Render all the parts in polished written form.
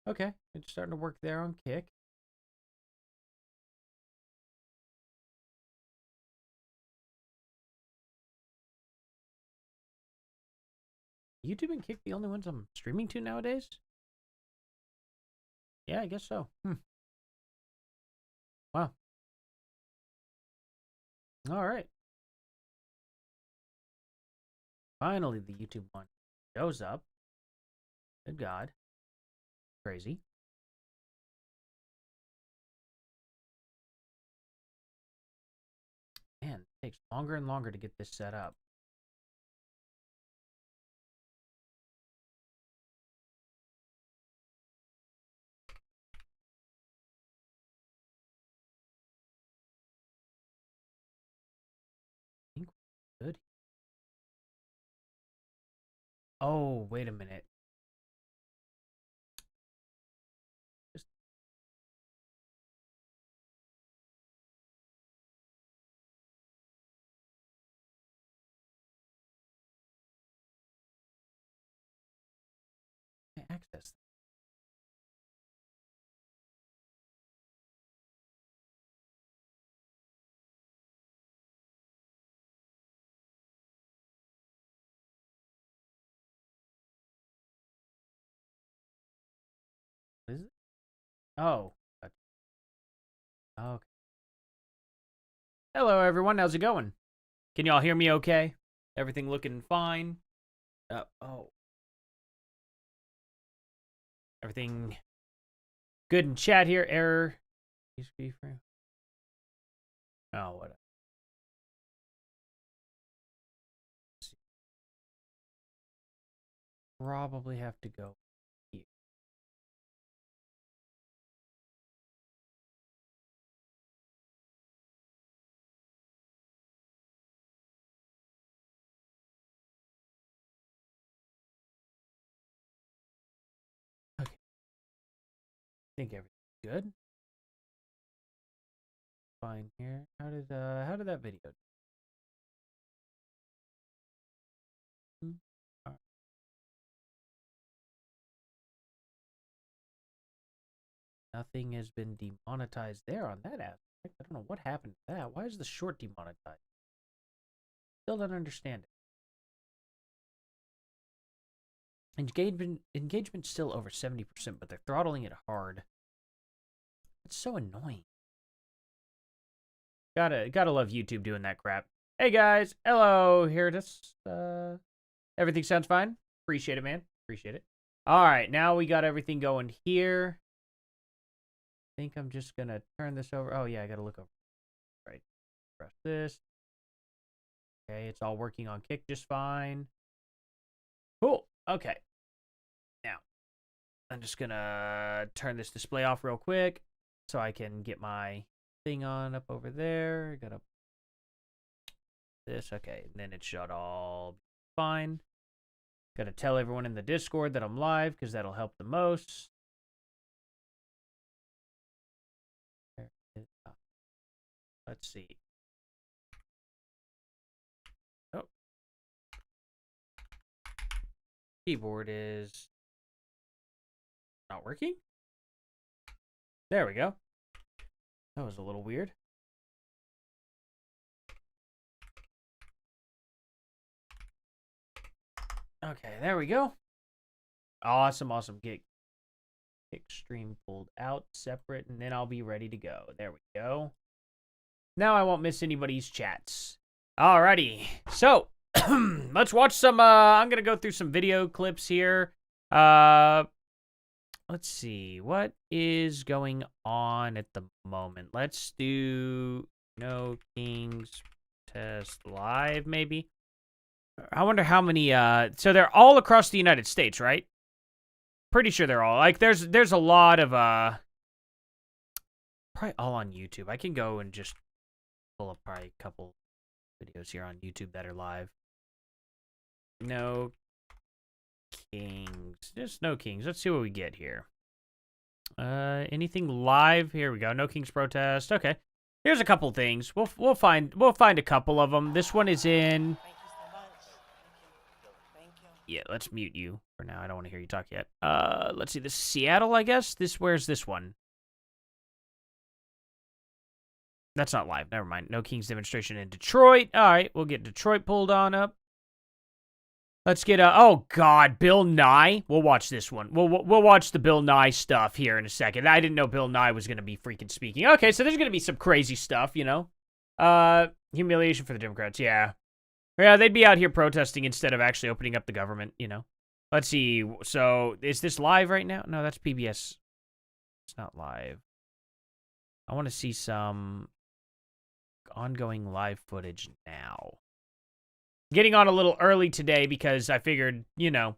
Okay, it's starting to work there on Kick. YouTube and Kick the only ones I'm streaming to nowadays? Yeah, I guess so. Wow. All right. Finally, the YouTube one shows up. Good God. Crazy. Man, it takes longer and longer to get this set up. I think we're good. Oh, wait a minute. Just access. Is it? Oh. Okay. Hello, everyone. How's it going? Can y'all hear me okay? Everything looking fine? Oh. Everything good in chat here. Error. Oh, whatever. Probably have to go here. Okay. I think everything's good. Fine here. How did that video do? Alright. Nothing has been demonetized there on that aspect. I don't know what happened to that. Why is the short demonetized? Still don't understand it. Engagement's still over 70%, but they're throttling it hard. It's so annoying. Gotta love YouTube doing that crap. Hey guys, hello. Here it is. Everything sounds fine. Appreciate it, man. Appreciate it. All right, now we got everything going here. I think I'm just gonna turn this over. Oh yeah, I gotta look over. Right, press this. Okay, it's all working on Kick just fine. Cool. Okay. Now, I'm just gonna turn this display off real quick so I can get my thing on up over there. Gotta this. Okay, and then it should all be fine. Gotta tell everyone in the Discord that I'm live because that'll help the most. Let's see. Oh. Keyboard is not working. There we go. That was a little weird. Okay, there we go. Awesome, awesome. Get stream pulled out separate, and then I'll be ready to go. There we go. Now I won't miss anybody's chats. Alrighty, so let's watch some. I'm gonna go through some video clips here. Let's see what is going on at the moment. Let's do No Kings Test Live, maybe. I wonder how many. So they're all across the United States, right? Pretty sure they're all like. There's a lot of probably all on YouTube. I can go and just pull up probably a couple videos here on YouTube that are live. No Kings. Just No Kings. Let's see what we get here. Anything live? Here we go. No Kings protest. Okay. Here's a couple things. We'll find a couple of them. This one is in Yeah, let's mute you for now. I don't want to hear you talk yet. Let's see. This is Seattle, I guess. Where's this one? That's not live. Never mind. No King's demonstration in Detroit. All right, we'll get Detroit pulled on up. Let's get oh God, Bill Nye. We'll watch this one. We'll watch the Bill Nye stuff here in a second. I didn't know Bill Nye was gonna be freaking speaking. Okay, so there's gonna be some crazy stuff, you know. Humiliation for the Democrats. Yeah, they'd be out here protesting instead of actually opening up the government, you know. Let's see. So is this live right now? No, that's PBS. It's not live. I want to see some ongoing live footage now. Getting on a little early today because I figured, you know,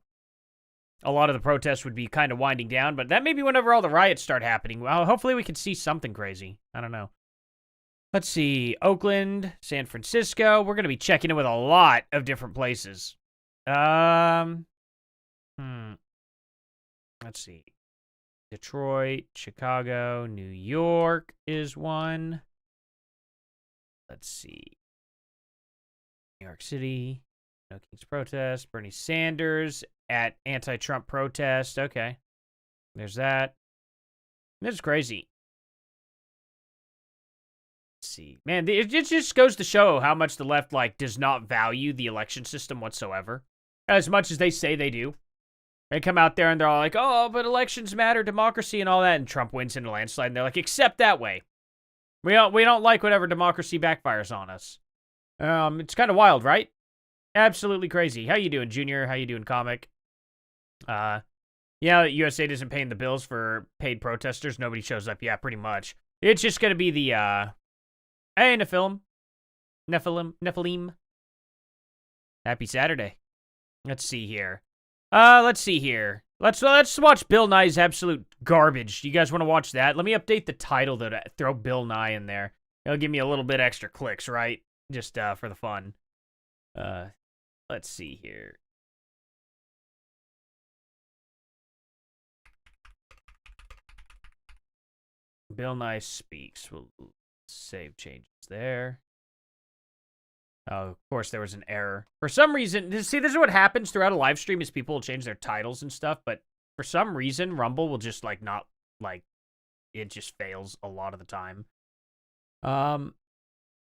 a lot of the protests would be kind of winding down, but that may be whenever all the riots start happening. Well, hopefully we can see something crazy. I don't know. Let's see. Oakland, San Francisco. We're going to be checking in with a lot of different places. Let's see. Detroit, Chicago, New York is one. Let's see. New York City, No King's protest. Bernie Sanders at anti-Trump protest. Okay. There's that. This is crazy. Let's see. Man, it just goes to show how much the left, like, does not value the election system whatsoever. As much as they say they do. They come out there and they're all like, oh, but elections matter, democracy and all that, and Trump wins in a landslide, and they're like, except that way. We don't like whatever democracy backfires on us. It's kind of wild, right? Absolutely crazy. How you doing, Junior? How you doing, Comic? Yeah, USA doesn't pay the bills for paid protesters. Nobody shows up. Yeah, pretty much. It's just gonna be the, hey, Nephilim. Happy Saturday. Let's see here. Let's watch Bill Nye's absolute garbage. You guys want to watch that? Let me update the title to throw Bill Nye in there. It'll give me a little bit extra clicks, right? Just for the fun. Let's see here. Bill Nye speaks. We'll save changes there. Oh, of course, there was an error. For some reason, see, this is what happens throughout a live stream is people will change their titles and stuff, but for some reason, Rumble will just, like, not, like, it just fails a lot of the time.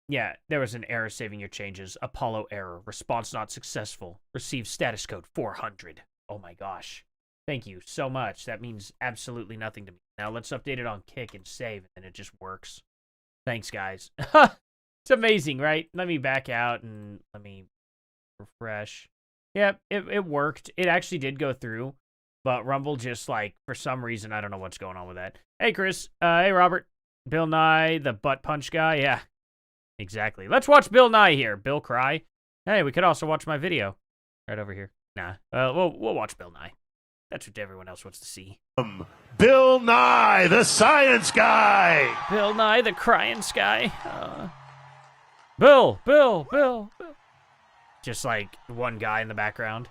Yeah, there was an error saving your changes. Apollo error. Response not successful. Receive status code 400. Oh my gosh. Thank you so much. That means absolutely nothing to me. Now let's update it on Kick and save, and it just works. Thanks, guys. It's amazing, right? Let me back out and let me refresh. Yep, it worked. It actually did go through, but Rumble just, like, for some reason, I don't know what's going on with that. Hey, Chris. Hey, Robert. Bill Nye, the butt punch guy. Yeah. Exactly. Let's watch Bill Nye here. Bill cry. Hey, we could also watch my video right over here. Nah. We'll watch Bill Nye. That's what everyone else wants to see. Bill Nye, the science guy. Bill Nye, the crying guy. Bill. Just like one guy in the background.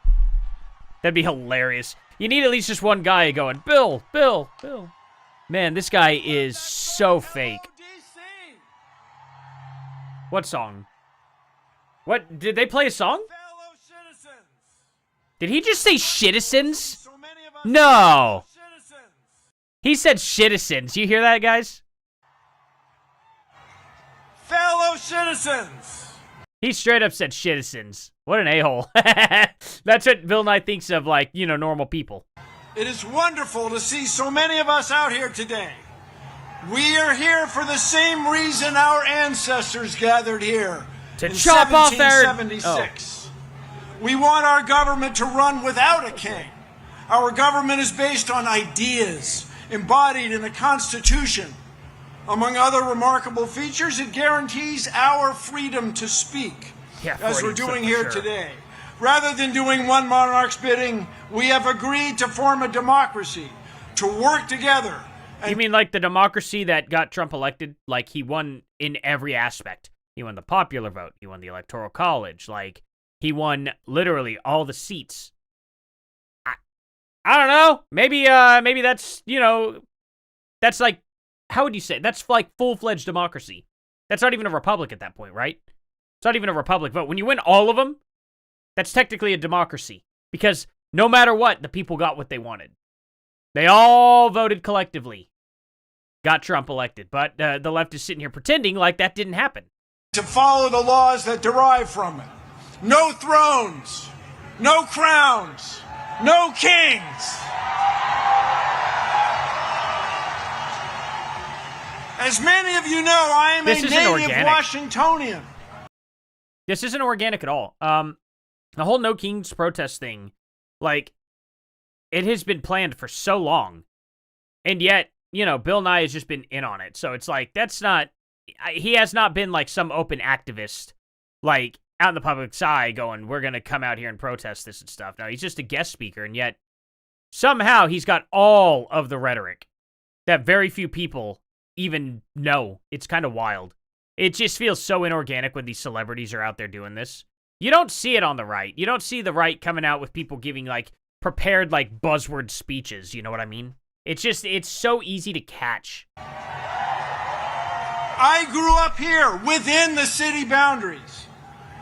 That'd be hilarious. You need at least just one guy going, Bill. Man, this guy is so fake. What song? What? Did they play a song? Did he just say shitizens? No. He said shitizens. You hear that, guys? Fellow citizens. He straight up said shitizens. What an a-hole. That's what Bill Nye thinks of, like, you know, normal people. It is wonderful to see so many of us out here today. We are here for the same reason our ancestors gathered here to in chop off their 1776. We want our government to run without a king. Our government is based on ideas embodied in the Constitution. Among other remarkable features, it guarantees our freedom to speak, as we're doing here today. Rather than doing one monarch's bidding, we have agreed to form a democracy, to work together. You mean like the democracy that got Trump elected? Like, he won in every aspect. He won the popular vote. He won the Electoral College. Like, he won literally all the seats. I don't know. Maybe that's, you know, that's like, how would you say? That's like full-fledged democracy. That's not even a republic at that point, right? It's not even a republic vote. When you win all of them, that's technically a democracy Because no matter what, the people got what they wanted. They all voted collectively. Got Trump elected. But the left is sitting here pretending like that didn't happen. To follow the laws that derive from it. No thrones, no crowns, no kings. As many of you know, I am a native Washingtonian. This isn't organic at all. The whole No Kings protest thing, like, it has been planned for so long. And yet, you know, Bill Nye has just been in on it. So it's like, that's not, he has not been like some open activist, like, out in the public's eye going, we're going to come out here and protest this and stuff. No, he's just a guest speaker. And yet, somehow, he's got all of the rhetoric that very few people even know. It's kind of wild. It just feels so inorganic when these celebrities are out there doing this. You don't see it on the right. You don't see the right coming out with people giving, like, prepared, like, buzzword speeches. You know what I mean? It's just, it's so easy to catch. I grew up here within the city boundaries.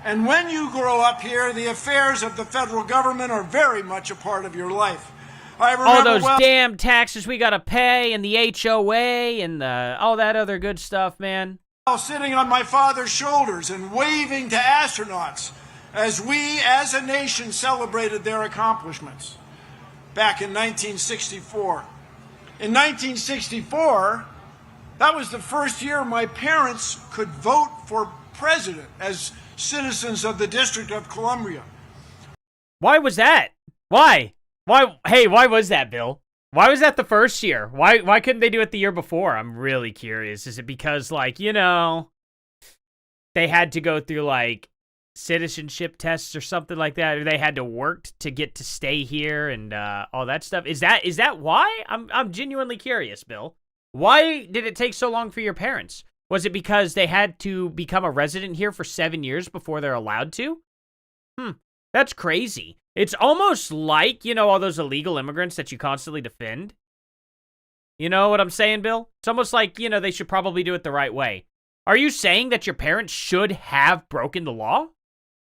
And when you grow up here, the affairs of the federal government are very much a part of your life. I remember all those damn taxes we gotta pay, and the HOA, and all that other good stuff, man. Sitting on my father's shoulders and waving to astronauts as we, as a nation, celebrated their accomplishments back in 1964. In 1964, that was the first year my parents could vote for president as citizens of the District of Columbia. Why was that? Why? Hey, why was that, Bill? Why was that the first year? Why couldn't they do it the year before? I'm really curious. Is it because, like, you know, they had to go through, like, citizenship tests or something like that, or they had to work to get to stay here and all that stuff? Is that why? I'm genuinely curious, Bill. Why did it take so long for your parents? Was it because they had to become a resident here for 7 years before they're allowed to? That's crazy. It's almost like, you know, all those illegal immigrants that you constantly defend. You know what I'm saying, Bill? It's almost like, you know, they should probably do it the right way. Are you saying that your parents should have broken the law?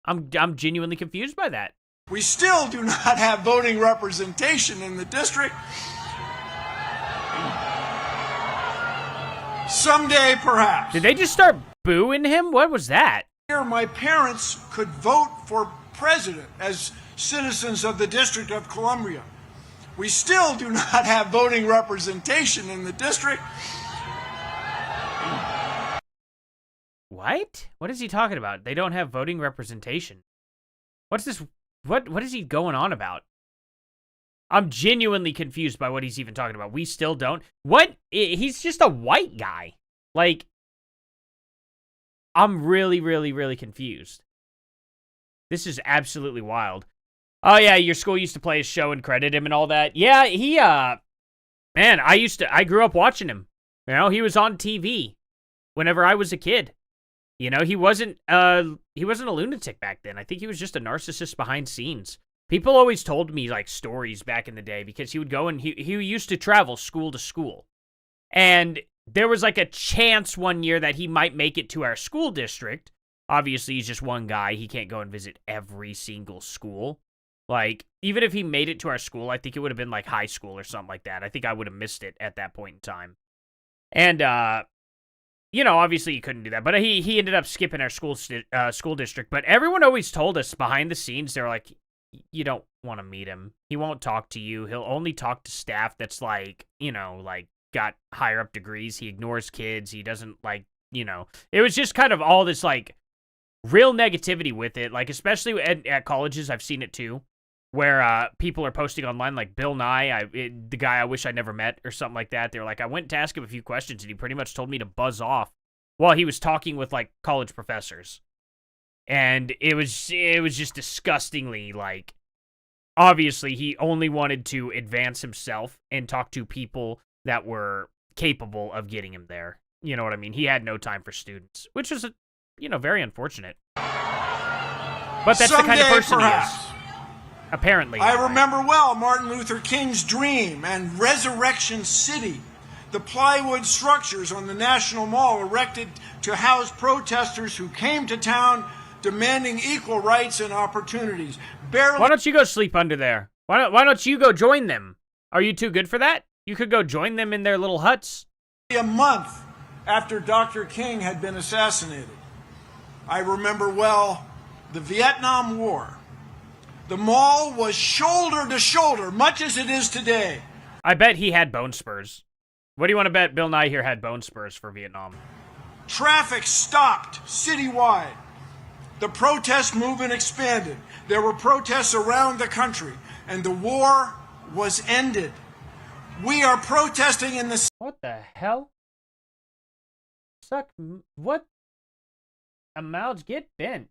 I'm genuinely confused by that. We still do not have voting representation in the district. Someday, perhaps. Did they just start booing him? What was that? Here, my parents could vote for president as citizens of the District of Columbia. We still do not have voting representation in the district. What? What is he talking about? They don't have voting representation. What's this? What is he going on about? I'm genuinely confused by what he's even talking about. We still don't. What? He's just a white guy. Like, I'm really, really, really confused. This is absolutely wild. Oh, yeah, your school used to play his show and credit him and all that. Yeah, he, man, I grew up watching him. You know, he was on TV whenever I was a kid. You know, he wasn't a lunatic back then. I think he was just a narcissist behind scenes. People always told me, like, stories back in the day because he would go and he used to travel school to school. And there was, like, a chance one year that he might make it to our school district. Obviously, he's just one guy. He can't go and visit every single school. Like, even if he made it to our school, I think it would have been, like, high school or something like that. I think I would have missed it at that point in time. And, you know, obviously he couldn't do that. But he ended up skipping our school district. But everyone always told us behind the scenes, they were like, you don't want to meet him. He won't talk to you. He'll only talk to staff that's, like, you know, like, got higher up degrees. He ignores kids. He doesn't, like, you know. It was just kind of all this, like, real negativity with it. Like, especially at colleges, I've seen it too, where people are posting online, like Bill Nye, the guy I wish I never met, or something like that. They're like, I went to ask him a few questions, and he pretty much told me to buzz off while he was talking with, like, college professors. And it was just disgustingly, like, obviously he only wanted to advance himself and talk to people that were capable of getting him there. You know what I mean? He had no time for students, which is, you know, very unfortunate. But that's the kind of person he is. Apparently. I remember well Martin Luther King's dream and Resurrection City, the plywood structures on the National Mall erected to house protesters who came to town demanding equal rights and opportunities. Barely Why don't you go sleep under there? Why don't you go join them? Are you too good for that? You could go join them in their little huts. a month after Dr. King had been assassinated. I remember well the Vietnam War. The mall was shoulder to shoulder, much as it is today. I bet he had bone spurs. What do you want to bet Bill Nye here had bone spurs for Vietnam? Traffic stopped citywide. The protest movement expanded. There were protests around the country, and the war was ended. We are protesting in the... What the hell? What? A mouths get bent.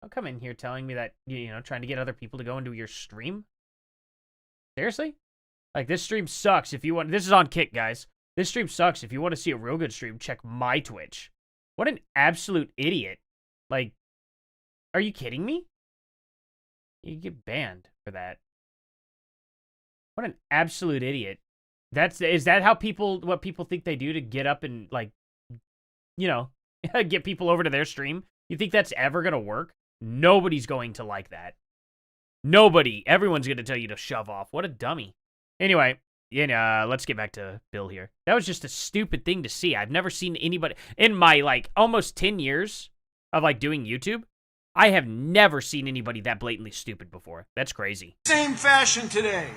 Don't come in here telling me that, you know, trying to get other people to go into your stream. Seriously? Like, this stream sucks. If you want... This is on Kick, guys. This stream sucks. If you want to see a real good stream, check my Twitch. What an absolute idiot. Like, are you kidding me? You get banned for that. What an absolute idiot. Is that how what people think they do to get up and, like, you know, get people over to their stream? You think that's ever going to work? Nobody's going to like that. Nobody. Everyone's going to tell you to shove off. What a dummy. Anyway, let's get back to Bill here. That was just a stupid thing to see. I've never seen anybody in my, like, almost 10 years of, like, doing YouTube. I have never seen anybody that blatantly stupid before. That's crazy. Same fashion today.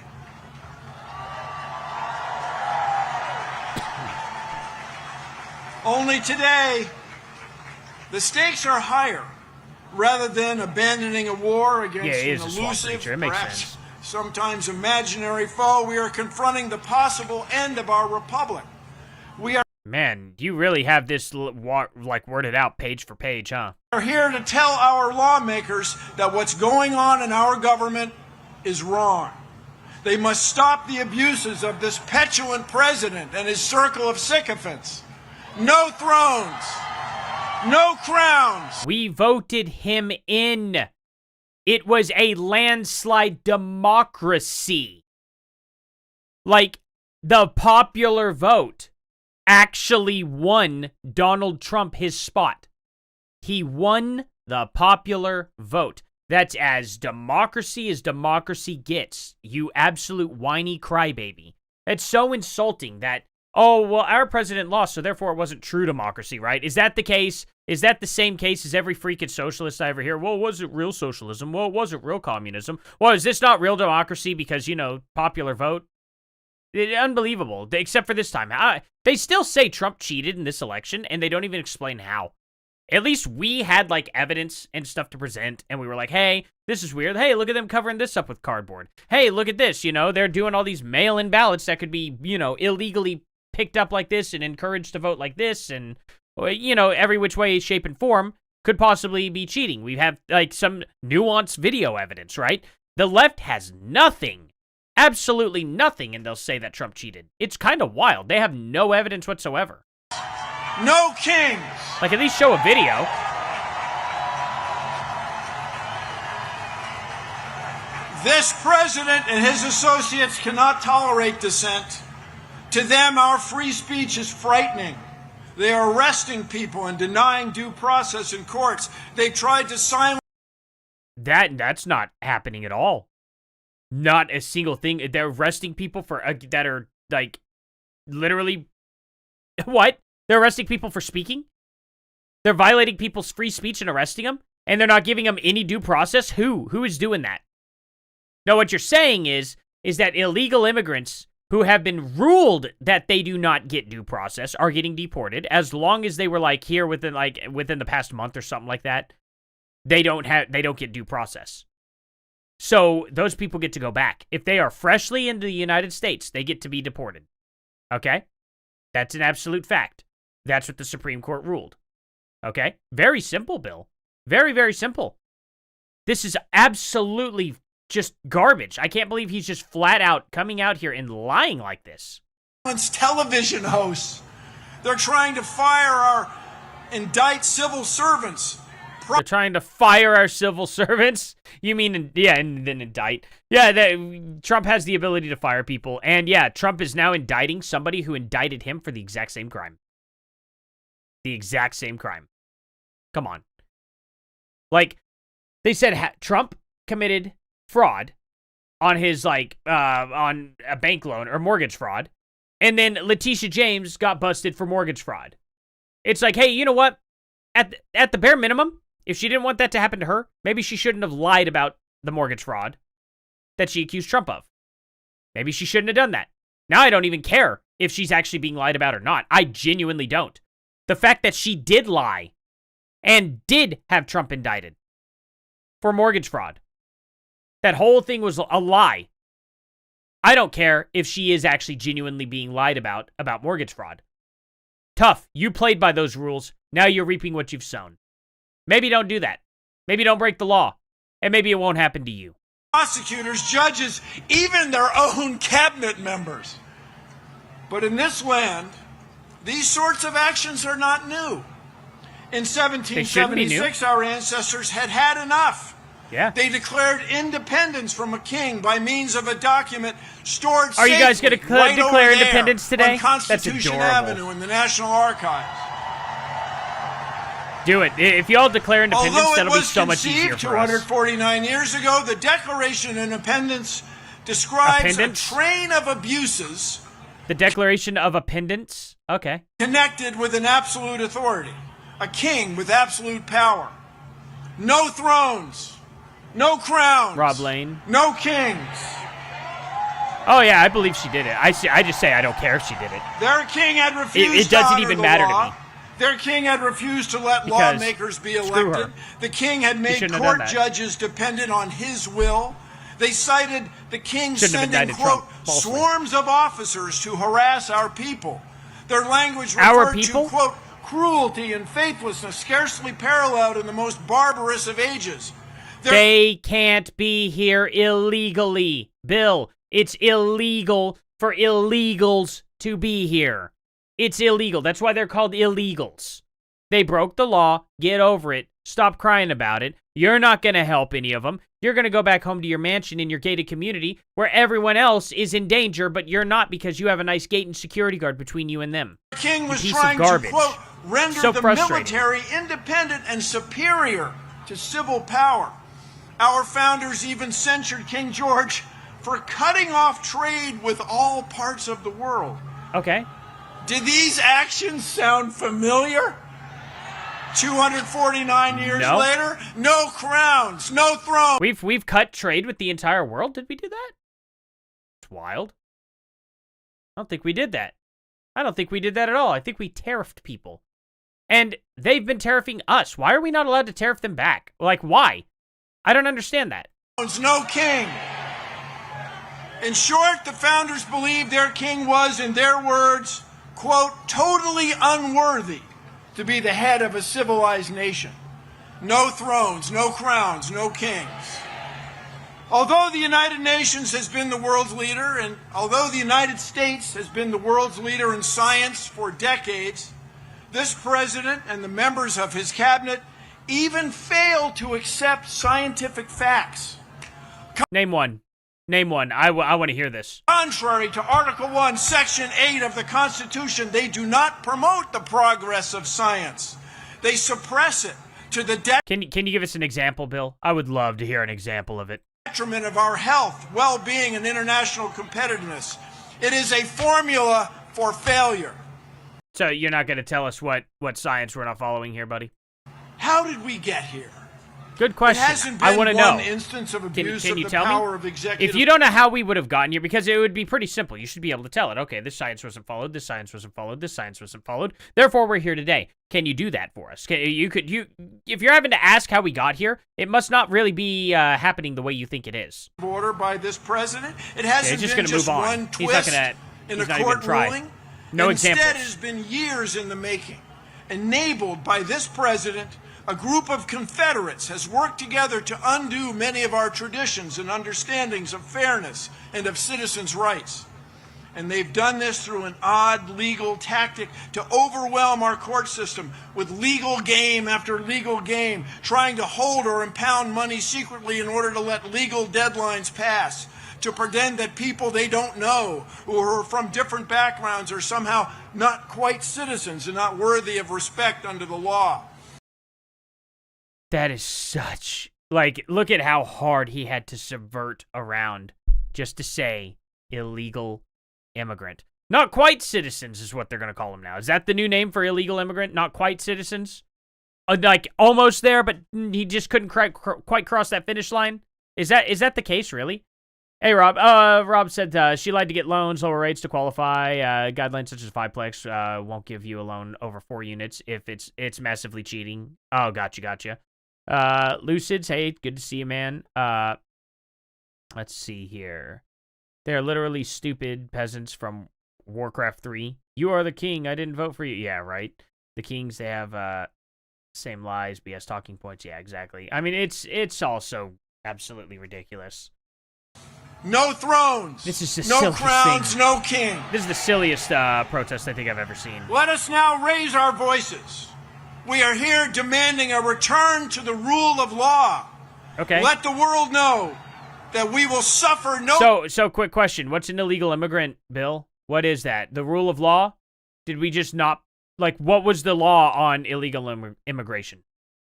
Only today, the stakes are higher. Rather than abandoning a war against an elusive, perhaps sometimes imaginary foe, we are confronting the possible end of our republic. Man, you really have this, like, worded out page for page, huh? We are here to tell our lawmakers that what's going on in our government is wrong. They must stop the abuses of this petulant president and his circle of sycophants. No thrones. No crowns. We voted him in. It was a landslide democracy. Like, the popular vote actually won Donald Trump his spot. He won the popular vote. That's as democracy gets, you absolute whiny crybaby. It's so insulting that, oh, well, our president lost, so therefore it wasn't true democracy, right? Is that the case? Is that the same case as every freaking socialist I ever hear? Well, was it real socialism? Well, was it real communism? Well, is this not real democracy because, you know, popular vote? Unbelievable, except for this time. They still say Trump cheated in this election, and they don't even explain how. At least we had, like, evidence and stuff to present, and we were like, hey, this is weird. Hey, look at them covering this up with cardboard. Hey, look at this, you know, they're doing all these mail-in ballots that could be, you know, illegally picked up like this and encouraged to vote like this, and, you know, every which way, shape, and form could possibly be cheating. We have, like, some nuanced video evidence, right? The left has nothing. Absolutely nothing, and they'll say that Trump cheated. It's kind of wild. They have no evidence whatsoever. No kings. Like, at least show a video. This president and his associates cannot tolerate dissent. To them, our free speech is frightening. They are arresting people and denying due process in courts. They tried to silence... That's not happening at all. Not a single thing. They're arresting people for that are, like, literally... What? They're arresting people for speaking? They're violating people's free speech and arresting them? And they're not giving them any due process? Who? Who is doing that? No, what you're saying is that illegal immigrants who have been ruled that they do not get due process are getting deported as long as they were, like, here within the past month or something like that. They don't get due process. So those people get to go back. If they are freshly into the United States, they get to be deported. Okay? That's an absolute fact. That's what the Supreme Court ruled. Okay? Very simple, Bill. Very, very simple. This is absolutely just garbage. I can't believe he's just flat out coming out here and lying like this. Television hosts. They're trying to indict civil servants. They're trying to fire our civil servants? You mean, yeah, and then indict. Yeah, Trump has the ability to fire people. And yeah, Trump is now indicting somebody who indicted him for the exact same crime. The exact same crime. Come on. Like, They said Trump committed fraud on his, like, on a bank loan or mortgage fraud. And then Letitia James got busted for mortgage fraud. It's like, hey, you know what? At the bare minimum, if she didn't want that to happen to her, maybe she shouldn't have lied about the mortgage fraud that she accused Trump of. Maybe she shouldn't have done that. Now I don't even care if she's actually being lied about or not. I genuinely don't. The fact that she did lie and did have Trump indicted for mortgage fraud, that whole thing was a lie. I don't care if she is actually genuinely being lied about mortgage fraud. Tough. You played by those rules. Now you're reaping what you've sown. Maybe don't do that. Maybe don't break the law. And maybe it won't happen to you. Prosecutors, judges, even their own cabinet members. But in this land, these sorts of actions are not new. In 1776, our ancestors had had enough. Yeah. They declared independence from a king by means of a document stored Are you guys going to right declare independence today? On Constitution Avenue in the National Archives. Do it. If y'all declare independence, that'll be so much easier for us. 249 years ago, the Declaration of Independence describes a train of abuses. The Declaration of Appendance? Okay. Connected with an absolute authority. A king with absolute power. No thrones. No crowns. Rob Lane. No kings. Oh, yeah, I believe she did it. I just say I don't care if she did it. Their king had refused it doesn't even matter to me. Their king had refused to let lawmakers be elected. The king had made court judges dependent on his will. They cited the king sending, quote, swarms of officers to harass our people. Their language referred to, quote, cruelty and faithlessness scarcely paralleled in the most barbarous of ages. They can't be here illegally. Bill, it's illegal for illegals to be here. It's illegal. That's why they're called illegals. They broke the law. Get over it. Stop crying about it. You're not going to help any of them. You're going to go back home to your mansion in your gated community where everyone else is in danger, but you're not because you have a nice gate and security guard between you and them. The king was trying to, quote, render the military independent and superior to civil power. Our founders even censured King George for cutting off trade with all parts of the world. Okay. Did these actions sound familiar? 249 years later, no crowns, no throne. We've cut trade with the entire world. Did we do that? It's wild. I don't think we did that. I don't think we did that at all. I think we tariffed people. And they've been tariffing us. Why are we not allowed to tariff them back? Like, why? I don't understand that. No king. In short, the founders believed their king was, in their words, quote, totally unworthy to be the head of a civilized nation. No thrones, no crowns, no kings. Although the United Nations has been the world's leader, and although the United States has been the world's leader in science for decades, this president and the members of his cabinet even fail to accept scientific facts. Name one. Name one. I want to hear this. Contrary to Article 1, Section 8 of the Constitution, they do not promote the progress of science. They suppress it to the detriment. Can you give us an example, Bill? I would love to hear an example of it. Of our health, well-being, and international competitiveness. It is a formula for failure. So you're not going to tell us what science we're not following here, buddy? How did we get here? Good question. It hasn't been I want to know. Instance of abuse can you of tell the power me? Of executive. If you don't know how we would have gotten here, because it would be pretty simple. You should be able to tell it. Okay, this science wasn't followed. This science wasn't followed. This science wasn't followed. Therefore, we're here today. Can you do that for us? If you're having to ask how we got here, it must not really be happening the way you think it is. Order by this president. It hasn't just been gonna move on. One twist in a court ruling. No examples. Instead, it has been years in the making. Enabled by this president, a group of Confederates has worked together to undo many of our traditions and understandings of fairness and of citizens' rights. And they've done this through an odd legal tactic to overwhelm our court system with legal game after legal game, trying to hold or impound money secretly in order to let legal deadlines pass, to pretend that people they don't know, who are from different backgrounds, are somehow not quite citizens and not worthy of respect under the law. That is such Like, look at how hard he had to subvert around just to say illegal immigrant. Not quite citizens is what they're going to call them now. Is that the new name for illegal immigrant? Not quite citizens? Like, almost there, but he just couldn't quite cross that finish line? Is that the case, really? Hey, Rob. Rob said she lied to get loans, lower rates to qualify. Guidelines such as Fiveplex won't give you a loan over 4 units if it's massively cheating. Oh, gotcha. Lucids, hey, good to see you, man. Let's see here. They're literally stupid peasants from Warcraft 3. You are the king. I didn't vote for you. Yeah, right. The kings, they have same lies, BS talking points. Yeah, exactly. I mean, it's also absolutely ridiculous. No thrones. This is the no silliest crowns, thing. no king. This is the silliest protest I think I've ever seen. Let us now raise our voices. We are here demanding a return to the rule of law. Okay. Let the world know that we will suffer no... So quick question. What's an illegal immigrant, Bill? What is that? The rule of law? Did we just not... Like, what was the law on illegal immigration?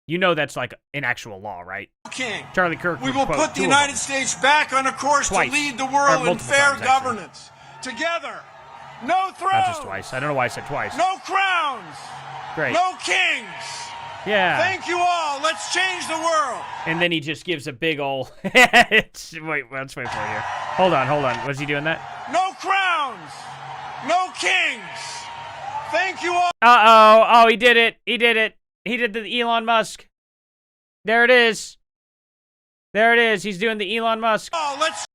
You know that's like an actual law, right? King. Charlie Kirk. We will put the United States back on a course Twice. to lead the world in fair times, governance. Together. No thrones. Not just twice. I don't know why I said twice. No crowns. Great. No kings. Yeah. Thank you all. Let's change the world. And then he just gives a big ol'... let's wait for it here. Hold on. Was he doing that? No crowns. No kings. Thank you all. Uh-oh. Oh, he did it. He did the Elon Musk. There it is. He's doing the Elon Musk. Oh, let's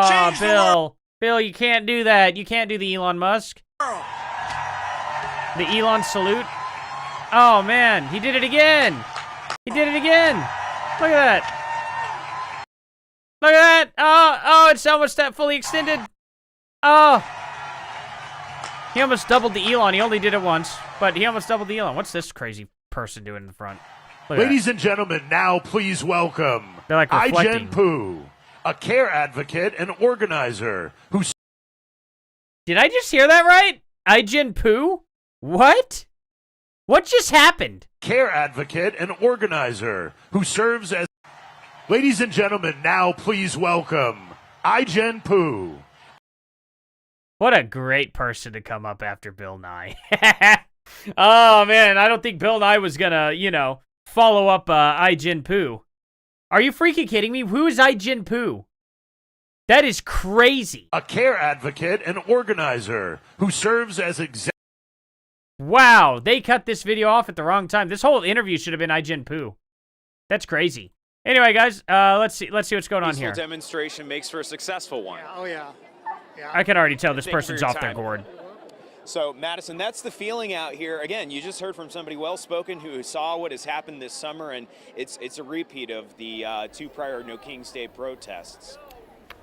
change Bill. Bill, you can't do that. You can't do the Elon Musk. The Elon salute. Oh, man. He did it again. Look at that. Oh, it's almost that fully extended. Oh. He almost doubled the Elon. He only did it once, but he almost doubled the Elon. What's this crazy person doing in the front? Ladies and gentlemen, now please welcome They're like reflecting. Ai-jen Poo, a care advocate and organizer who... Did I just hear that right? Ai-jen Poo? What? What just happened? Care advocate and organizer who serves as... Ladies and gentlemen, now please welcome Ai-jen Poo. What a great person to come up after Bill Nye. Oh, man, I don't think Bill Nye was gonna, follow up Ai-jen Poo. Are you freaking kidding me? Who is Ai-jen Poo? That is crazy. A care advocate and organizer who serves as Wow, they cut this video off at the wrong time. This whole interview should have been Ai-jen Poo. That's crazy. Anyway, guys, let's see what's going on here. Peaceful demonstration makes for a successful one. Yeah. I can already tell this person's off their gourd. So, Madison, that's the feeling out here. Again, you just heard from somebody well-spoken who saw what has happened this summer, and it's a repeat of the 2 prior No Kings Day protests.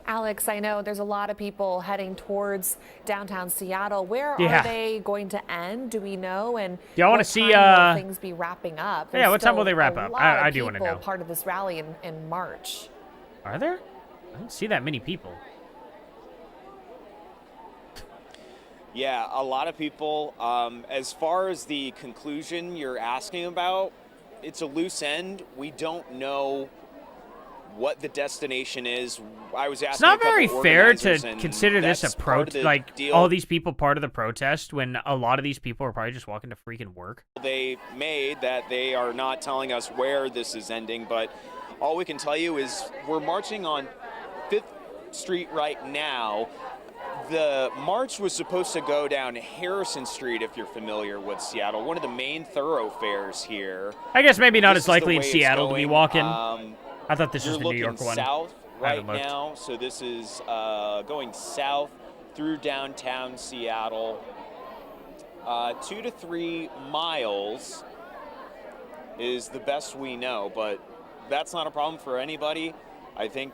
Alex, I know there's a lot of people heading towards downtown Seattle. Where Yeah. are they going to end? Do we know? And y'all want to see will things be wrapping up? Yeah, what time will they wrap a up? lot I of do want to people know. Part of this rally in March. Are there? I don't see that many people. Yeah, a lot of people. As far as the conclusion you're asking about, it's a loose end. We don't know what the destination is. I was asking. It's not a couple very fair to organizers, and consider this a that's part of the like deal all these people part of the protest when a lot of these people are probably just walking to freaking work. they made that they are not telling us where this is ending, but all we can tell you is we're marching on 5th Street right now. The march was supposed to go down Harrison Street, if you're familiar with Seattle, one of the main thoroughfares here. I guess maybe not This as is the likely in way it's Seattle to be going. walking. I thought this was You're the New York looking one. south I haven't right looked. now, so this is going south through downtown Seattle. 2 to 3 miles is the best we know, but that's not a problem for anybody. I think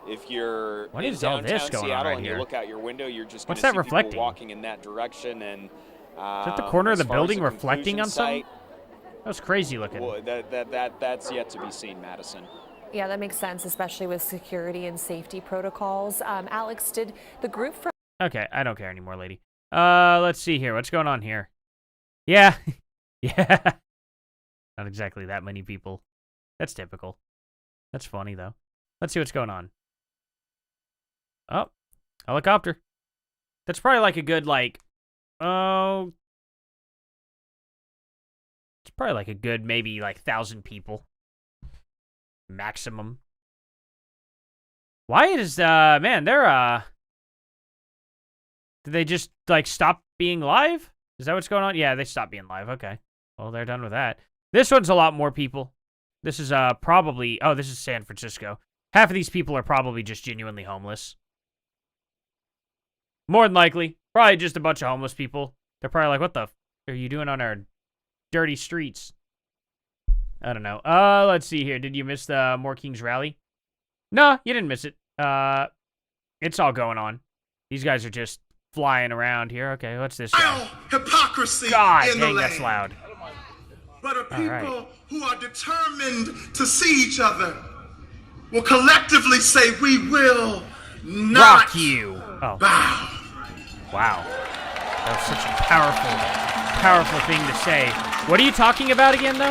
if you're What in is all downtown this going on Seattle right and here? you look out your window, you're just going What's to that see reflecting? people walking in that direction. And Is that the corner of as the far as building the reflecting conclusion on something? site, That was crazy looking. well, that's yet to be seen, Madison. Yeah, that makes sense, especially with security and safety protocols. Alex, did the group from Okay, I don't care anymore, lady. Let's see here. What's going on here? Yeah. Yeah. Not exactly that many people. That's typical. That's funny, though. Let's see what's going on. Oh, helicopter. That's probably like a good, like, oh, it's probably like a good, maybe like 1,000 people. Maximum. Why is, man, they're, did they just, like, stop being live? Is that what's going on? Yeah, they stopped being live. Okay. Well, they're done with that. This one's a lot more people. This is, probably, oh, this is San Francisco. Half of these people are probably just genuinely homeless. More than likely. Probably just a bunch of homeless people. They're probably like, what the f are you doing on our dirty streets? I don't know. Let's see here. Did you miss the More Kings rally? No, you didn't miss it. It's all going on. These guys are just flying around here. Okay, what's this guy? Hypocrisy God in the dang, land. that's loud. But a people right. who are determined to see each other will collectively say, we will not Rock you. Oh, bow. wow. That was such a powerful thing to say. What are you talking about again, though?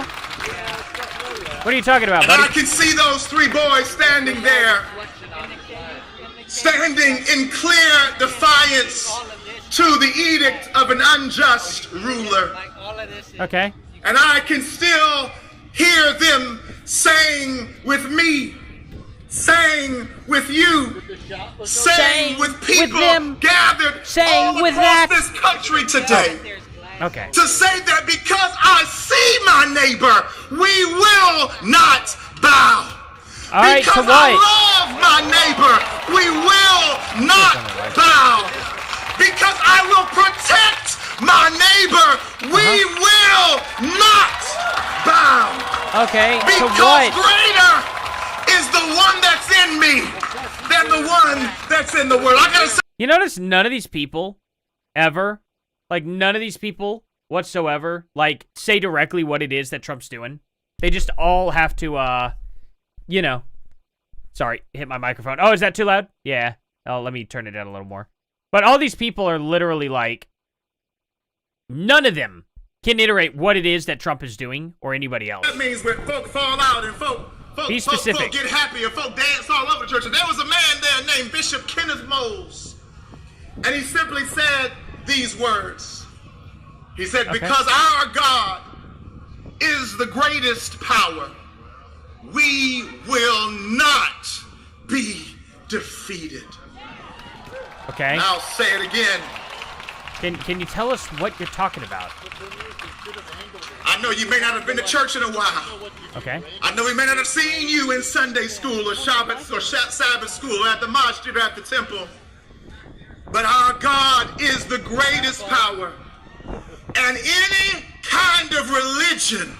What are you talking about, And I buddy? can see those three boys standing there, standing in clear defiance to the edict of an unjust ruler. Okay. And I can still hear them saying with me, saying with you, saying with people them, gathered saying all with across that. this country today. Okay. To say that because I see my neighbor, we will not bow. All right, because to what? I love my neighbor, we will not bow. Because I will protect my neighbor, we will not bow. Okay, to Because what? greater is the one that's in me than the one that's in the world. I gotta say. You notice none of these people ever, like none of these people whatsoever, like say directly what it is that Trump's doing. They just all have to, you know. Sorry, hit my microphone. Oh, is that too loud? Yeah. Oh, let me turn it down a little more. But all these people are literally like, none of them can iterate what it is that Trump is doing or anybody else. That means when folk fall out and folk Be specific. get happy and folk dance all over the church. And there was a man there named Bishop Kenneth Mose. And he simply said these words. He said, Okay. because our God is the greatest power, we will not be defeated. Okay. And I'll say it again. Can you tell us what you're talking about? I know you may not have been to church in a while. Okay. I know we may not have seen you in Sunday school or Sabbath school or at the mosque or at the temple. But our God is the greatest power. And any kind of religion.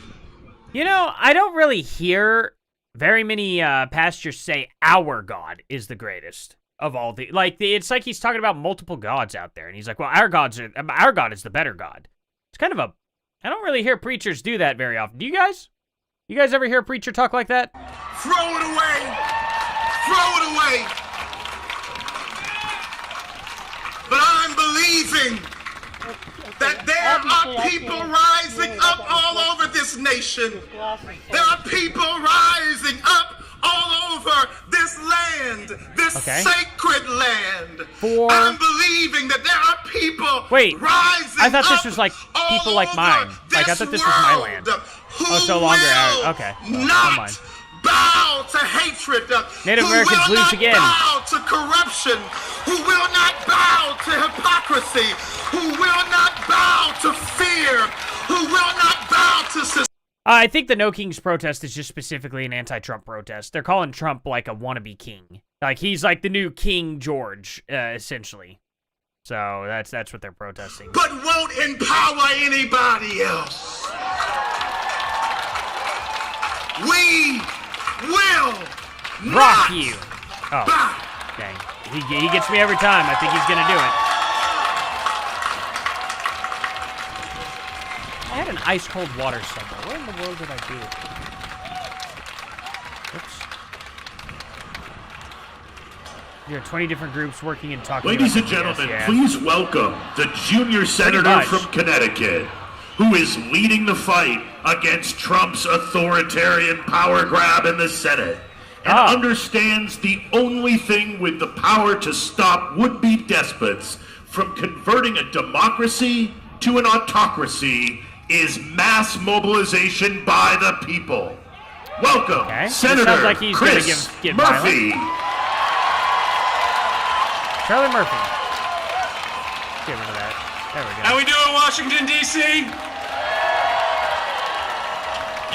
You know, I don't really hear very many pastors say our God is the greatest of all the, like, it's like he's talking about multiple gods out there, and he's like, well, our God is the better God. It's kind of a, I don't really hear preachers do that very often. Do you guys? You guys ever hear a preacher talk like that? Throw it away. Throw it away. But I'm believing that there are people rising up all over this nation. There are people rising up all over this land, this sacred land. I'm believing that there are people rising I thought this up was like people all like mine. over Like I thought this was my land. who Oh, so longer. will Okay. Well, not never mind. bow to hatred. Native who Americans will lose not again. bow to corruption. Who will not bow to hypocrisy. Who will not bow to fear. Who will not bow to I think the No Kings protest is just specifically an anti-Trump protest. They're calling Trump like a wannabe king. Like he's like the new King George, essentially. So that's what they're protesting. but won't empower anybody else. We will Rock not you. Oh, bow. dang. He gets me every time. I think he's gonna do it. I had an ice cold water somewhere. Where in the world did I do it? Oops. There are 20 different groups working and talking. Ladies about and this. gentlemen, Yeah. please welcome the junior senator much. from Connecticut, who is leading the fight against Trump's authoritarian power grab in the Senate. and understands the only thing with the power to stop would-be despots from converting a democracy to an autocracy is mass mobilization by the people. Welcome, Senator sounds like he's Chris get Murphy. Charlie Murphy. Get rid of that. There we go. How we doing, Washington, D.C.?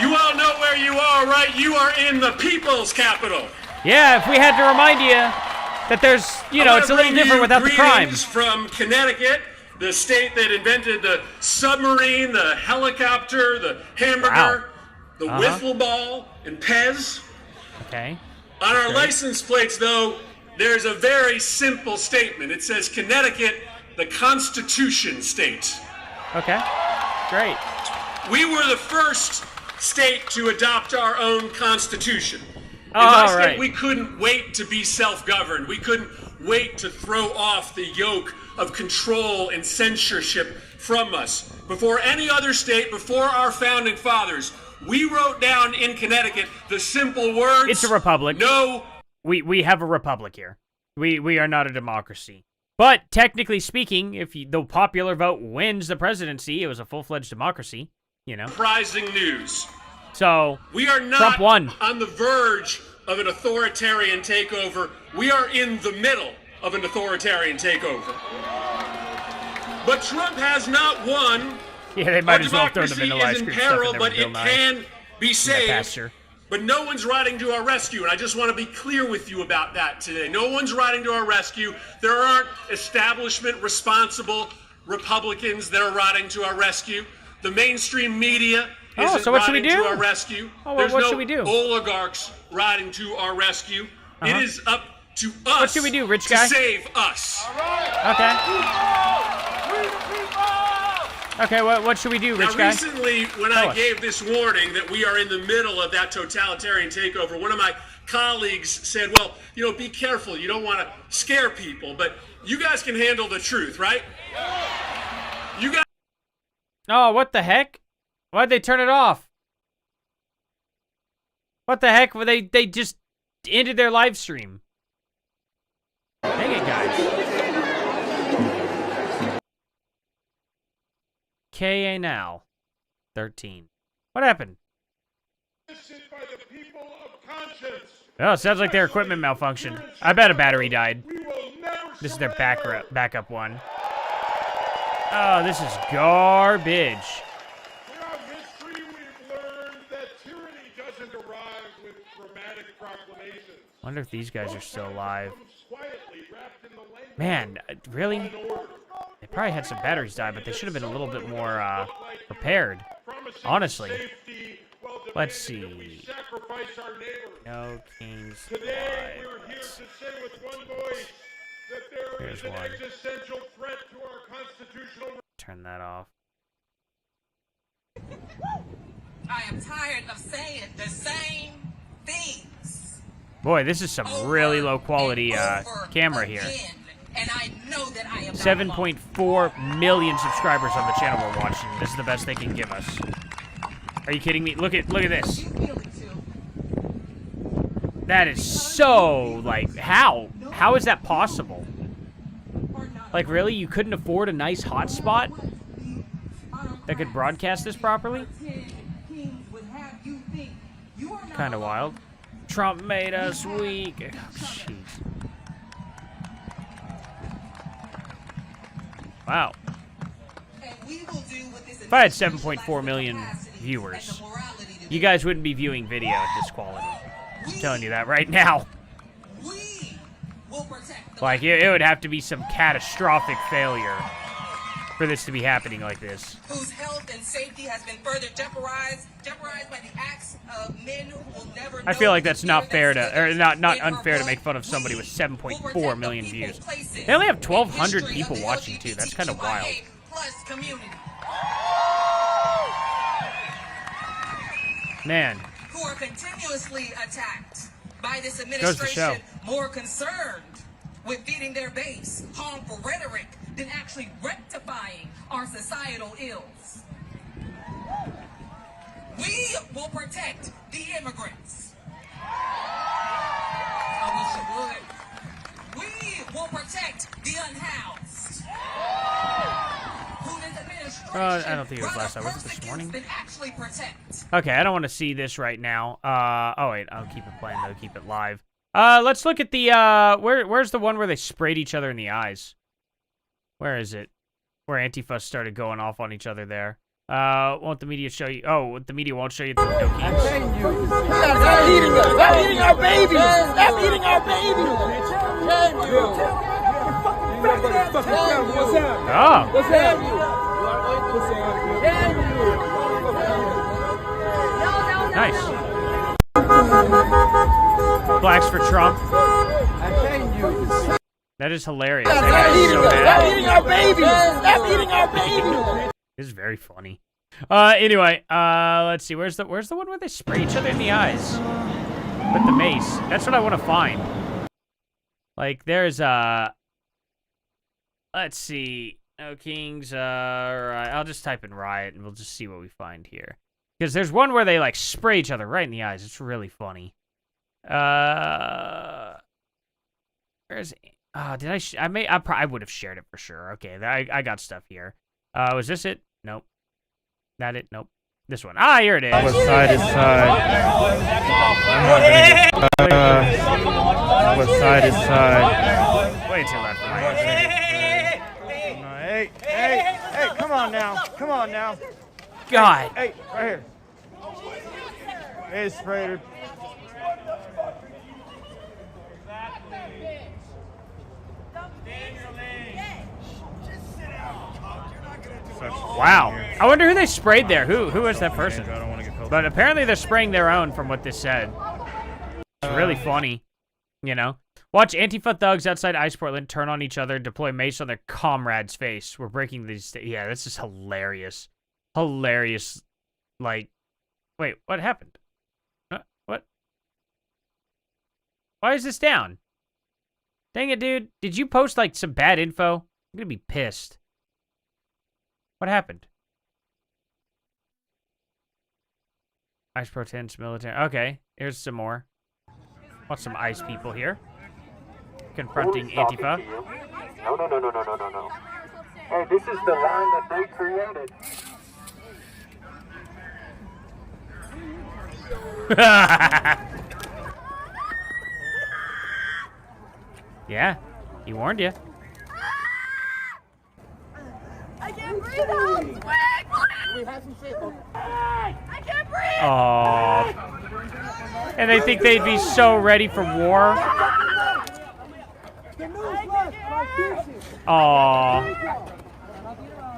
You all know where you are, right? You are in the people's capital. Yeah, if we had to remind you that there's, you know, it's a little different without the crime. From Connecticut, the state that invented the submarine, the helicopter, the hamburger, the wiffle ball, and Pez. Okay. On our license plates, though, there's a very simple statement. It says Connecticut, the Constitution state. Okay. Great. We were the first state to adopt our own constitution. We couldn't wait to be self-governed. We couldn't wait to throw off the yoke of control and censorship from us. Before any other state, before our founding fathers, we wrote down in Connecticut the simple words. It's a republic. No. We have a republic here. We are not a democracy. But technically speaking, if the popular vote wins the presidency, it was a full-fledged democracy. You know. Surprising news. So we are not Trump won. On the verge of an authoritarian takeover. We are in the middle of an authoritarian takeover. But Trump has not won. Yeah, they might as well throw the vanilla ice cream stuff in there but with Bill it Nye. can be saved. But no one's riding to our rescue, and I just want to be clear with you about that today. No one's riding to our rescue. There aren't establishment-responsible Republicans that are riding to our rescue. The mainstream media isn't riding to our rescue. There's what no should we do? oligarchs riding to our rescue. It is up to us What should we do, rich guy? to save us. Okay. Okay, what should we do, rich guy? Recently, when I gave this warning that we are in the middle of that totalitarian takeover, one of my colleagues said, well, you know, be careful. You don't want to scare people, but you guys can handle the truth, right? You guys. Oh, what the heck? Why'd they turn it off? What the heck? They just ended their live stream. Dang it, guys. KA now. 13. What happened? Oh, it sounds like their equipment malfunctioned. I bet a battery died. This is their backup one. Oh, this is garbage. Throughout history, we've learned that tyranny doesn't arrive with dramatic proclamations. Wonder if these guys are still alive. Man, really? They probably had some batteries die, but they should have been a little bit more prepared. Honestly. Let's see. No Kings. Today, we're here to say with one voice that there is an existential threat to our constitutional. Turn that off. I am tired of saying the same things. Boy, this is some really low quality camera here. And I know that I am 7.4 million subscribers on the channel we're watching. This is the best they can give us. Are you kidding me? Look at this. That is so, like, how? How is that possible? Like, really? You couldn't afford a nice hotspot that could broadcast this properly? Kind of wild. Trump made us weak. Oh, jeez. Wow. If I had 7.4 million viewers, you guys wouldn't be viewing video at this quality. I'm telling you that right now. Like, it would have to be some catastrophic failure for this to be happening like this. Whose health and safety has been further jeopardized by the acts of men who will never. I feel like that's not fair to, or not unfair to make fun of somebody with 7.4 million views. They only have 1,200 people watching too. That's kind of wild. Man. Who are continuously attacked by this Goes to show. administration, more concerned with feeding their base harmful rhetoric than actually rectifying our societal ills. We will protect the immigrants. good. We will protect the unhoused. I don't think it was last time. Was it this morning? Actually protect. Okay, I don't want to see this right now. Oh wait, I'll keep it playing though. Keep it live. Let's look at the where's the one where they sprayed each other in the eyes? Where is it? Where Antifa started going off on each other there. Won't the media show you? Oh, the media won't show you the no I'm telling you. Stop eating us. Stop eating our babies. Stop eating our babies. Oh. What's up? Nice. Blacks for Trump. I'm telling you. That is hilarious. Stop eating our babies. Stop eating our babies. This is very funny. Anyway, let's see. Where's the one where they spray each other in the eyes with the mace? That's what I want to find. Like, there's let's see. No Kings. Right. I'll just type in riot and we'll just see what we find here. Because there's one where they like spray each other right in the eyes. It's really funny. Where's? Did I would have shared it for sure. Okay, I got stuff here. Was this it? Nope. That it? Nope. This one. Ah, here it is. What side is side? I'm not gonna get what side is side? Way too loud for my ears. Hey, come on now. Come on now. God. Hey, right here. Hey, Sprader. Wow. I wonder who they sprayed there. Who was that person? But apparently they're spraying their own from what this said. It's really funny. You know? Watch Antifa thugs outside Ice Portland turn on each other, deploy mace on their comrade's face. We're breaking these... Yeah, this is hilarious. Hilarious. Like... Wait, what happened? What? Why is this down? Dang it, dude. Did you post, like, some bad info? I'm gonna be pissed. What happened? Ice protest military. Okay, here's some more. Want some ice people here. Confronting Antifa. No. Hey, this is the line that they created. Yeah, he warned you. I can't breathe out! Quick! We have some shit. I can't breathe! Aww. And they think they'd be so ready for war. Aww.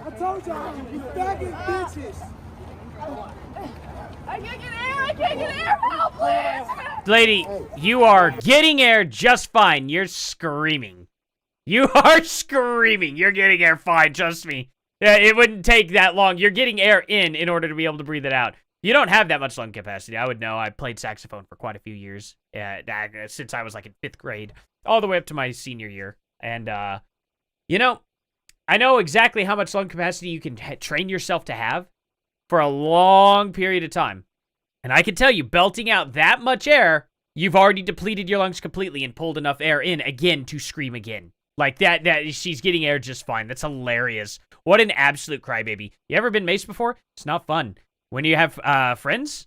I told y'all, you faggot bitches. I can't get air! I can't get air! Help, please! Lady, you are getting air just fine. You're screaming. You are screaming. You're getting air fine, trust me. Yeah, it wouldn't take that long. You're getting air in order to be able to breathe it out. You don't have that much lung capacity. I would know. I played saxophone for quite a few years. Since I was like in 5th grade. All the way up to my senior year. And, you know, I know exactly how much lung capacity you can train yourself to have for a long period of time. And I can tell you, belting out that much air, you've already depleted your lungs completely and pulled enough air in again to scream again. Like that she's getting air just fine. That's hilarious. What an absolute crybaby. You ever been maced before? It's not fun. When you have friends,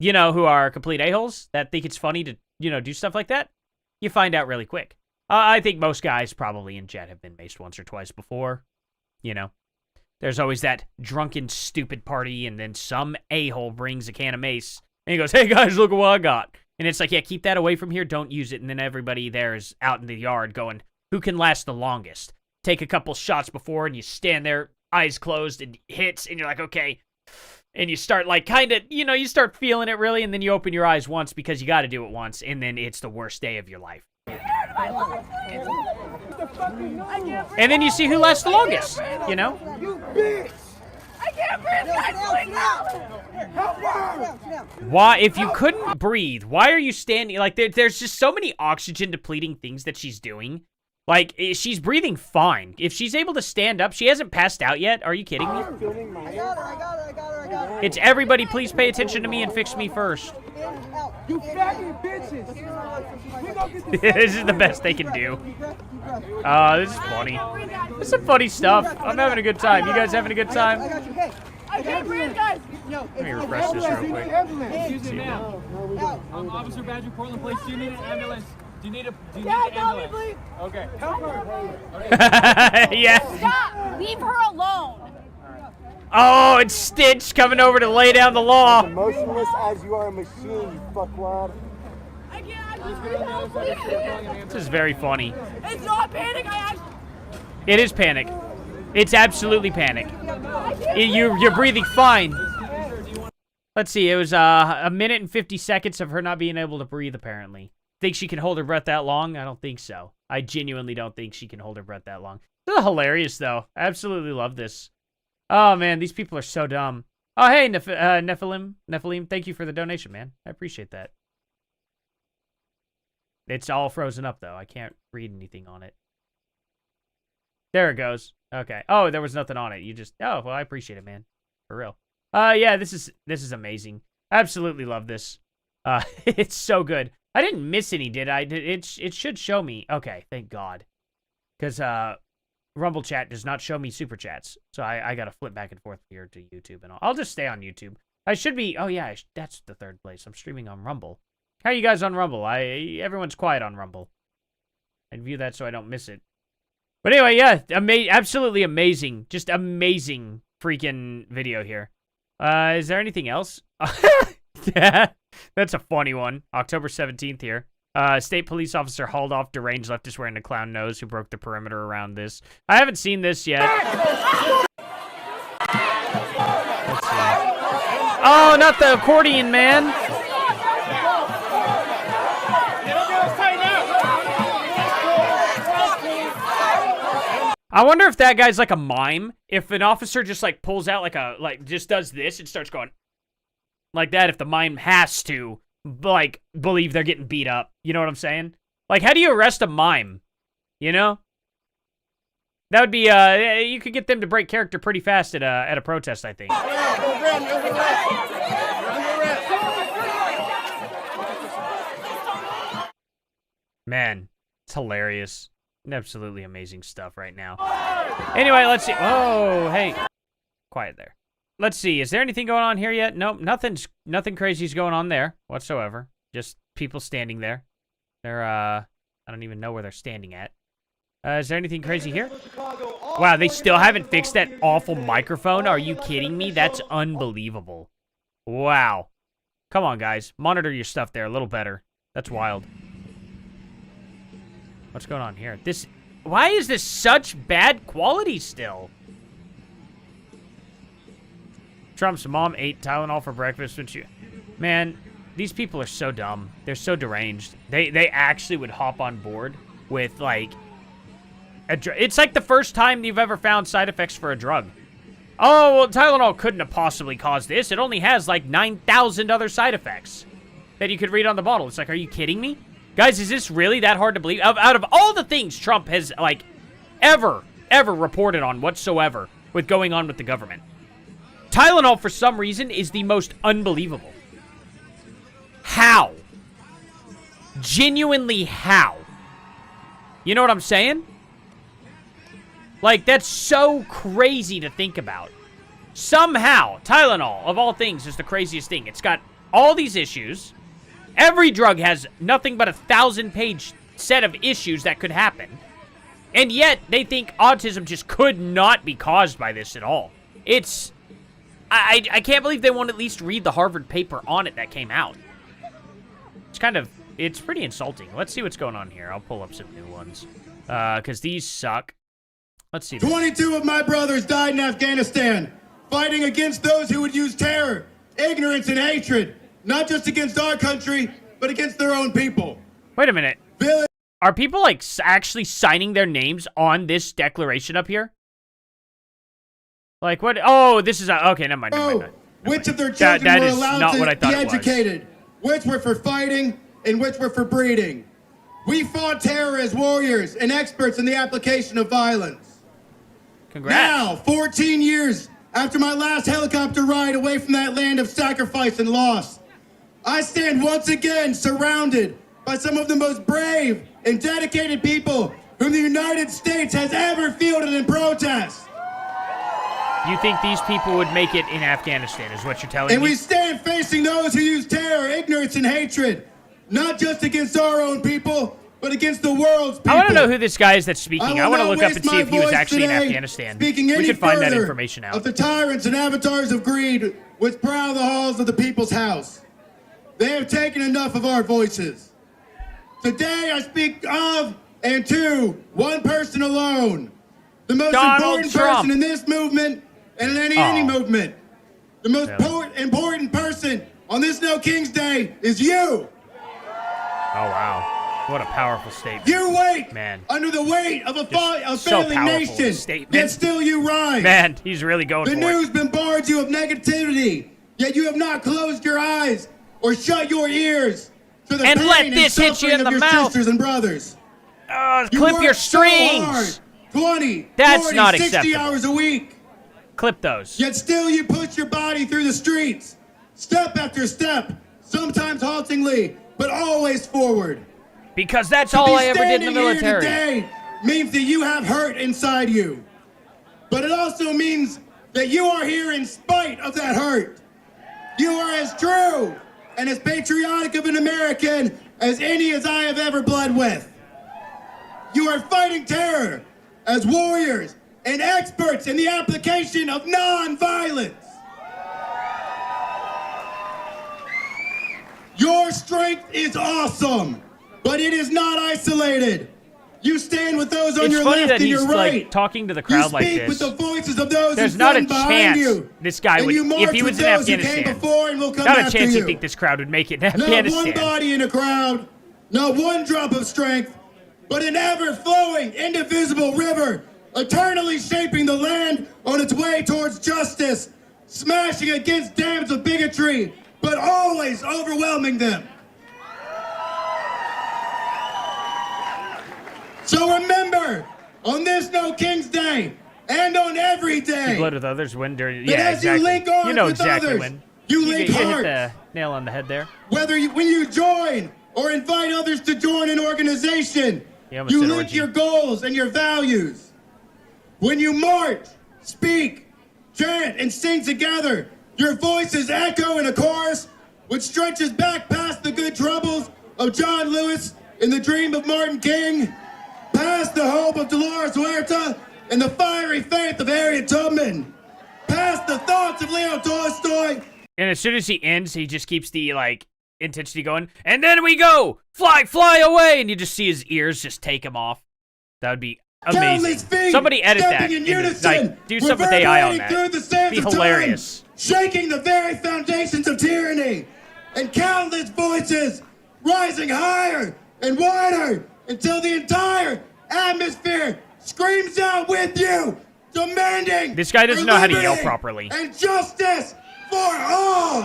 you know, who are complete a-holes that think it's funny to, you know, do stuff like that, you find out really quick. I think most guys probably in chat have been maced once or twice before. You know, there's always that drunken, stupid party, and then some a-hole brings a can of mace, and he goes, hey guys, look at what I got. And it's like, yeah, keep that away from here, don't use it. And then everybody there is out in the yard going, who can last the longest? Take a couple shots before, and you stand there, eyes closed, and hits, and you're like, okay. And you start, like, kind of, you know, you start feeling it, really, and then you open your eyes once because you got to do it once, and then it's the worst day of your life. And then you see who lasts the longest, you know? You bitch! I can't breathe! Why, if you couldn't breathe, why are you standing? Like, there's just so many oxygen depleting things that she's doing Like, she's breathing fine. If she's able to stand up, she hasn't passed out yet. Are you kidding me? I got her. It's everybody, please pay attention to me and fix me first. You faggot bitches. This is the best they can do. This is funny. This is some funny stuff. I'm having a good time. You guys having a good time? I can't breathe, guys. Let me refresh this real quick. Excuse me, ma'am. Officer Badger, Portland Police. Do you need an ambulance? Do you need an ambulance? Please. Okay. Help her. Yeah. Stop. Leave her alone. Oh, it's Stitch coming over to lay down the law. Emotionless as you are a machine, you fuckwad. I can't. This is very funny. It's not panic. It is panic. It's absolutely panic. You're breathing fine. Let's see. It was a minute and 50 seconds of her not being able to breathe, apparently. Think she can hold her breath that long? I don't think so. I genuinely don't think she can hold her breath that long. This is hilarious, though. I absolutely love this. Oh, man. These people are so dumb. Oh, hey, Nephilim. Thank you for the donation, man. I appreciate that. It's all frozen up, though. I can't read anything on it. There it goes. Okay. Oh, there was nothing on it. You just... Oh, well, I appreciate it, man. For real. Yeah, this is amazing. Absolutely love this. It's so good. I didn't miss any, did I? It should show me. Okay, thank God. Because Rumble Chat does not show me Super Chats. So I got to flip back and forth here to YouTube. And I'll just stay on YouTube. I should be... Oh, yeah, that's the third place. I'm streaming on Rumble. How are you guys on Rumble? Everyone's quiet on Rumble. I view that so I don't miss it. But anyway, yeah, absolutely amazing. Just amazing freaking video here. Is there anything else? Yeah, that's a funny one. October 17th here. State police officer hauled off deranged leftist wearing a clown nose who broke the perimeter around this. I haven't seen this yet. Let's see. Oh, not the accordion, man. I wonder if that guy's like a mime. If an officer just like pulls out just does this and starts going like that, if the mime has to like believe they're getting beat up. You know what I'm saying? Like, how do you arrest a mime? You know? That would be you could get them to break character pretty fast at a protest, I think. Man, it's hilarious. Absolutely amazing stuff right now. Anyway, let's see. Oh, hey. Quiet there. Let's see. Is there anything going on here yet? Nope. Nothing crazy's going on there whatsoever. Just people standing there. They're, I don't even know where they're standing at. Is there anything crazy here? Wow, they still haven't fixed that awful microphone? Are you kidding me? That's unbelievable. Wow. Come on, guys. Monitor your stuff there a little better. That's wild. What's going on here? Why is this such bad quality still? Trump's mom ate Tylenol for breakfast when she... Man, these people are so dumb. They're so deranged. They actually would hop on board with, like... It's like the first time you've ever found side effects for a drug. Oh, well, Tylenol couldn't have possibly caused this. It only has, like, 9,000 other side effects that you could read on the bottle. It's like, are you kidding me? Guys, is this really that hard to believe? Out of all the things Trump has, like, ever reported on whatsoever with going on with the government, Tylenol, for some reason, is the most unbelievable. How? Genuinely how? You know what I'm saying? Like, that's so crazy to think about. Somehow, Tylenol, of all things, is the craziest thing. It's got all these issues. Every drug has nothing but a 1,000-page set of issues that could happen. And yet, they think autism just could not be caused by this at all. It's... I can't believe they won't at least read the Harvard paper on it that came out. It's kind of... It's pretty insulting. Let's see what's going on here. I'll pull up some new ones. Because these suck. Let's see. 22 of my brothers died in Afghanistan, fighting against those who would use terror, ignorance, and hatred. Not just against our country, but against their own people. Wait a minute. Are people, like, actually signing their names on this declaration up here? Like, what? Oh, this is a... Okay, never mind. Which of their children were allowed to be educated? Which were for fighting and which were for breeding? We fought terror as warriors and experts in the application of violence. Congrats. Now, 14 years after my last helicopter ride away from that land of sacrifice and loss, I stand once again surrounded by some of the most brave and dedicated people whom the United States has ever fielded in protest. You think these people would make it in Afghanistan, is what you're telling And me? we stand facing those who use terror, ignorance, and hatred, not just against our own people, but against the world's people. I want to know who this guy is that's speaking. I want to look up waste and see my if he was voice actually in today Afghanistan. speaking We any could find that further information out. Of the tyrants and avatars of greed which prowl the halls of the people's house. They have taken enough of our voices. Today I speak of and to one person alone. The most important person in this movement and in any movement. The most important person on this No King's Day is you. Oh, wow. What a powerful statement. You wait Man. under the weight of a so failing powerful nation, statement. yet still you rise. Man, he's really going The for news it. bombards you of negativity, yet you have not closed your eyes or shut your ears to the And pain let and this hit you suffering in of the your mouth. sisters and brothers. You Clip work your so hard, strings. 20, That's 40, not 60 acceptable. hours a week. Clip those. Yet still you push your body through the streets, step after step, sometimes haltingly, but always forward. Because that's To all be I ever did in the standing here military. today means that you have hurt inside you. But it also means that you are here in spite of that hurt. You are as true and as patriotic of an American as any as I have ever bled with. You are fighting terror as warriors and experts in the application of non-violence. Your strength is awesome, but it is not isolated. You stand with those on It's your funny left that and he's your right. like talking to the You crowd like speak with this. the voices of those There's who not a stand behind chance you. this guy And would, you march if he was with in those who came Afghanistan, before and will come not a after chance you. you think this crowd would make it in Not one Afghanistan. body in a crowd, not one drop of strength, but an ever-flowing, indivisible river, eternally shaping the land on its way towards justice, smashing against dams of bigotry, but always overwhelming them. So remember, on this No King's Day, and on every day, You blood with others when during. that Yeah, as you exactly. link arms You know with exactly others, when. you link hit hearts. the nail on the head there. When you join or invite others to join an organization, You almost you said link orgy. your goals and your values. When you march, speak, chant, and sing together, your voices echo in a chorus which stretches back past the good troubles of John Lewis and the dream of Martin King, past the hope of Dolores Huerta and the fiery faith of Harriet Tubman, past the thoughts of Leo Tolstoy. And as soon as he ends, he just keeps the like intensity going. And then we go fly away, and you just see his ears just take him off. That would be amazing. Feet, Somebody edit that. stepping in and, unison, like, do something with AI on reverberating that. through the sands Be of time, hilarious. shaking the very foundations of tyranny, and countless voices rising higher and wider until the entire atmosphere screams out with you, demanding This guy doesn't for know how to yell liberty properly. and justice for all.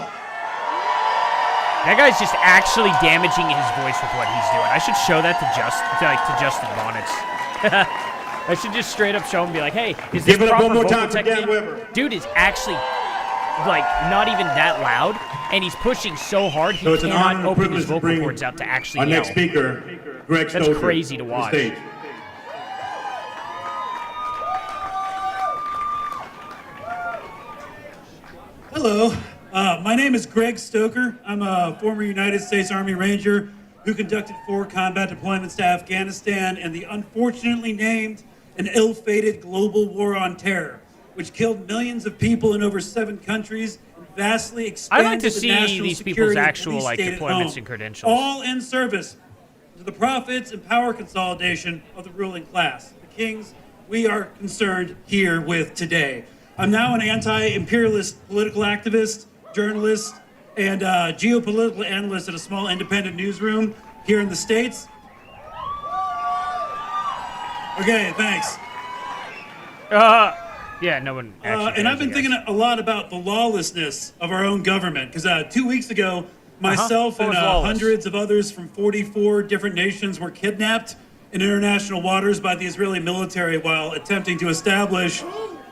That guy's just actually damaging his voice with what he's doing. I should show that to Justin Bonnets. I should just straight up show him and be like, hey, is this Give it up proper one more vocal time for Dan technique? Weber. Dude is actually like not even that loud, and he's pushing so hard he So it's an cannot honor and a open privilege his to vocal bring cords out to actually our yell. next speaker, Greg That's Stoker, crazy to the watch. stage. Hello, my name is Greg Stoker. I'm a former United States Army Ranger who conducted 4 combat deployments to Afghanistan and the unfortunately named and ill-fated global war on terror, which killed millions of people in over 7 countries and vastly expanded I'd like to the see national these people's security of actual police like state at deployments home, and credentials. all in service to the profits and power consolidation of the ruling class, the kings we are concerned here with today. I'm now an anti-imperialist political activist, journalist, and geopolitical analyst at a small independent newsroom here in the States. Okay, thanks. Yeah, no one actually and cares, I've been I guess. thinking a lot about the lawlessness of our own government, because 2 weeks ago, Myself What and was lawless? hundreds of others from 44 different nations were kidnapped in international waters by the Israeli military while attempting to establish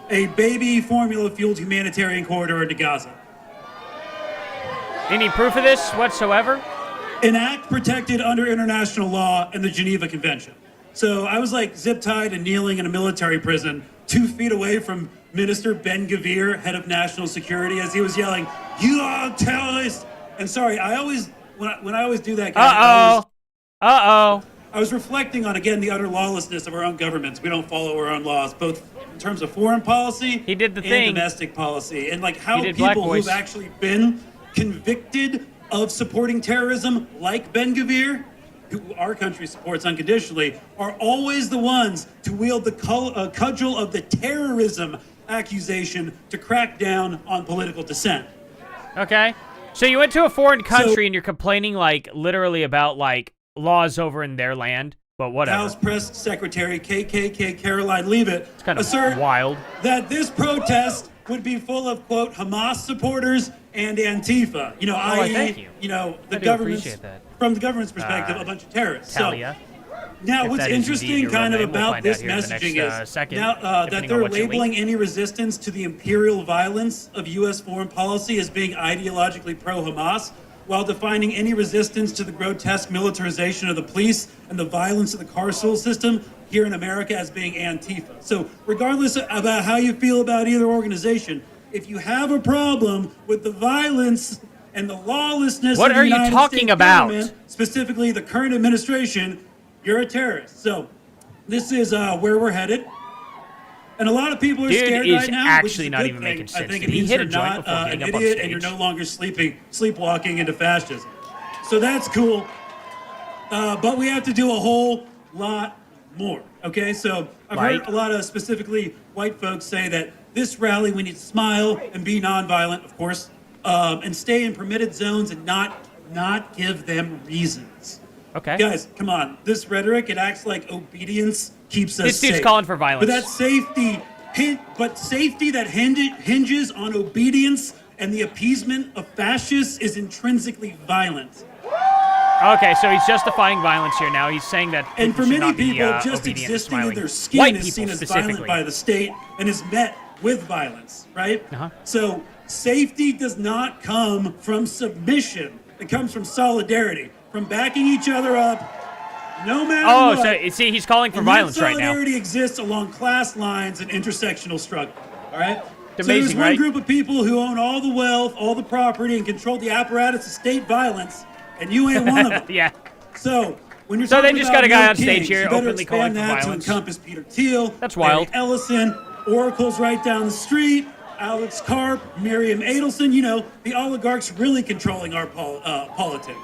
a baby formula-fueled humanitarian corridor into Gaza. Any proof of this whatsoever? An act protected under international law and the Geneva Convention. So I was like zip-tied and kneeling in a military prison 2 feet away from Minister Ben-Gvir, head of national security, as he was yelling, "You are terrorists!" And sorry, I always, when I always do that, guys, I was reflecting on, again, the utter lawlessness of our own governments. We don't follow our own laws, both in terms of foreign policy He did the and thing. domestic policy. And like how He did Black people Boys. who've actually been convicted of supporting terrorism, like Ben-Gvir, who our country supports unconditionally, are always the ones to wield the cudgel of the terrorism accusation to crack down on political dissent. Okay. So you went to a foreign country and you're complaining, like, literally about, like, laws over in their land, but whatever. House Press Secretary KKK Caroline Leavitt kind of assert wild that this protest would be full of, quote, Hamas supporters and Antifa. You know, i.e., thank you. The I do government's, appreciate that. from the government's perspective, a bunch of terrorists. Talia. Now, If what's that is indeed interesting your kind real of name, we'll about find this out here in the messaging next, is second, now that depending they're on what you labeling leak. any resistance to the imperial violence of U.S. foreign policy as being ideologically pro-Hamas, while defining any resistance to the grotesque militarization of the police and the violence of the carceral system here in America as being Antifa. So regardless about how you feel about either organization, if you have a problem with the violence and the lawlessness What of the are you United talking States about? government, specifically the current administration, you're a terrorist. So this is where we're headed. And a lot of people are Dude scared is right now, which actually is a not good even thing. making sense. I think Did it he means hit you're a joint not before an getting up on idiot and you're stage? no longer sleepwalking into fascism. So that's cool. But we have to do a whole lot more. Okay, so I've heard a lot of specifically white folks say that this rally we need to smile and be nonviolent, of course, and stay in permitted zones and not give them reasons. Okay. Guys, come on. This rhetoric, it acts like obedience keeps us This dude's safe. calling for violence. But that safety, safety that hinges on obedience and the appeasement of fascists is intrinsically violent. Okay, so he's justifying violence here now. He's saying that And people for should many not be, people, just obedient and existing in smiling. their skin White is people seen as violent specifically. by the state and is met with violence, right? Uh-huh. So safety does not come from submission. It comes from solidarity, from backing each other up, no matter Oh, what. so see, he's calling for And violence that right now. solidarity exists along class lines and intersectional struggle, all right? It's So there's amazing, one right? group of people who own all the wealth, all the property, and control the apparatus of state violence, and you ain't one of them. Yeah. So when you're So they talking just about got a guy no on stage kings, here you better openly calling expand for that violence. to encompass Peter Thiel, That's wild. Larry Ellison, Oracle's right down the street, Alex Karp, Miriam Adelson, you know, the oligarchs really controlling our politics.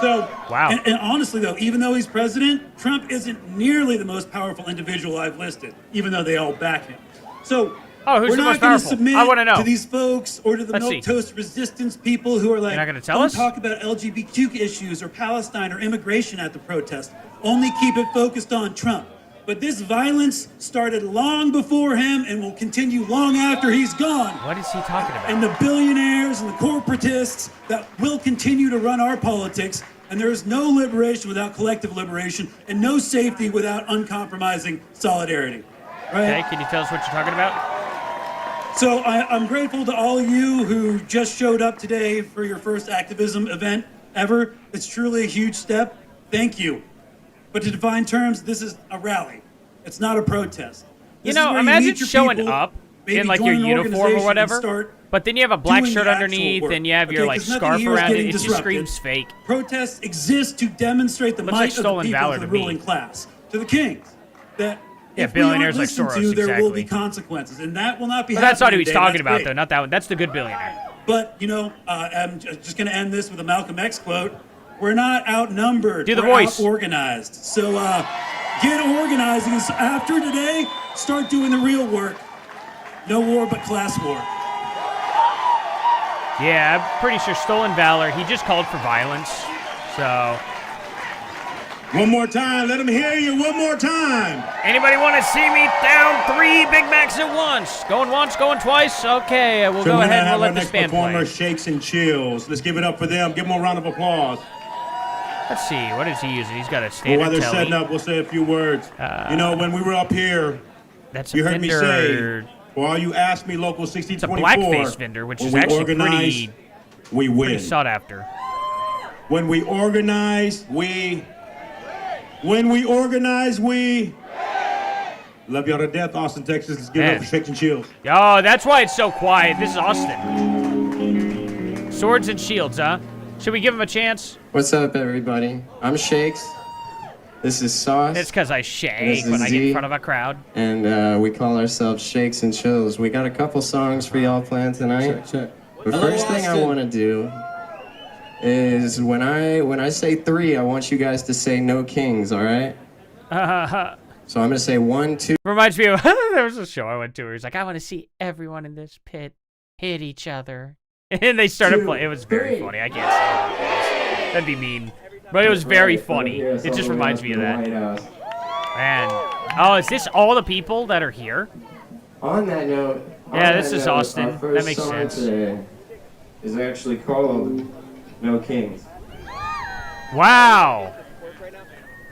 So, wow. And honestly, though, even though he's president, Trump isn't nearly the most powerful individual I've listed, even though they all back him. So, Oh, who's we're the not most going to powerful? submit I wanna know. to these folks or to the Let's see. milquetoast resistance people who are like, You're not gonna tell don't us? talk about LGBTQ issues or Palestine or immigration at the protest. Only keep it focused on Trump. But this violence started long before him and will continue long after he's gone. What is he talking about? And the billionaires and the corporatists that will continue to run our politics. And there is no liberation without collective liberation and no safety without uncompromising solidarity. Right? Okay, can you tell us what you're talking about? So I'm grateful to all of you who just showed up today for your first activism event ever. It's truly a huge step. Thank you. But to define terms, this is a rally. It's not a protest. You This is know, where imagine meet your showing people, up maybe in like join your an uniform organization or and whatever, start but then you have a black doing shirt the actual underneath work. and you have your Okay, like 'cause nothing scarf here is around it. getting It just disrupted. screams fake. Protests exist to demonstrate the Looks might like of the stolen people valor of the to me. ruling class, to the kings. That Yeah, if we aren't billionaires like listened Soros, to, there will be exactly. consequences, and that will not be But that's not who happening he's today. talking That's about, great. though. Not that one. That's the good billionaire. But, you know, I'm just going to end this with a Malcolm X quote. We're not outnumbered. Do the We're voice. Out-organized. So get organized. Because after today, start doing the real work. No war but class war. Yeah, I'm pretty sure stolen valor. He just called for violence. So One more time. Let them hear you one more time. Anybody want to see me down 3 Big Macs at once? Going once, going twice? Okay, we'll go ahead and we'll let this band play. Performer, Shakes and Chills. Let's give it up for them. Give them a round of applause. Let's see, what is he using? He's got a standard While they're telly. setting up, we'll say a few words. You know, when we were up here, you heard me say, while you asked me Local 6024, it's a blackface vendor, which is actually pretty sought after. When we organize, When we organize, we love y'all to death, Austin, Texas. Let's give it up for Shakes and Chills. Oh, that's why it's so quiet. This is Austin. Swords and shields, huh? Should we give him a chance? What's up, everybody? I'm Shakes. This is Sauce. It's because I shake when I get in front of a crowd. And we call ourselves Shakes and Chills. We got a couple songs for y'all planned tonight. The first thing I want to do is when I say 3, I want you guys to say no kings, all right? So I'm going to say 1, 2. Reminds me of, there was a show I went to where he's like, I want to see everyone in this pit hit each other. And they started playing. It was very funny. I can't say it. That'd be mean. But it was very funny. It just reminds me of that. Man. Oh, is this all the people that are here? On that note, yeah, this is Austin. That makes sense. Today is actually called No Kings. Wow.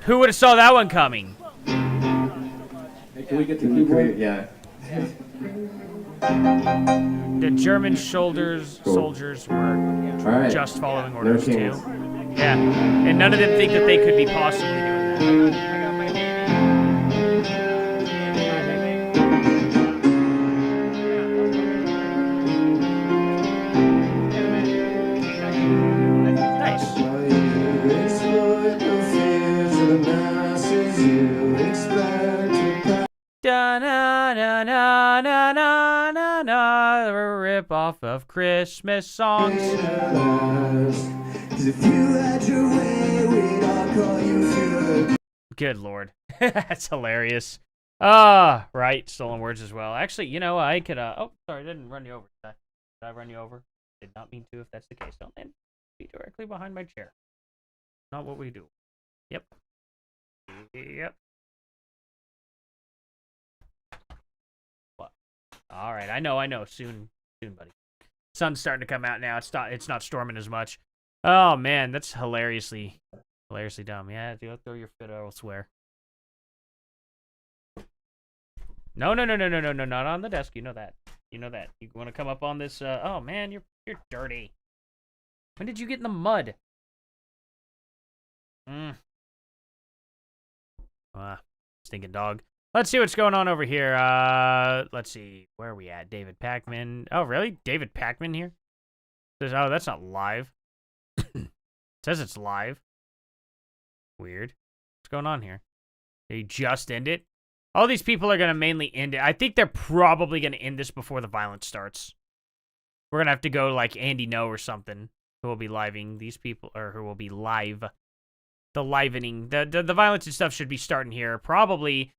Who would have saw that one coming? Hey, can we get the keyboard? Yeah. The German soldiers were just following orders too. Yeah, and none of them think that they could be possibly doing that. Da-na-na-na-na-na-na, rip off of Christmas songs. Good Lord. That's hilarious. Right. Stolen words as well. Actually, you know, I could, oh, sorry, I didn't run you over. Did I run you over? Did not mean to if that's the case. Don't land. Be directly behind my chair. Not what we do. Yep. Yep. All right, I know. Soon, buddy. Sun's starting to come out now. It's not storming as much. Oh man, that's hilariously dumb. Yeah, go throw your fit elsewhere. No, not on the desk. You know that. You want to come up on this? Oh man, you're dirty. When did you get in the mud? Stinking dog. Let's see what's going on over here. Let's see. Where are we at? David Pakman. Oh, really? David Pakman here? Says, oh, that's not live. Says it's live. Weird. What's going on here? Did he just end it? All these people are going to mainly end it. I think they're probably going to end this before the violence starts. We're going to have to go like Andy No or something, who will be living these people, or who will be live. The livening. The violence and stuff should be starting here. Probably...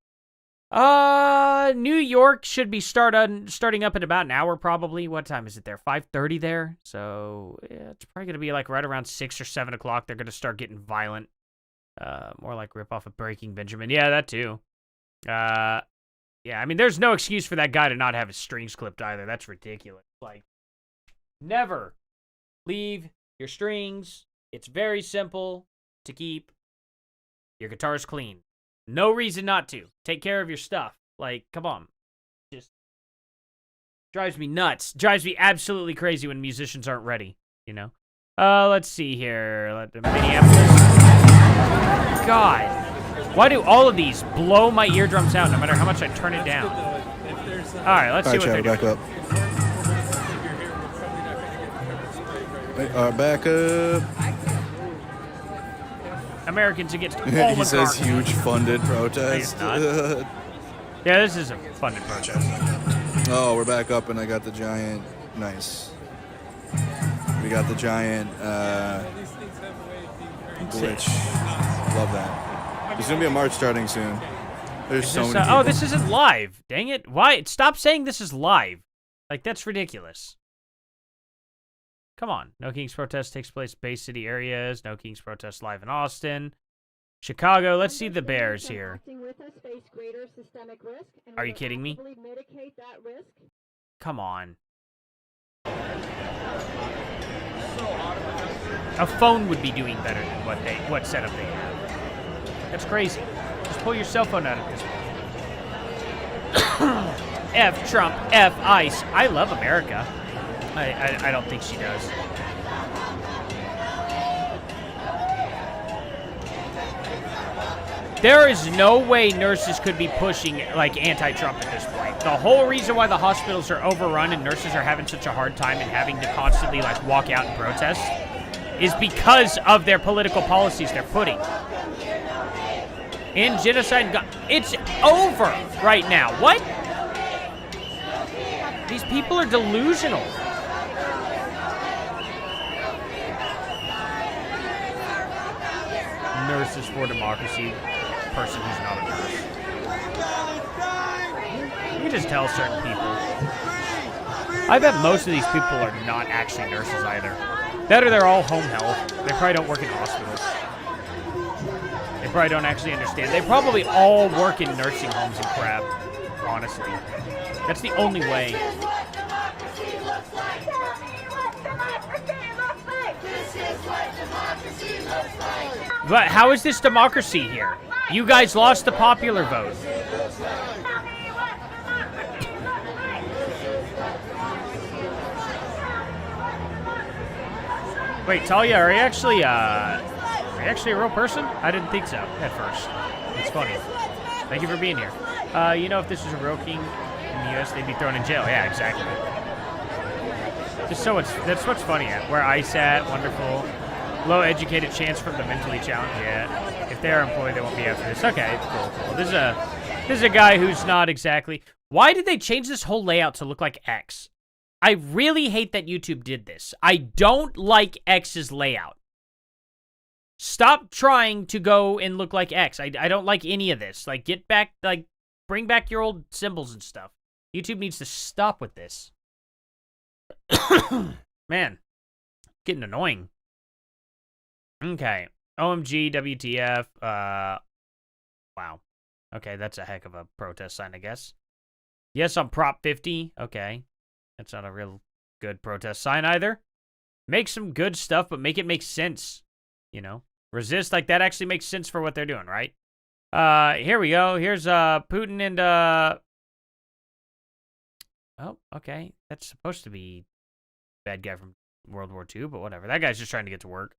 New York should be starting up in about an hour, probably. What time is it there? 5:30 there? So, yeah, it's probably going to be like right around 6 or 7 o'clock. They're going to start getting violent. More like rip off of Breaking Benjamin. Yeah, that too. Yeah, I mean, there's no excuse for that guy to not have his strings clipped either. That's ridiculous. Like, never leave your strings. It's very simple to keep your guitars clean. No reason not to. Take care of your stuff. Like, come on. Just drives me nuts. Drives me absolutely crazy when musicians aren't ready, you know? Let's see here. Minneapolis. God. Why do all of these blow my eardrums out no matter how much I turn it down? All right, let's see what they're doing. Back up. Back up. Americans against all He says huge funded protest. Yeah, this is a funded protest. Oh, we're back up and I got the giant. Nice. We got the giant glitch. Love that. There's going to be a march starting soon. There's so many people. Oh, this isn't live. Dang it. Why? Stop saying this is live. Like, that's ridiculous. Come on. No Kings protest takes place Bay City areas. No Kings protest live in Austin. Chicago, let's see the Bears here. Are you kidding me? Come on. A phone would be doing better than what setup they have. That's crazy. Just pull your cell phone out at this point. F Trump, F ICE. I love America. I don't think she does. There is no way nurses could be pushing, like, anti-Trump at this point. The whole reason why the hospitals are overrun and nurses are having such a hard time and having to constantly, like, walk out and protest is because of their political policies they're putting. In genocide, it's over right now. What? These people are delusional. Nurses for Democracy. Person who's not a nurse. You can just tell certain people. I bet most of these people are not actually nurses either. That or they're all home health. They probably don't work in hospitals. They probably don't actually understand. They probably all work in nursing homes and crap, honestly. That's the only way. But how is this democracy here? You guys lost the popular vote. Wait, Talia, are you actually a real person? I didn't think so at first. It's funny. Thank you for being here. You know, if this was a real king in the U.S., they'd be thrown in jail. Yeah, exactly. Just so that's what's funny at. Where ICE at, wonderful. Low educated chance from the mentally challenged. Yeah. If they are employed, they won't be after this. Okay, cool. This is a guy who's not exactly. Why did they change this whole layout to look like X? I really hate that YouTube did this. I don't like X's layout. Stop trying to go and look like X. I don't like any of this. Like, get back, like, bring back your old symbols and stuff. YouTube needs to stop with this. Man, getting annoying. Okay. OMG, WTF. Wow. Okay, that's a heck of a protest sign, I guess. Yes, on Prop 50. Okay. That's not a real good protest sign either. Make some good stuff, but make it make sense. You know? Resist, like, that actually makes sense for what they're doing, right? Here we go. Here's, Putin and, oh, okay. That's supposed to be bad guy from World War II, but whatever. That guy's just trying to get to work.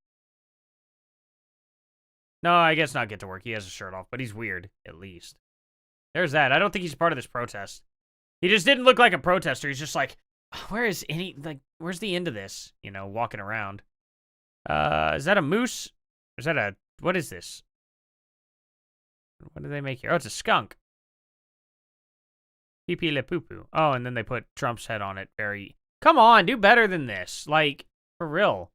No, I guess not get to work. He has a shirt off, but he's weird, at least. There's that. I don't think he's part of this protest. He just didn't look like a protester. He's just like, where's the end of this? You know, walking around. Is that a moose? Or is that what is this? What do they make here? Oh, it's a skunk. Pee-pee le poo-poo. Oh, and then they put Trump's head on it. Come on, do better than this. Like, for real.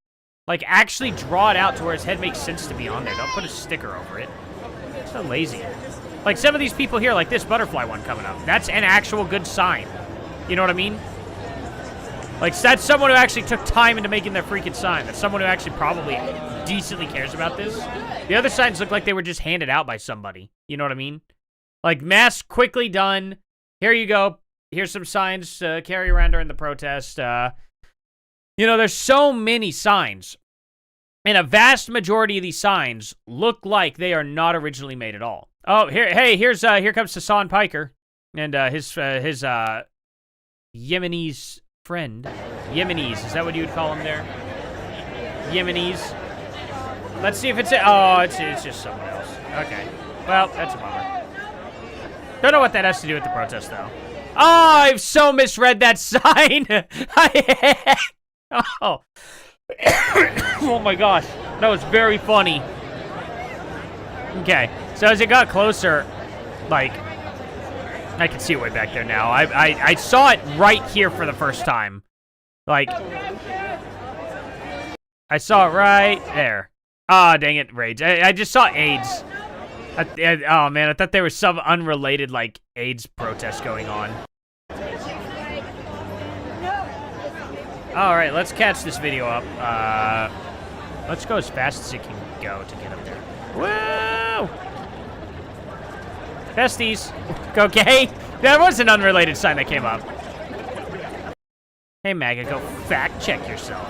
Like, actually draw it out to where his head makes sense to be on there. Don't put a sticker over it. It's so lazy. Like, some of these people here, like this butterfly one coming up. That's an actual good sign. You know what I mean? Like, that's someone who actually took time into making their freaking sign. That's someone who actually probably decently cares about this. The other signs look like they were just handed out by somebody. You know what I mean? Like, mass quickly done. Here you go. Here's some signs to carry around during the protest. You know, there's so many signs. And a vast majority of these signs look like they are not originally made at all. Oh, here comes Hassan Piker and his Yemenis friend. Yemenis, is that what you would call him there? Yemenis. Let's see if it's it's just someone else. Okay. Well, that's a bummer. Don't know what that has to do with the protest, though. Oh, I've so misread that sign. Oh. Oh my gosh. That was very funny. Okay. So as it got closer, like, I can see it way back there now. I saw it right here for the first time. Like, I saw it right there. Ah, dang it, Rage. I just saw AIDS. Oh, man, I thought there was some unrelated, like, AIDS protest going on. All right, let's catch this video up. Let's go as fast as it can go to get up there. Whoa! Woo! Besties. Okay. That was an unrelated sign that came up. Hey, MAGA, go fact check yourself.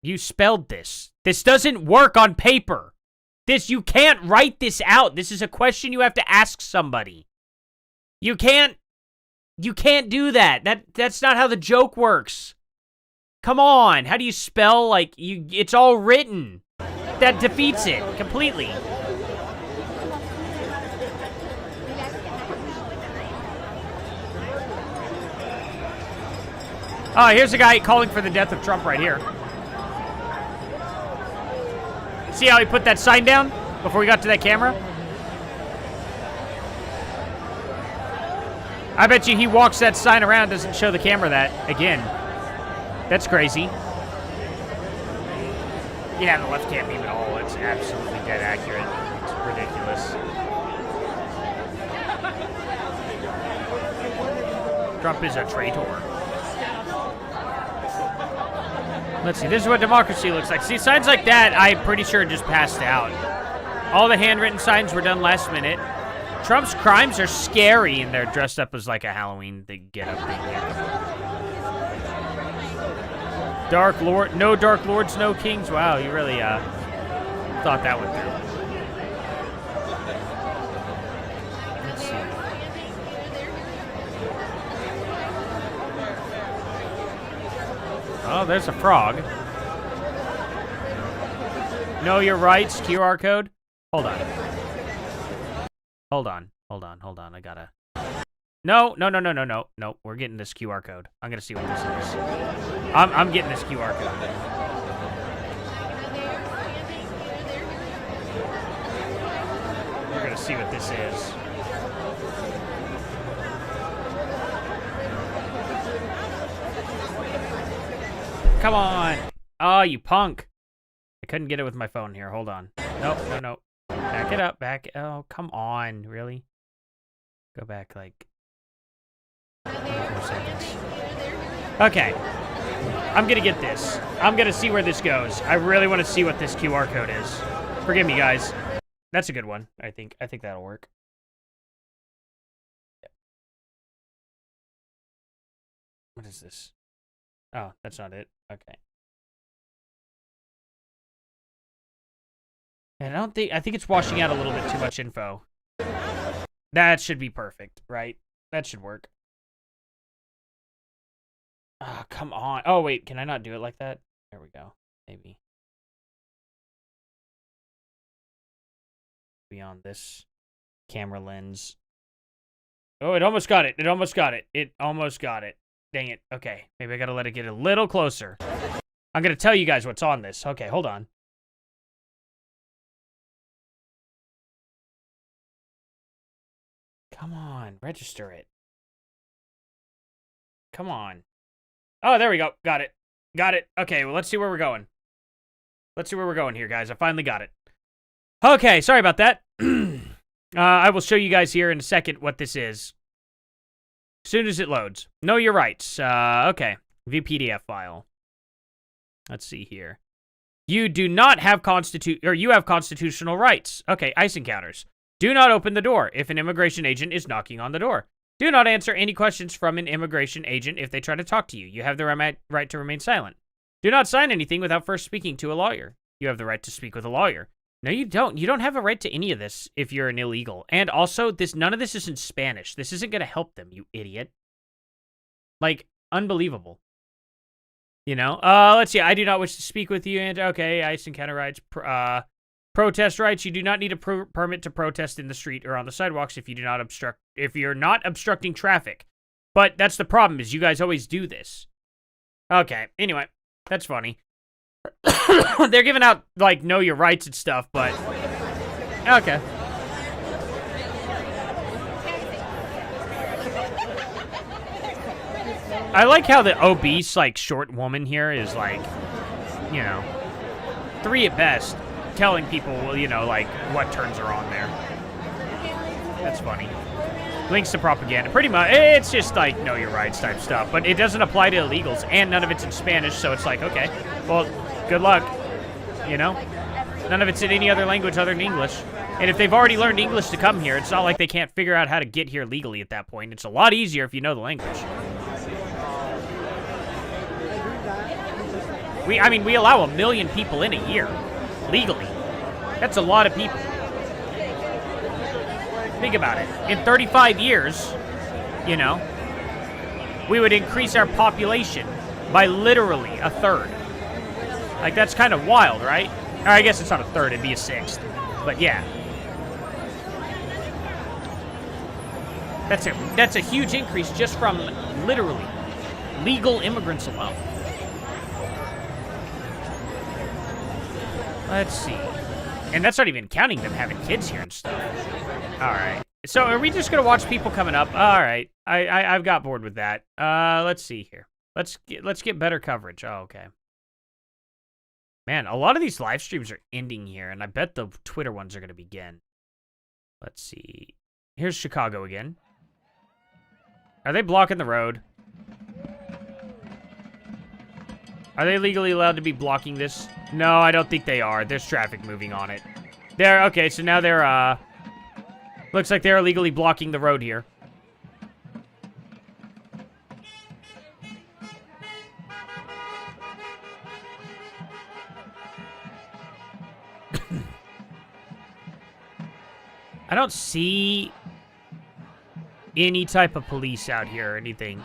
You spelled this. This doesn't work on paper. You can't write this out. This is a question you have to ask somebody. You can't do that. That's not how the joke works. Come on. How do you spell, like, it's all written. That defeats it completely. Oh, here's a guy calling for the death of Trump right here. See how he put that sign down before we got to that camera? I bet you he walks that sign around, doesn't show the camera that again. That's crazy. Yeah, the left can't beam at all. It's absolutely dead accurate. It's ridiculous. Trump is a traitor. Let's see, this is what democracy looks like. See, signs like that, I'm pretty sure just passed out. All the handwritten signs were done last minute. Trump's crimes are scary, and they're dressed up as like a Halloween get-up thing here. Dark Lord, no Dark Lords, no Kings. Wow, you really thought that one through. Let's see. Oh, there's a frog. Know your rights, QR code. Hold on. Hold on. I gotta. No. We're getting this QR code. I'm gonna see what this is. I'm getting this QR code. We're gonna see what this is. Come on. Oh, you punk. I couldn't get it with my phone here. Hold on. Nope. Back it up. Oh, come on. Really? Go back like 4 seconds. Okay. I'm going to get this. I'm going to see where this goes. I really want to see what this QR code is. Forgive me, guys. That's a good one, I think. I think that'll work. What is this? Oh, that's not it. Okay. And I think it's washing out a little bit too much info. That should be perfect, right? That should work. Oh, come on. Oh, wait, can I not do it like that? There we go. Maybe. Beyond this camera lens. Oh, it almost got it. It almost got it. Dang it. Okay, maybe I gotta let it get a little closer. I'm gonna tell you guys what's on this. Okay, hold on. Come on, register it. Come on. Oh, there we go. Got it. Okay, well, let's see where we're going. Let's see where we're going here, guys. I finally got it. Okay, sorry about that. I will show you guys here in a second what this is. As soon as it loads. Know your rights. Okay. View PDF file. Let's see here. You do not have you have constitutional rights. Okay, ICE encounters. Do not open the door if an immigration agent is knocking on the door. Do not answer any questions from an immigration agent if they try to talk to you. You have the right to remain silent. Do not sign anything without first speaking to a lawyer. You have the right to speak with a lawyer. No, you don't. You don't have a right to any of this if you're an illegal. And also, none of this is in Spanish. This isn't going to help them, you idiot. Like, unbelievable. You know? Let's see. I do not wish to speak with you. And okay, ICE encounter rights. Protest rights. You do not need a permit to protest in the street or on the sidewalks if you're not obstructing traffic. But that's the problem, is you guys always do this. Okay. Anyway, that's funny. They're giving out, like, know your rights and stuff, but... Okay. I like how the obese, like, short woman here is, like, you know, 3 at best, telling people, you know, like, what turns are on there. That's funny. Links to propaganda. Pretty much, it's just, like, know your rights type stuff, but it doesn't apply to illegals, and none of it's in Spanish, so it's like, okay, well... Good luck, you know? None of it's in any other language other than English. And if they've already learned English to come here, it's not like they can't figure out how to get here legally at that point. It's a lot easier if you know the language. I mean, we allow 1 million people in a year, legally. That's a lot of people. Think about it. In 35 years, you know, we would increase our population by literally a third. Like, that's kind of wild, right? Or I guess it's not a third, it'd be a sixth. But yeah. That's a huge increase just from literally legal immigrants alone. Let's see. And that's not even counting them having kids here and stuff. All right. So are we just going to watch people coming up? All right. I've got bored with that. Let's see here. Let's get better coverage. Oh, okay. Man, a lot of these live streams are ending here, and I bet the Twitter ones are going to begin. Let's see. Here's Chicago again. Are they blocking the road? Are they legally allowed to be blocking this? No, I don't think they are. There's traffic moving on it. Okay, so now they're, looks like they're illegally blocking the road here. I don't see any type of police out here or anything.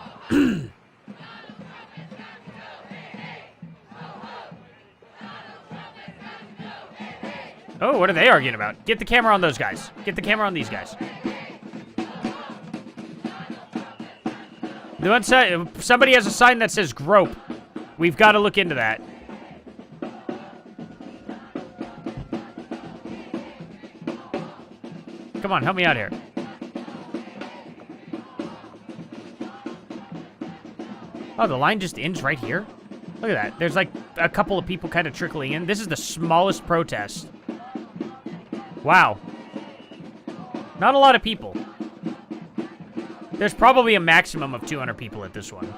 Oh, what are they arguing about? Get the camera on those guys. Get the camera on these guys. The one side, somebody has a sign that says grope. We've got to look into that. Come on, help me out here. Oh, the line just ends right here? Look at that. There's like a couple of people kind of trickling in. This is the smallest protest. Wow. Not a lot of people. There's probably a maximum of 200 people at this one.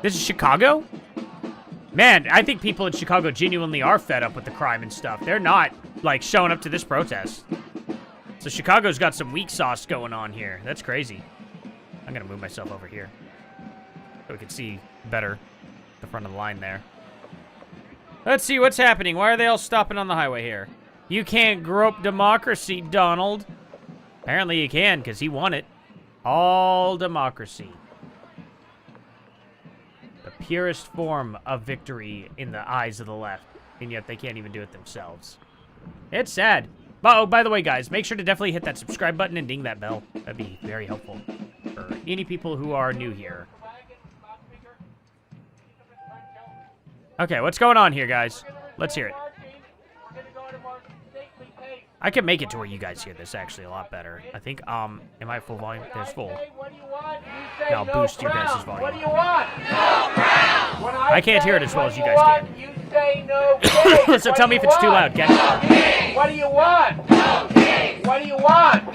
This is Chicago? Man, I think people in Chicago genuinely are fed up with the crime and stuff. They're not, like, showing up to this protest. So Chicago's got some weak sauce going on here. That's crazy. I'm gonna move myself over here so we can see better the front of the line there. Let's see what's happening. Why are they all stopping on the highway here? You can't grope democracy, Donald. Apparently you can, because he won it. All democracy. The purest form of victory in the eyes of the left. And yet they can't even do it themselves. It's sad. Oh, by the way, guys, make sure to definitely hit that subscribe button and ding that bell. That'd be very helpful for any people who are new here. Okay, what's going on here, guys? Let's hear it. I can make it to where you guys hear this actually a lot better. I think, am I full volume? There's full. Now I'll boost your guys' volume. What do you want? I can't hear it as well as you guys can. You say no. So tell me if it's too loud, Ken. What do you want? What do you want?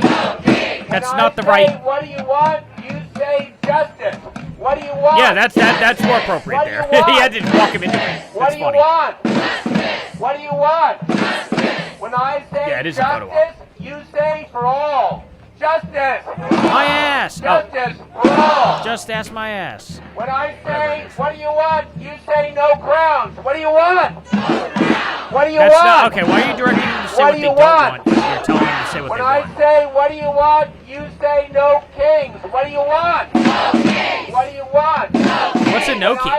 That's not the right. What do you want? You say justice. What do you want? Yeah, that's more appropriate there. He had to walk him into it. What do you want? What do you want? When I say justice, you say for all. Justice. My ass. Justice for all. Just ask my ass. When I say, what do you want? You say no crowns. What do you want? What do you want? Okay, why are you directing them to say what they don't want? You're telling them to say what they want. When I say, what do you want? You say no kings. What do you want? What do you want? What's a no king?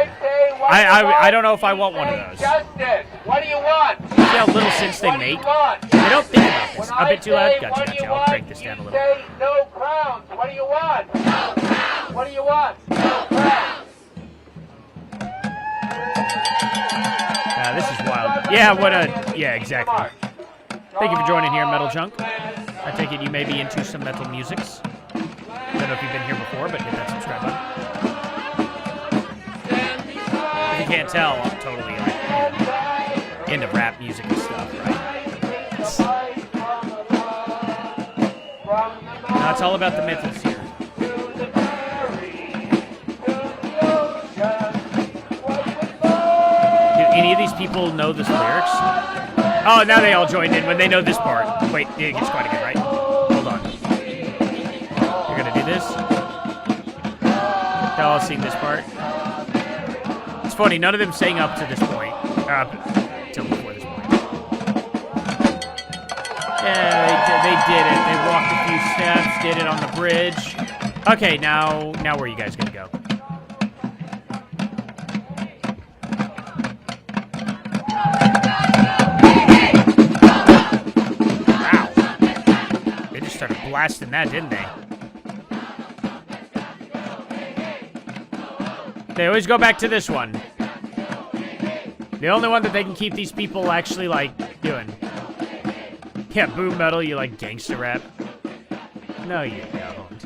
I don't know if I want one of those. Justice. What do you want? See how little sense they make? They don't think about this. A bit too loud? Gotcha. I'll crank this down a little. Say no crowns. What do you want? What do you want? No crowns. This is wild. Yeah, exactly. Thank you for joining here, Metal Junk. I take it you may be into some metal musics. I don't know if you've been here before, but hit that subscribe button. If you can't tell, I'm totally like into rap music and stuff, right? No, it's all about the mythos here. Do any of these people know this lyrics? Oh, now they all joined in when they know this part. Wait, it gets quite good, right? Hold on. You're gonna do this? They'll all sing this part. It's funny, none of them sang up to this point. Till before this point. Yeah, they did it. They walked a few steps, did it on the bridge. Okay, now where are you guys gonna go? Wow. They just started blasting that, didn't they? They always go back to this one. The only one that they can keep these people actually, like, doing. Yeah, boom metal, you like gangster rap. No, you don't.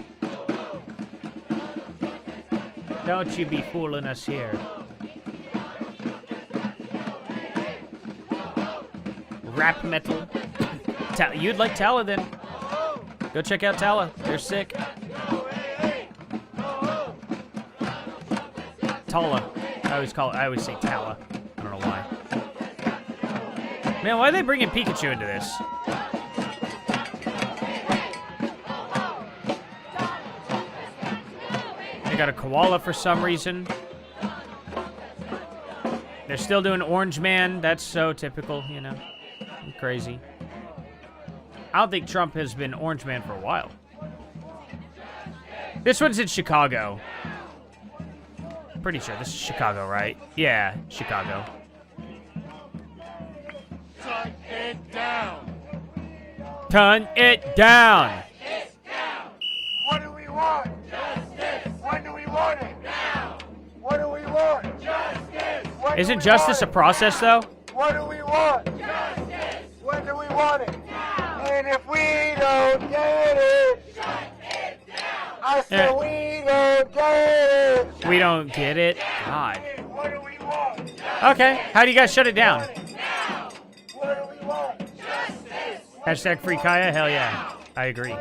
Don't you be fooling us here. Rap metal. You'd like Tala then. Go check out Tala. They're sick. Tala. I always say Tala. I don't know why. Man, why are they bringing Pikachu into this? They got a koala for some reason. They're still doing Orange Man. That's so typical, you know. Crazy. I don't think Trump has been Orange Man for a while. This one's in Chicago. Pretty sure this is Chicago, right? Yeah, Chicago. Turn it down. Turn it down. What do we want? Justice. When do we want it? Now. What do we want? Justice. Isn't justice a process, though? What do we want? Justice. When do we want it? Now. And if we don't get it, shut it down. I said we don't get it. We don't get it? God. What do we want? Okay, how do you guys shut it down? Now. What do we want? Justice. Hashtag free Kaya? Hell yeah. I agree.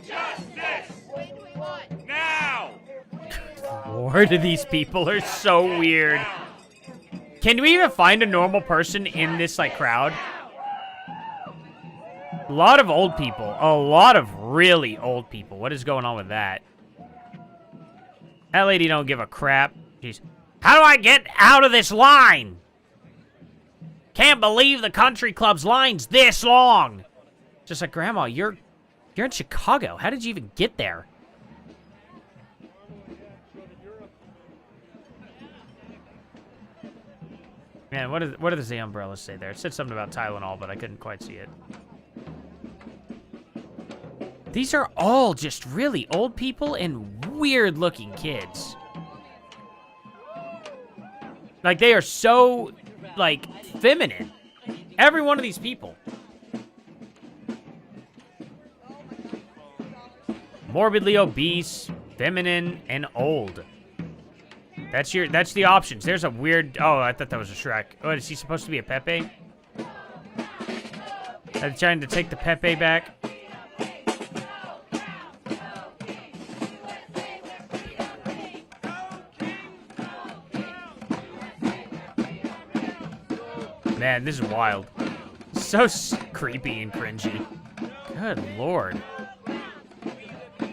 Justice. What do we want? Now. Lord, these people are so weird. Can we even find a normal person in this, like, crowd? A lot of old people. A lot of really old people. What is going on with that? That lady don't give a crap. She's, how do I get out of this line? Can't believe the country club's line's this long. Just like, Grandma, you're in Chicago. How did you even get there? Man, what does the umbrella say there? It said something about Tylenol, but I couldn't quite see it. These are all just really old people and weird-looking kids. Like, they are so, like, feminine. Every one of these people. Morbidly obese, feminine, and old. That's the options. There's a weird... Oh, I thought that was a Shrek. Oh, is he supposed to be a Pepe? I'm trying to take the Pepe back. Man, this is wild. So creepy and cringy. Good lord.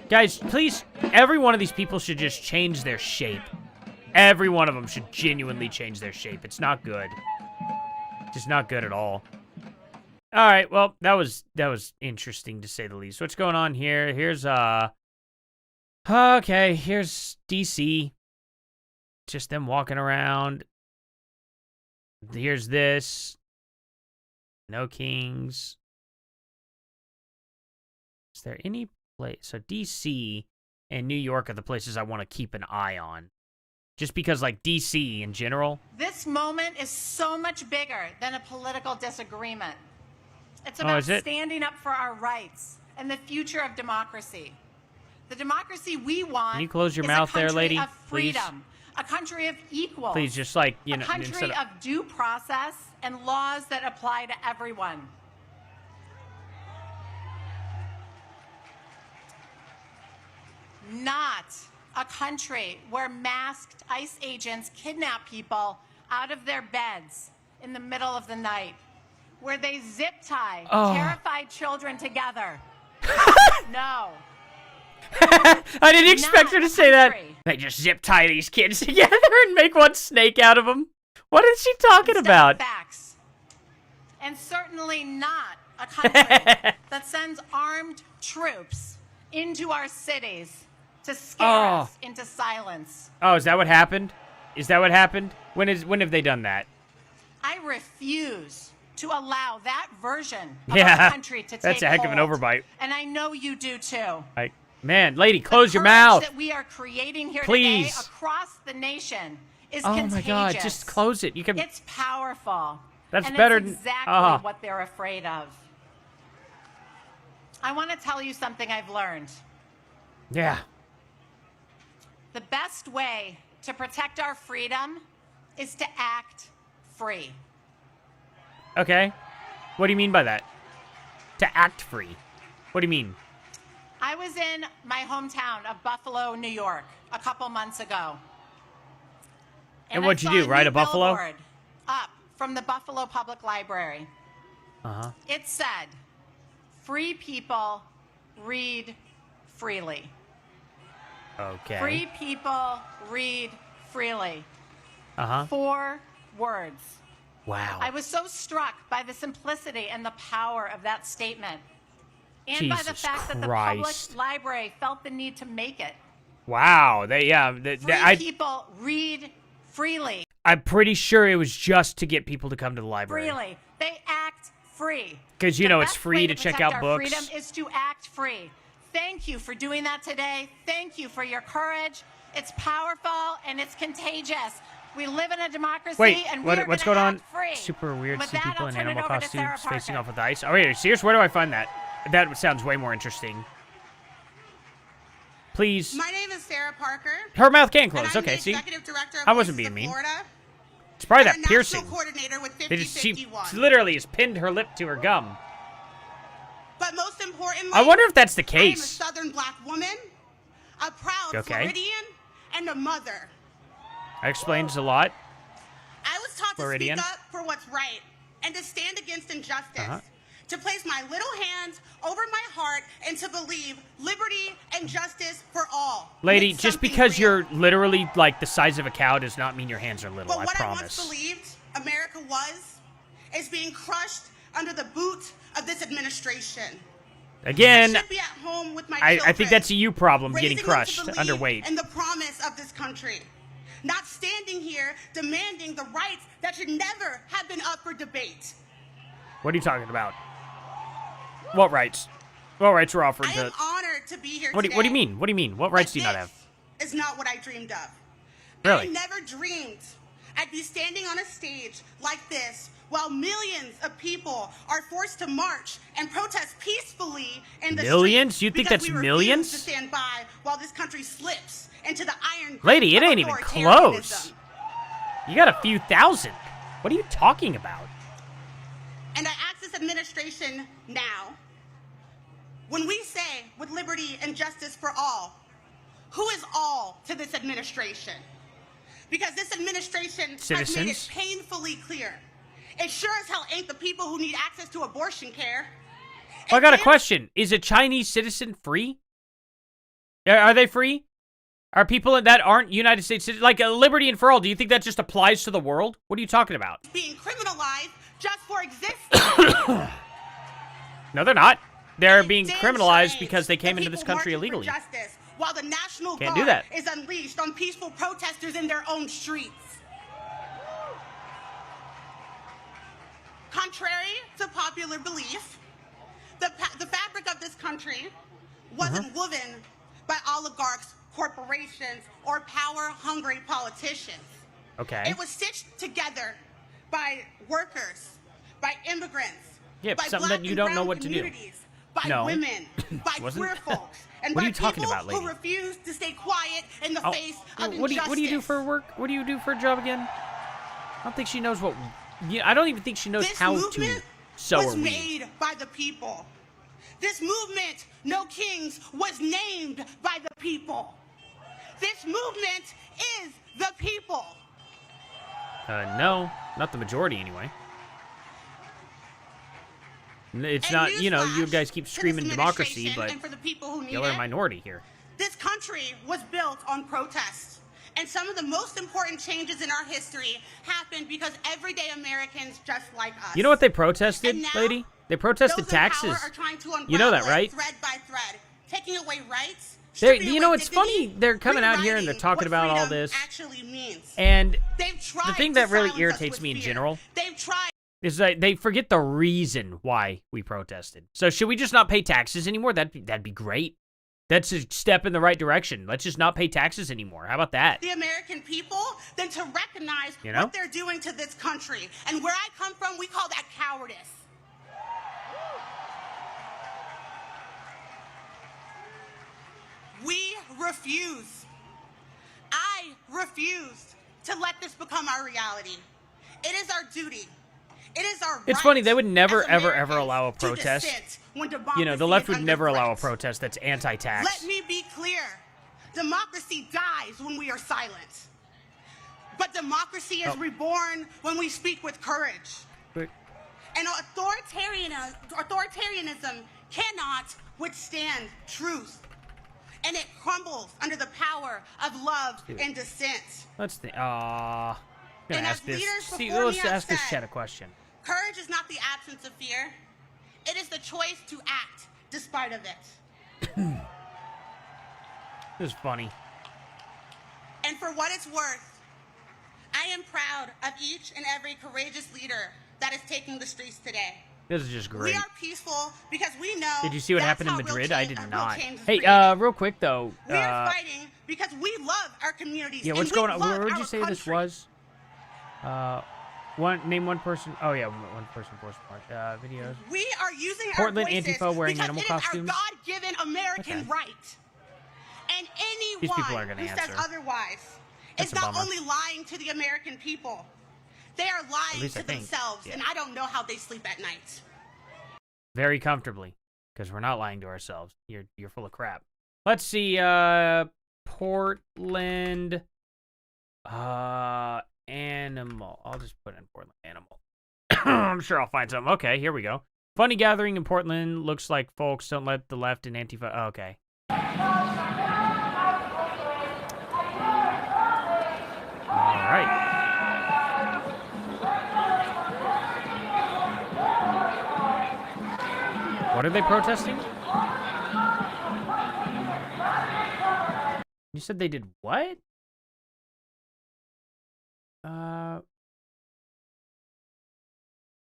Guys, please, every one of these people should just change their shape. Every one of them should genuinely change their shape. It's not good. Just not good at all. All right, well, that was interesting to say the least. What's going on here? Here's okay, here's DC. Just them walking around. Here's this. No kings. Is there any place? So DC and New York are the places I want to keep an eye on. Just because, like, DC in general. This moment is so much bigger than a political disagreement. It's about standing up for our rights and the future of democracy. The democracy we want. Can you close your mouth there, lady? Of freedom, a country of equals. Please, just like, you know, a country of due process and laws that apply to everyone. Not a country where masked ICE agents kidnap people out of their beds in the middle of the night, where they zip tie terrified children together. No. I didn't expect her to say that. They just zip tie these kids together and make one snake out of them. What is she talking about? Facts. And certainly not a country that sends armed troops into our cities to scare us into silence. Oh, is that what happened? Is that what happened? When have they done that? I refuse to allow that version of our country to take that's a heck of an hold. overbite. And I know you do too. Man, lady, close your mouth. That we are creating here Please. today across the nation is Oh contagious. my God, just close it. You can. It's powerful. That's and better it's than- exactly what they're afraid of. I want to tell you something I've learned. Yeah. The best way to protect our freedom is to act free. Okay. What do you mean by that? To act free. What do you mean? I was in my hometown of Buffalo, New York, a couple months ago. And what'd you do, ride a buffalo? Billboard up from the Buffalo Public Library. Uh-huh. It said, "Free people read freely." Okay. Free people read freely. Uh-huh. 4 words. Wow. I was so struck by the simplicity and the power of that statement. And by the Jesus fact that the Christ. public library felt the need to make it. Wow. Free people read freely. I'm pretty sure it was just to get people to come to the library. Freely. They act free. Because, you know, it's free to check out our books. Freedom is to act free. Thank you for doing that today. Thank you for your courage. It's powerful and it's contagious. We live in a democracy, Wait, and we are what's gonna going on? act free. Super weird. With See that, people I'll in turn it animal over to Sarah costumes facing Parker. off with ice. Oh, wait, serious? Where do I find that? That sounds way more interesting. Please. My name is Sarah Parker. Her mouth can close. And I'm Okay, the see? Executive Director of I wasn't Voices being of mean. Florida. It's probably and that a piercing. national coordinator with She 5051. literally has pinned her lip to her gum. But most importantly, I wonder if that's the I am a case. Southern black woman, a proud Okay. Floridian, and a mother. That explains a lot. I was taught Floridian. to speak up for what's right and to stand against injustice. To place my little hands over my heart and to believe liberty and justice for all. Lady, Make just something because real. you're literally like the size of a cow does not mean your hands are little, But I what I once promise. believed America was is being crushed under the boot of this administration. Again, I should be at home with my I children, think that's a you problem, raising getting them to crushed, believe underweight. in the promise of this country. Not standing here demanding the rights that should never have been up for debate. What are you talking about? What rights? What rights were offered I to... am honored to be here What do today. you mean? What do you mean? What rights do you not have? Is not what I dreamed of. Really? I never dreamed I'd be standing on a stage like this while millions of people are forced to march and protest peacefully in the Millions? streets You think because that's we refuse millions? to stand by while this country slips into the iron grip Lady, it of ain't even authoritarianism. close. You got a few thousand. What are you talking about? And I ask this administration now, when we say with liberty and justice for all, who is all to this administration? Because this administration has made it Citizens. painfully clear. It sure as hell ain't the people who need access to abortion care. Well, I got a question. Is a Chinese citizen free? Are they free? Are people that aren't United States citizens, like liberty and for all, do you think that just applies to the world? What are you talking about? Being criminalized just for existing. No, they're not. They're being criminalized because they came into this country illegally. Justice, while the National Can't Guard do that. is unleashed on peaceful protesters in their own streets. Contrary to popular belief, the fabric of this country wasn't woven by oligarchs, corporations, or power-hungry politicians. Okay. It was stitched together by workers, by immigrants, Yeah, by something black that you and don't know brown what to do. communities, by No. women, by Wasn't- queer folks, and What by are you talking people about, lady? who refuse to stay quiet in the Oh, face of what do injustice. you do for work? What do you do for a job again? I don't think she knows what. Yeah, I don't even think she knows This how to movement sew was or weave. made by the people. This movement, No Kings, was named by the people. This movement is the people. No, not the majority anyway. It's not, you know, you guys keep screaming democracy, but y'all are a minority here. This country was built on protests. And some of the most important changes in our history happened because everyday Americans just like us. You know what they protested, lady? They protested taxes. You know that, right? Thread by thread, taking away rights. You know, it's funny. They're coming out here and they're talking about all this. And the thing that really irritates me in general is that they forget the reason why we protested. So should we just not pay taxes anymore? That'd be great. That's a step in the right direction. Let's just not pay taxes anymore. How about that? The American people, than to recognize what they're doing to this country. And where I come from, we call that cowardice. We refuse. I refuse to let this become our reality. It is our duty. It is our right. It's funny, they would never, ever allow a protest. You know, the left would never allow a protest that's anti-tax. Let me be clear. Democracy dies when we are silent. But democracy is reborn when we speak with courage. And authoritarianism cannot withstand truth. And it crumbles under the power of love and dissent. Let's think. I'm gonna ask this. Let's ask this chat a question. Courage is not the absence of fear. It is the choice to act despite of it. This is funny. And for what it's worth, I am proud of each and every courageous leader that is taking the streets today. This is just great. We are peaceful because we know. Did you see what happened in Madrid? I did not. Hey, real quick though. We are fighting because we love our communities. Yeah, what's going on? Where would you say this was? Name one person. Oh yeah, one person forced march. Videos. We are using Portland our voices Antifa wearing because animal it is costumes. our God-given American right. And These people are anyone gonna who says answer. otherwise That's is a not bummer. only lying to the American people, they are lying least I to think. themselves, Yeah. and I don't know how they sleep at night. Very comfortably, because we're not lying to ourselves. You're full of crap. Let's see. Portland. Animal. I'll just put in Portland animal. I'm sure I'll find something. Okay, here we go. Funny gathering in Portland. Looks like folks don't let the left and Antifa. Oh, okay. All right. What are they protesting? You said they did what?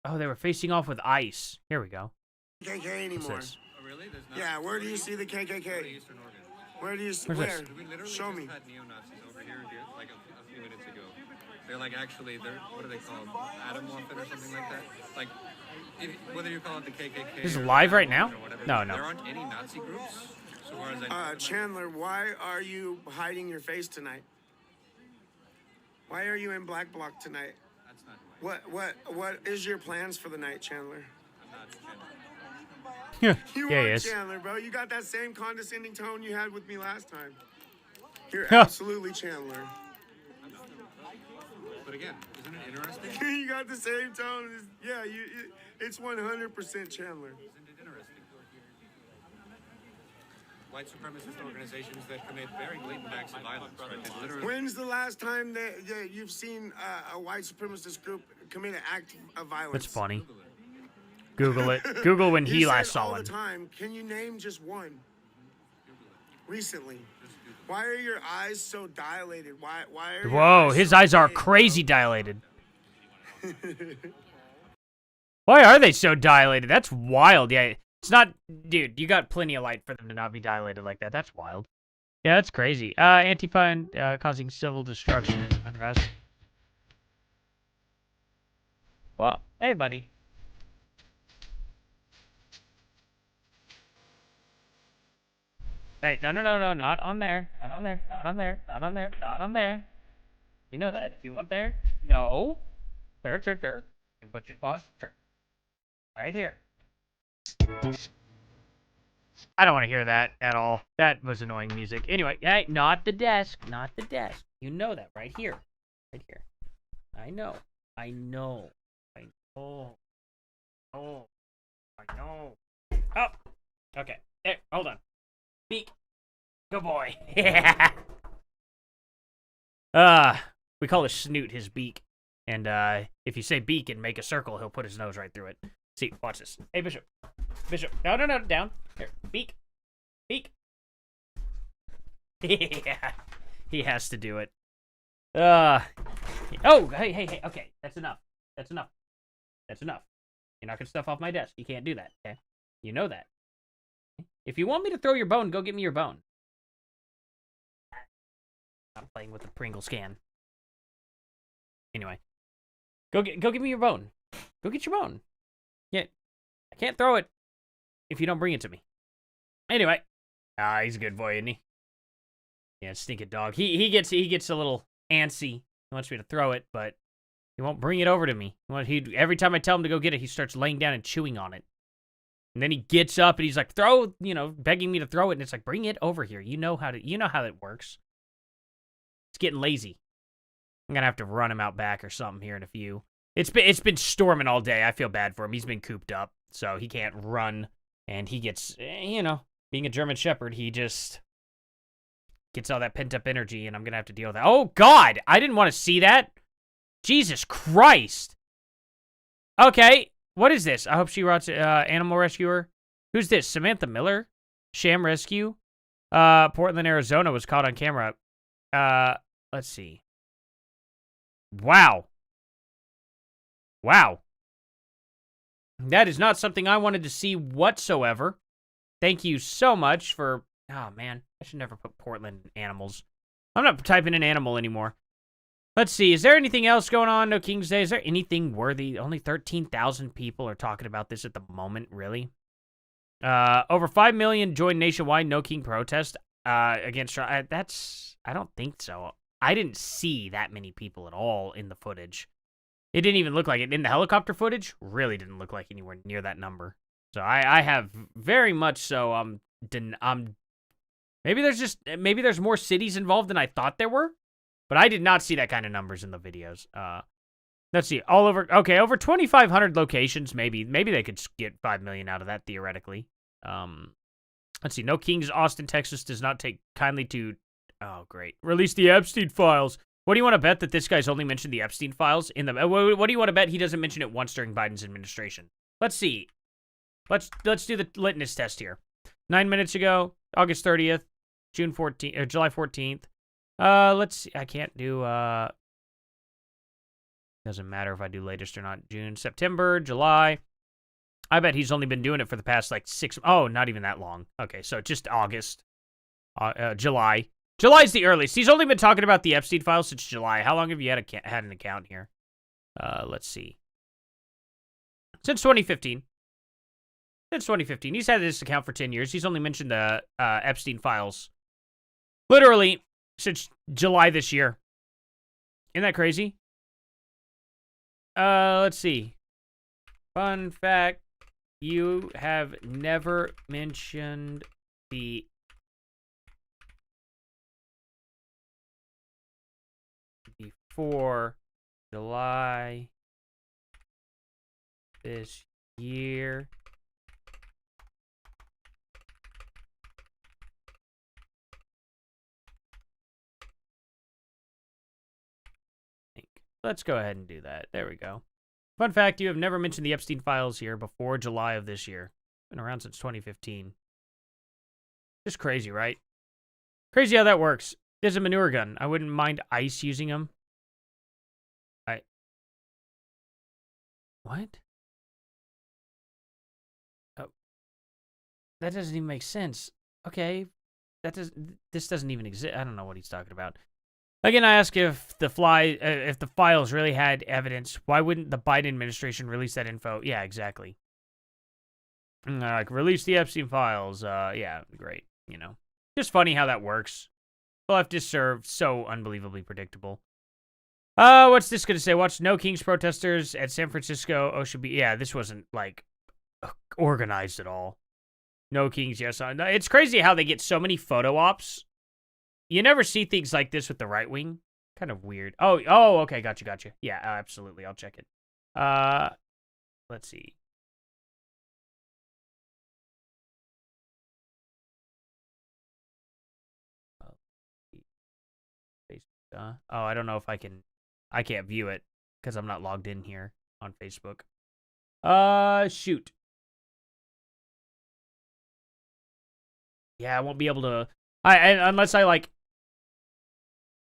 Oh, they were facing off with ICE. Here we go. KKK anymore. What's this? Oh, really? Yeah, where do you see the KKK? Where do you see? Where's Where? this? We literally Show me. just had neo-Nazis over here like a few minutes ago. They're like actually, what are they called? Adam Moffat or something like that? Like, whether you call it the KKK. This is or live right Adam now? or whatever, No, no. There aren't any Nazi groups. So far as I know. Chandler, why are you hiding your face tonight? Why are you in Black Bloc tonight? That's not What is your plans for the night, Chandler? I'm not Chandler. You Yeah, are he is. Chandler, bro. You got that same condescending tone you had with me last time. You're Huh. absolutely Chandler. But again, isn't it interesting? You got the same tone. Yeah, it's 100% Chandler. Isn't it interesting? White supremacist organizations that commit very blatant acts of violence, right? That literally. When's the last time that you've seen a white supremacist group commit an act of violence? That's funny. Google it. Google when he You last said saw all one. the time. Can you name just one? Recently. Why are your eyes so dilated? Why are your Whoa, eyes his so eyes are big, crazy dilated. Why are they so dilated? That's wild. Yeah, it's not, dude. You got plenty of light for them to not be dilated like that. That's wild. Yeah, that's crazy. Antifa and causing civil destruction and unrest. Well, hey, buddy. Hey, no, not on there. Not on there. Not on there. Not on there. Not on there. You know that. You up there? No. There. You put your paws. Right here. I don't want to hear that at all. That was annoying music. Anyway, hey, not the desk. Not the desk. You know that right here. Right here. I know. Oh. I know. Oh. Okay. There. Hold on. Beak. Good boy. Yeah. We call his snoot his beak. And, if you say beak and make a circle, he'll put his nose right through it. See, watch this. Hey, Bishop. Bishop. No, down. Here. Beak. Beak. Yeah. He has to do it. Oh, hey. Okay, that's enough. That's enough. You're knocking stuff off my desk. You can't do that, okay? You know that. If you want me to throw your bone, go get me your bone. I'm playing with the Pringles can. Anyway. Go get me your bone. Go get your bone. Yeah. I can't throw it if you don't bring it to me. Anyway. He's a good boy, isn't he? Yeah, stinking dog. He gets a little antsy. He wants me to throw it, but he won't bring it over to me. Every time I tell him to go get it, he starts laying down and chewing on it. And then he gets up and he's like, begging me to throw it, and it's like, bring it over here. You know how that works. It's getting lazy. I'm gonna have to run him out back or something here in a few. It's been storming all day. I feel bad for him. He's been cooped up, so he can't run, and he gets, being a German Shepherd, he just gets all that pent-up energy, and I'm gonna have to deal with that. Oh, God! I didn't want to see that! Jesus Christ! Okay, what is this? I hope she writes Animal Rescuer. Who's this? Samantha Miller? Sham Rescue? Portland, Arizona was caught on camera. Let's see. Wow. That is not something I wanted to see whatsoever. Thank you so much for... Oh, man. I should never put Portland animals. I'm not typing in animal anymore. Let's see. Is there anything else going on? No King's Day. Is there anything worthy? Only 13,000 people are talking about this at the moment, really? Over 5 million joined nationwide No King protest against... I don't think so. I didn't see that many people at all in the footage. It didn't even look like it. In the helicopter footage, really didn't look like anywhere near that number. So I have very much so, maybe there's more cities involved than I thought there were, but I did not see that kind of numbers in the videos. Let's see, over 2,500 locations, maybe they could get 5 million out of that theoretically. Let's see, No Kings, Austin, Texas does not take kindly to, oh great, release the Epstein files. What do you want to bet that this guy's only mentioned the Epstein files in the, what do you want to bet he doesn't mention it once during Biden's administration? Let's see. Let's do the litmus test here. 9 minutes ago, August 30th, July 14th. Let's see. I can't do, doesn't matter if I do latest or not. June, September, July. I bet he's only been doing it for the past, like, not even that long. Okay, so just August. July. July's the earliest. He's only been talking about the Epstein files since July. How long have you had an account here? Let's see. Since 2015. Since 2015. He's had this account for 10 years. He's only mentioned the Epstein files literally since July this year. Isn't that crazy? Let's see. Fun fact. You have never mentioned the before July this year. Let's go ahead and do that. There we go. Fun fact, you have never mentioned the Epstein files here before July of this year. Been around since 2015. Just crazy, right? Crazy how that works. There's a manure gun. I wouldn't mind ICE using them. What? Oh. That doesn't even make sense. Okay. This doesn't even exist. I don't know what he's talking about. Again, I ask if the files really had evidence, why wouldn't the Biden administration release that info? Yeah, exactly. Like, release the Epstein files. Yeah, great. You know, just funny how that works. Leftists serve so unbelievably predictable. What's this gonna say? Watch No Kings protesters at San Francisco. Oh, should be. Yeah, this wasn't like organized at all. No Kings, yes. It's crazy how they get so many photo ops. You never see things like this with the right wing. Kind of weird. Oh, okay, gotcha. Yeah, absolutely. I'll check it. Let's see. Oh, I don't know if I can. I can't view it because I'm not logged in here on Facebook. Shoot. Yeah, I won't be able to. Unless I like.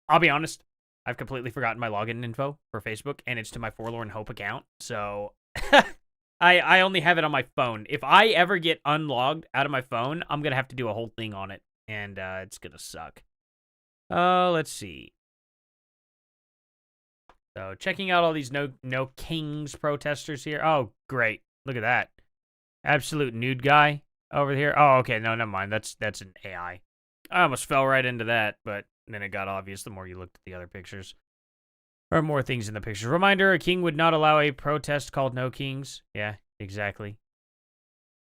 I'll be honest. I've completely forgotten my login info for Facebook, and it's to my Forlorn Hope account. So I only have it on my phone. If I ever get unlogged out of my phone, I'm gonna have to do a whole thing on it, and it's gonna suck. Let's see. So checking out all these no Kings protesters here. Oh, great! Look at that, absolute nude guy over here. Oh, okay, no, never mind. That's an AI. I almost fell right into that, but then it got obvious the more you looked at the other pictures. Or more things in the pictures. Reminder, a king would not allow a protest called No Kings. Yeah, exactly.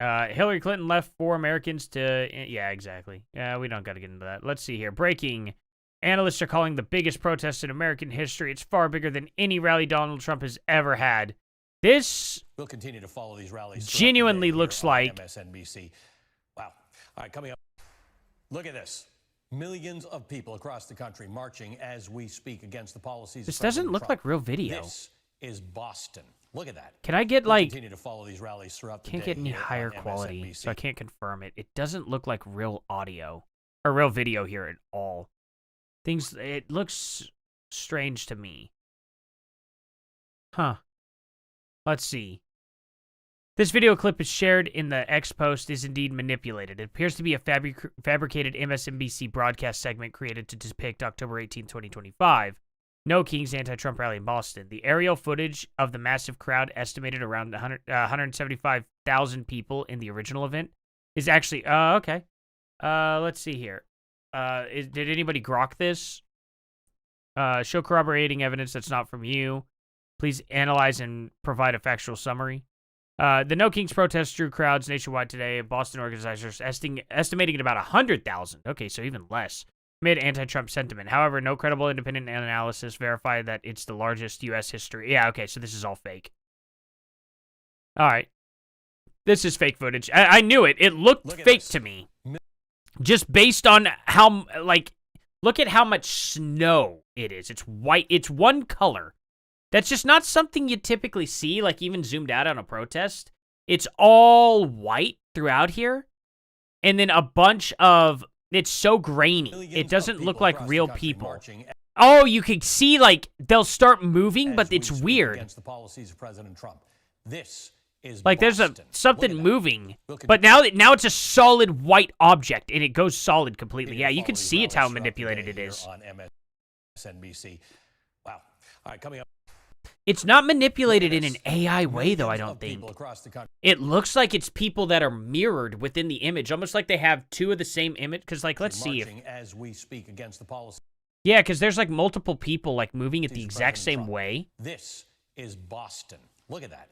Hillary Clinton left 4 Americans to... Yeah, exactly. Yeah, we don't got to get into that. Let's see here. Breaking. Analysts are calling the biggest protest in American history. It's far bigger than any rally Donald Trump has ever had. This... We'll continue to follow these rallies. Genuinely looks like... MSNBC. Wow. All right, coming up. Look at this. Millions of people across the country marching as we speak against the policies. This doesn't look like real video. This is Boston. Look at that. Can I get like? Continue to follow these rallies throughout the can't day get any higher quality, MSNBC. so I can't confirm it. It doesn't look like real audio or real video here at all. It looks strange to me. Huh. Let's see. This video clip is shared in the X post is indeed manipulated. It appears to be a fabricated MSNBC broadcast segment created to depict October 18, 2025. No Kings anti-Trump rally in Boston. The aerial footage of the massive crowd, estimated around 175,000 people in the original event, is actually... okay. Let's see here. Did anybody grok this? Show corroborating evidence that's not from you. Please analyze and provide a factual summary. The No Kings protest drew crowds nationwide today. Boston organizers estimating at about 100,000. Okay, so even less. Mid anti-Trump sentiment. However, no credible independent analysis verified that it's the largest U.S. history. Yeah, okay, so this is all fake. All right. This is fake footage. I knew it. It looked fake to me. Just based on how, like, look at how much snow it is. It's white. It's one color. That's just not something you typically see, like even zoomed out on a protest. It's all white throughout here. And then a bunch of, it's so grainy. It doesn't look like real people. Oh, you can see, like, they'll start moving, but it's weird. Against the policies of President Trump. This is like there's something moving, but now it's a solid white object, and it goes solid completely. Yeah, you can see it's how manipulated it is. On MSNBC. Wow. All right, coming up. It's not manipulated in an AI way, though, I don't think. It looks like it's people that are mirrored within the image, almost like they have two of the same image. Because, like, let's see if... As we speak against the policy. Yeah, because there's, like, multiple people, like, moving it the exact same way. This is Boston. Look at that.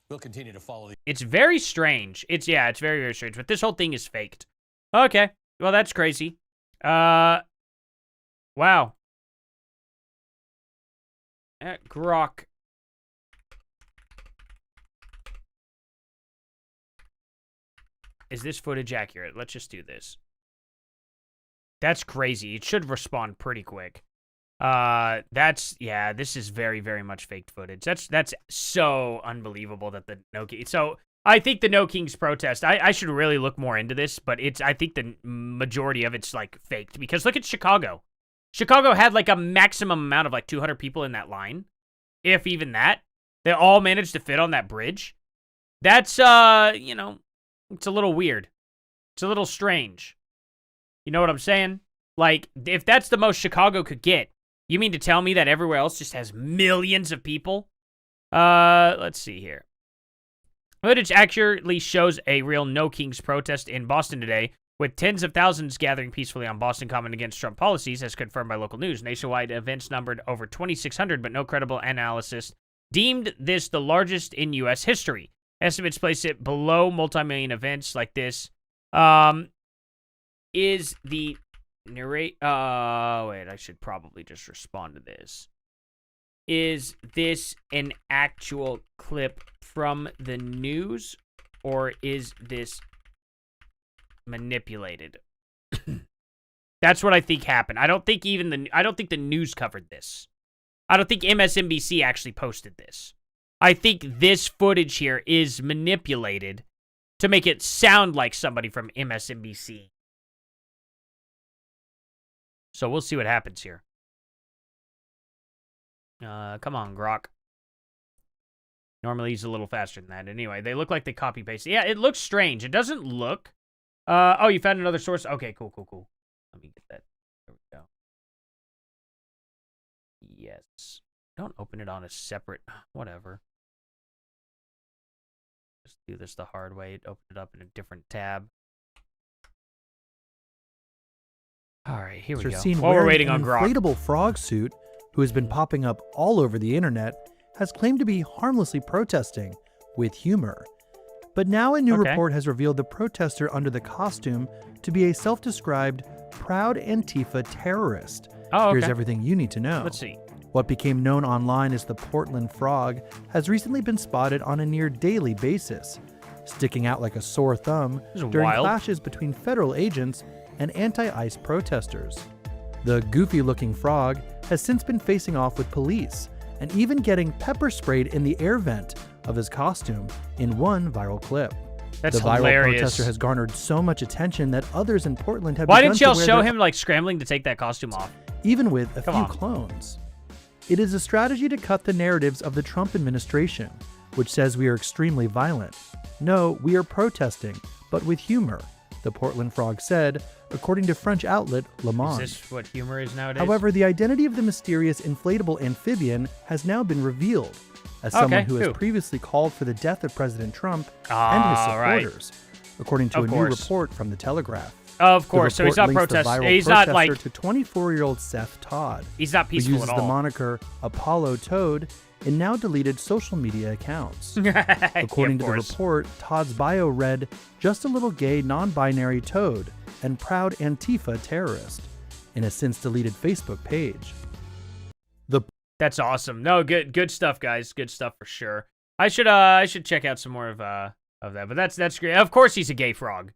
We'll continue to follow the... It's very strange. It's very, very strange. But this whole thing is faked. Okay. Well, that's crazy. Wow. Grok. Is this footage accurate? Let's just do this. That's crazy. It should respond pretty quick. This is very, very much faked footage. That's so unbelievable that the No Kings... So, I think the No Kings protest, I should really look more into this, but I think the majority of it's, like, faked. Because look at Chicago. Chicago had, like, a maximum amount of, like, 200 people in that line. If even that. They all managed to fit on that bridge. That's, you know... It's a little weird. It's a little strange. You know what I'm saying? Like, if that's the most Chicago could get, you mean to tell me that everywhere else just has millions of people? Let's see here. Footage accurately shows a real No Kings protest in Boston today, with tens of thousands gathering peacefully on Boston Common against Trump policies, as confirmed by local news. Nationwide events numbered over 2,600, but no credible analysis deemed this the largest in U.S. history. Estimates place it below multi-million events like this. Is the wait, I should probably just respond to this. Is this an actual clip from the news, or is this manipulated? That's what I think happened. I don't think the news covered this. I don't think MSNBC actually posted this. I think this footage here is manipulated to make it sound like somebody from MSNBC. So we'll see what happens here. Come on, Grok. Normally he's a little faster than that. Anyway, they look like they copy-pasted. Yeah, it looks strange. It doesn't look... oh, you found another source? Okay, cool. Let me get that. There we go. Yes. Don't open it on a separate... Whatever. Just do this the hard way. Open it up in a different tab. All right, here we go. While we're waiting on Grok. An inflatable frog suit, who has been popping up all over the internet, has claimed to be harmlessly protesting with humor. But now a new report has revealed the protester under the costume to be a self-described proud Antifa terrorist. Here's everything you need to know. Let's see. What became known online as the Portland Frog has recently been spotted on a near daily basis, sticking out like a sore thumb during clashes between federal agents and anti-ICE protesters. The goofy-looking frog has since been facing off with police and even getting pepper sprayed in the air vent of his costume in one viral clip. That's the viral hilarious. protester has garnered so much attention that others in Portland have Why begun didn't y'all to wear show their him like scrambling to take that costume off? even with a few clones. It is a strategy to cut the narratives of the Trump administration, which says we are extremely violent. No, we are protesting, but with humor, the Portland Frog said, according to French outlet Le Monde. Is this what humor is nowadays? However, the identity of the mysterious inflatable amphibian has now been revealed, as someone who has previously called for the death of President Trump and his supporters, according to a new report from The Telegraph. Of course, so he's not protesting. He's not like to 24-year-old Seth Todd. He's not peaceful who uses at all. the moniker Apollo Toad in now deleted social media accounts. According to the report, Todd's bio read, "Just a little gay non-binary toad and proud Antifa terrorist," in a since deleted Facebook page. That's awesome. No, good stuff, guys. Good stuff for sure. I should check out some more of that. But that's great. Of course, he's a gay frog.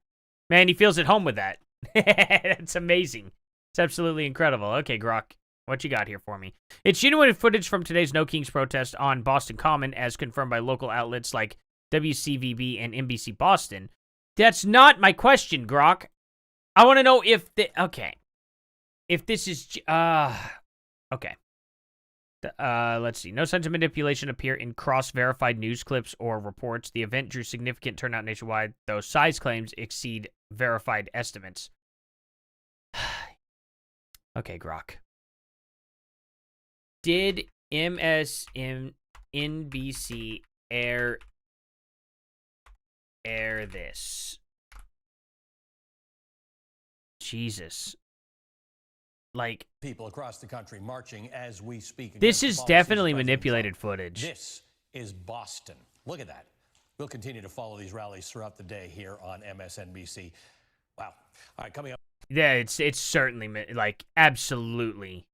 Man, he feels at home with that. That's amazing. It's absolutely incredible. Okay, Grok, what you got here for me? It's genuine footage from today's No Kings protest on Boston Common, as confirmed by local outlets like WCVB and NBC Boston. That's not my question, Grok. I want to know if if this is okay. Let's see. No signs of manipulation appear in cross-verified news clips or reports. The event drew significant turnout nationwide, though size claims exceed verified estimates. Okay, Grok. Did MSNBC air this? Jesus. Like, people across the country marching as we speak. This is definitely manipulated footage. This is Boston. Look at that. We'll continue to follow these rallies throughout the day here on MSNBC. Wow. All right, coming up. Yeah, it's certainly like absolutely.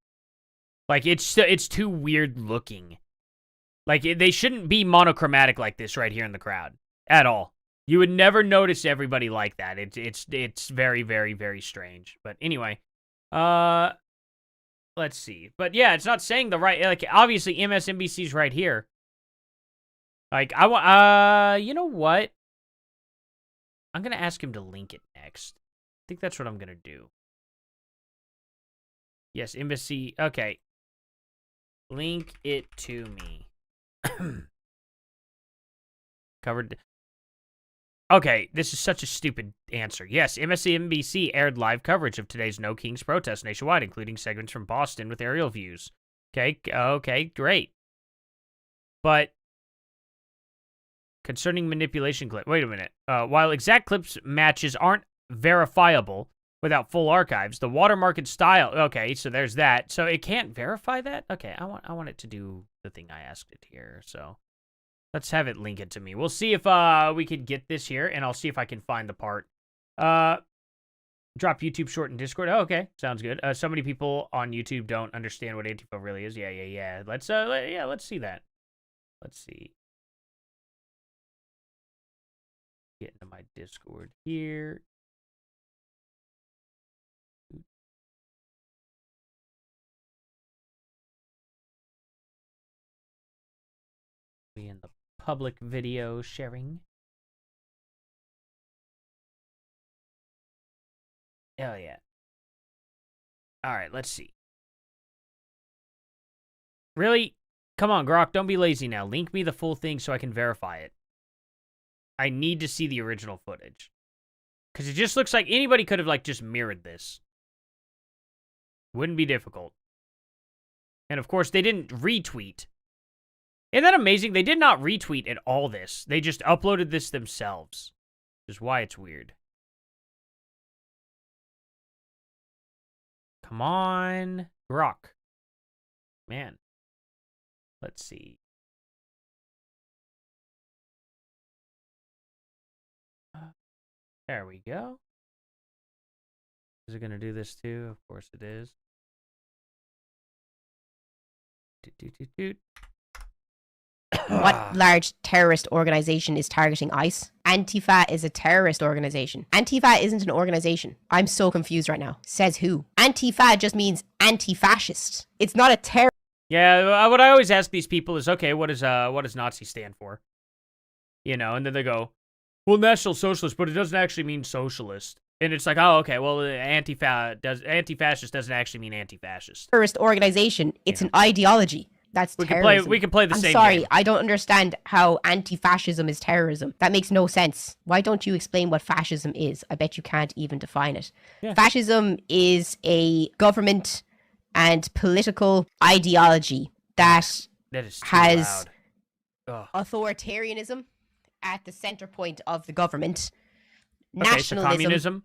Like it's too weird looking. Like they shouldn't be monochromatic like this right here in the crowd at all. You would never notice everybody like that. It's very, very, very strange. But anyway. Let's see. But yeah, it's not saying the right, like, obviously MSNBC's right here. Like, I want, you know what? I'm gonna ask him to link it next. I think that's what I'm gonna do. Yes, embassy, okay. Link it to me. Covered. Okay, this is such a stupid answer. Yes, MSNBC aired live coverage of today's No Kings protest nationwide, including segments from Boston with aerial views. Okay, great. But concerning manipulation clip, wait a minute. While exact clips matches aren't verifiable without full archives, the watermark and style. Okay, so there's that. So it can't verify that. Okay, I want it to do the thing I asked it here. So. Let's have it link it to me. We'll see if we could get this here, and I'll see if I can find the part. Drop YouTube short in Discord. Oh, okay, sounds good. So many people on YouTube don't understand what Antifa really is. Yeah. Let's see that. Let's see. Get into my Discord here. be in the public video sharing. Hell yeah. All right, let's see. Really? Come on, Grok, don't be lazy now. Link me the full thing so I can verify it. I need to see the original footage. Because it just looks like anybody could have, like, just mirrored this. Wouldn't be difficult. And, of course, they didn't retweet. Isn't that amazing? They did not retweet at all this. They just uploaded this themselves. Which is why it's weird. Come on. Grok. Man. Let's see. There we go. Is it going to do this too? Of course it is. What large terrorist organization is targeting ICE? Antifa is a terrorist organization. Antifa isn't an organization. I'm so confused right now. Says who? Antifa just means anti-fascist. It's not a terror. Yeah, what I always ask these people is, okay, what does Nazi stand for? You know, and then they go, well, National Socialist, but it doesn't actually mean socialist. And it's like, oh, okay, well, anti-fascist doesn't actually mean anti-fascist. Terrorist organization. It's an ideology. That's terrorism. We can play the same I'm sorry, game. I don't understand how anti-fascism is terrorism. That makes no sense. Why don't you explain what fascism is? I bet you can't even define it. Yeah. Fascism is a government and political ideology that has authoritarianism at the center point of the government. Okay, Nationalism so communism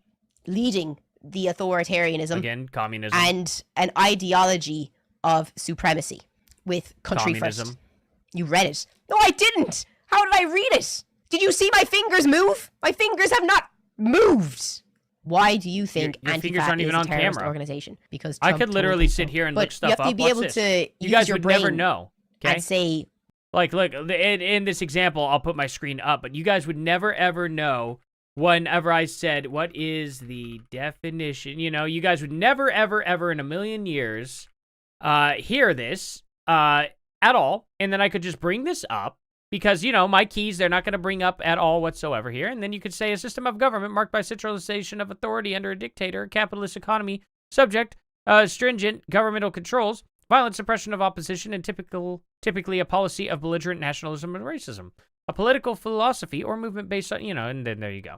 leading the authoritarianism. Again, communism. And an ideology of supremacy with country communism. first. You read it. No, I didn't. How did I read it? Did you see my fingers move? My fingers have not moved. Why do you think your fingers Antifa aren't even is a on terrorist camera. organization? Because I Trump could literally told sit so. here and But look stuff you have to up. be Watch able this. to You use guys your would brain never know. Okay? and say, Like, look, in this example, I'll put my screen up, but you guys would never, ever know whenever I said, what is the definition? You know, you guys would never, ever, ever in a million years hear this at all. And then I could just bring this up because, you know, my keys, they're not going to bring up at all whatsoever here. And then you could say a system of government marked by centralization of authority under a dictator, a capitalist economy, subject, stringent governmental controls, violent suppression of opposition, and typically a policy of belligerent nationalism and racism. A political philosophy or movement based on, you know, and then there you go.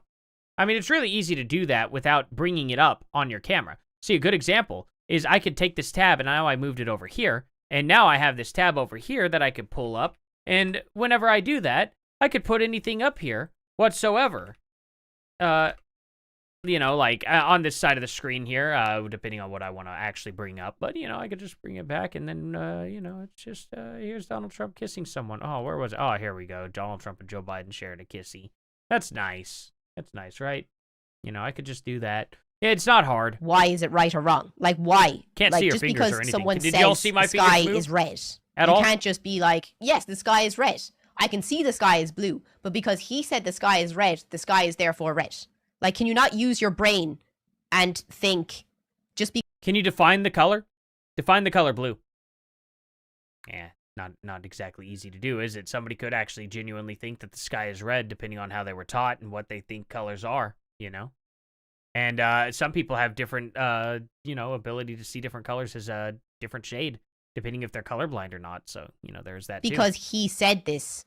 I mean, it's really easy to do that without bringing it up on your camera. See, a good example is I could take this tab, and now I moved it over here, and now I have this tab over here that I could pull up, and whenever I do that, I could put anything up here whatsoever. You know, like on this side of the screen here, depending on what I want to actually bring up. But, you know, I could just bring it back, and then, you know, it's just, here's Donald Trump kissing someone. Oh, where was it? Oh, here we go. Donald Trump and Joe Biden shared a kissy. That's nice. That's nice, right? You know, I could just do that. Yeah, it's not hard. why is it right or wrong? Like, why? Can't like, see your just fingers because or anything. someone Did says y'all see my the sky fingers move? is red. At you all? can't just be like, yes, the sky is red. I can see the sky is blue. But because he said the sky is red, the sky is therefore red. Like, can you not use your brain and think just be... Can you define the color? Define the color blue. Yeah, not exactly easy to do, is it? Somebody could actually genuinely think that the sky is red depending on how they were taught and what they think colors are, you know? And some people have different, you know, ability to see different colors as a different shade, depending if they're colorblind or not. So, you know, there's that Because too. he said this,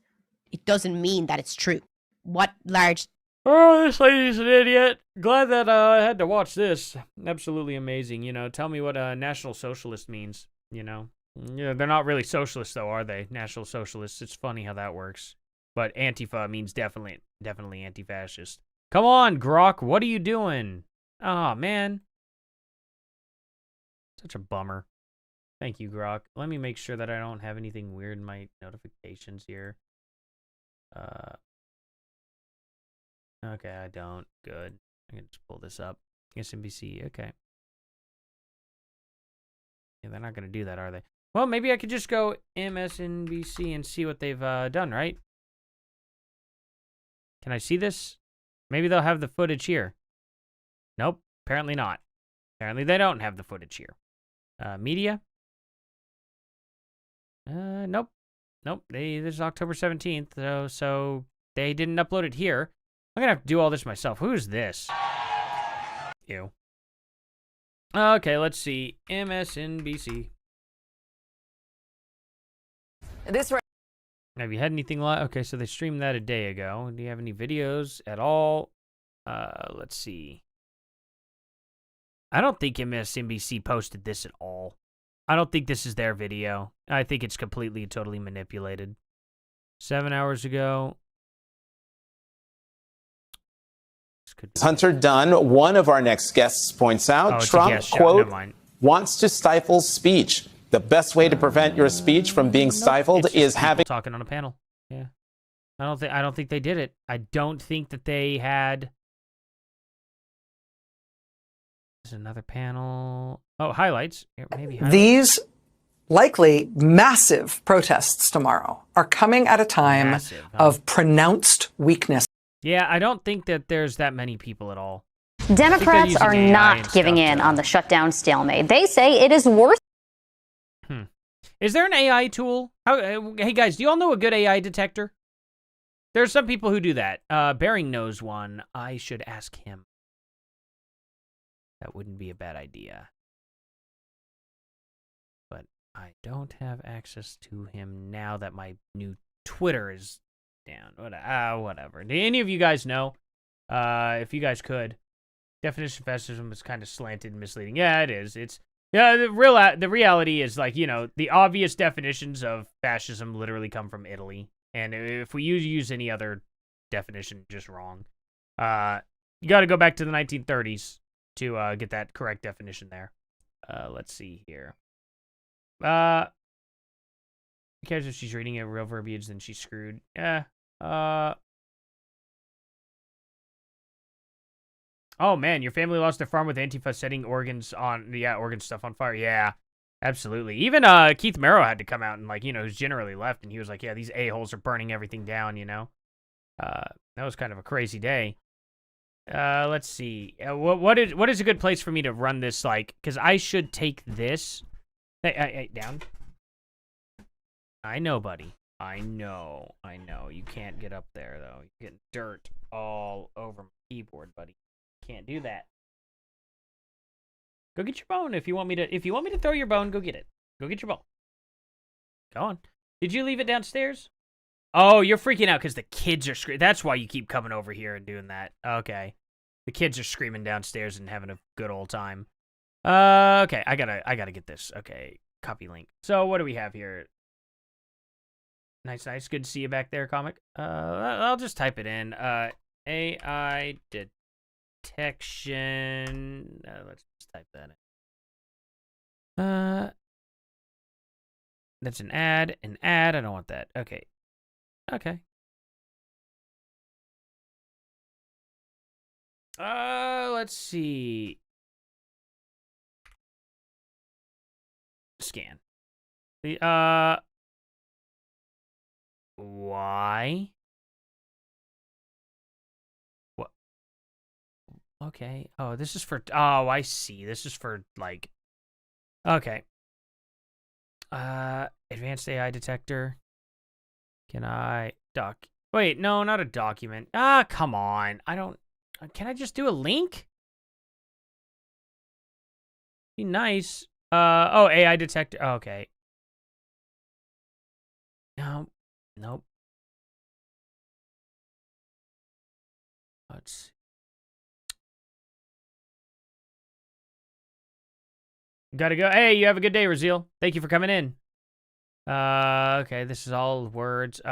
it doesn't mean that it's true. What large... Oh, this lady's an idiot. Glad that I had to watch this. Absolutely amazing. You know, tell me what National Socialist means, you know. Yeah, they're not really socialists, though, are they? National Socialists. It's funny how that works. But Antifa means definitely anti-fascist. Come on, Grok. What are you doing? Oh, man. Such a bummer. Thank you, Grok. Let me make sure that I don't have anything weird in my notifications here. Okay, I don't. Good. I can just pull this up. SMBC. Okay. Yeah, they're not going to do that, are they? Well, maybe I could just go MSNBC and see what they've done, right? Can I see this? Maybe they'll have the footage here. Nope. Apparently not. Apparently they don't have the footage here. Media? Nope. Nope. This is October 17th, so they didn't upload it here. I'm gonna have to do all this myself. Who's this? Ew. Okay, let's see. MSNBC. Have you had anything live? Okay, so they streamed that a day ago. Do you have any videos at all? Let's see. I don't think MSNBC posted this at all. I don't think this is their video. I think it's completely, totally manipulated. 7 hours ago. Hunter Dunn, one of our next guests, points out Trump, quote, wants to stifle speech. The best way to prevent your speech from being stifled is having talking on a panel. Yeah. I don't think they did it. I don't think that they had. There's another panel. Oh, highlights. Here, maybe highlights. These likely massive protests tomorrow are coming at a time of pronounced weakness. Yeah, I don't think that there's that many people at all. Democrats are not giving in on the shutdown stalemate. They say it is worth. Is there an AI tool? Hey guys, do you all know a good AI detector? There are some people who do that. Bering knows one. I should ask him. That wouldn't be a bad idea. But I don't have access to him now that my new Twitter is down. Whatever. Do any of you guys know? If you guys could. Definition of fascism is kind of slanted and misleading. Yeah, it is. The reality is, like, you know, the obvious definitions of fascism literally come from Italy. And if we use any other definition, just wrong. You got to go back to the 1930s to get that correct definition there. Let's see here. Who cares if she's reading a real verbiage, then she's screwed. Oh man, your family lost their farm with Antifa setting Oregon stuff on fire. Yeah, absolutely. Even Keith Merrow had to come out and, like, you know, who's generally left, and he was like, yeah, these a-holes are burning everything down, you know. That was kind of a crazy day. Let's see. What is a good place for me to run this, like, because I should take this. Hey, down. I know, buddy. I know. You can't get up there, though. You're getting dirt all over my keyboard, buddy. Can't do that. Go get your bone if you want me to throw your bone, go get it. Go get your bone. Go on. Did you leave it downstairs? Oh, you're freaking out because the kids are screaming. That's why you keep coming over here and doing that. Okay. The kids are screaming downstairs and having a good old time. Okay, I gotta get this. Okay, copy link. So what do we have here? Nice. Good to see you back there, comic. I'll just type it in. AI detection. Let's just type that in. That's an ad. I don't want that. Okay. Let's see. Scan. Why? What? Okay. Oh, this is for. Oh, I see. This is for, like. Okay. Advanced AI detector. Can I Wait, no, not a document. Come on. I don't. Can I just do a link? Be nice. Oh, AI detector. Oh, okay. No. Nope. Let's see. Gotta go. Hey, you have a good day, Raziel. Thank you for coming in. Okay, this is all words.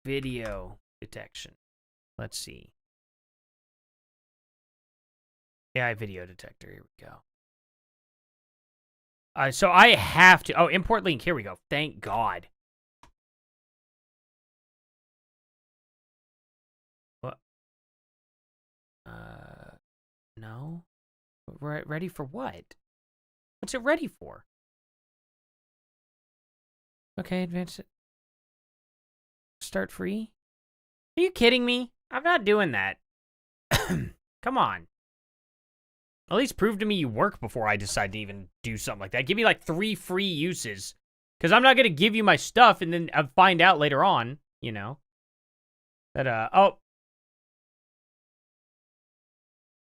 Video detection. Let's see. AI video detector. Here we go. So I have to. Oh, import link. Here we go. Thank God. What? No. Ready for what? What's it ready for? Okay, advance it. Start free? Are you kidding me? I'm not doing that. Come on. At least prove to me you work before I decide to even do something like that. Give me like 3 free uses. Because I'm not going to give you my stuff and then find out later on, you know. That, oh.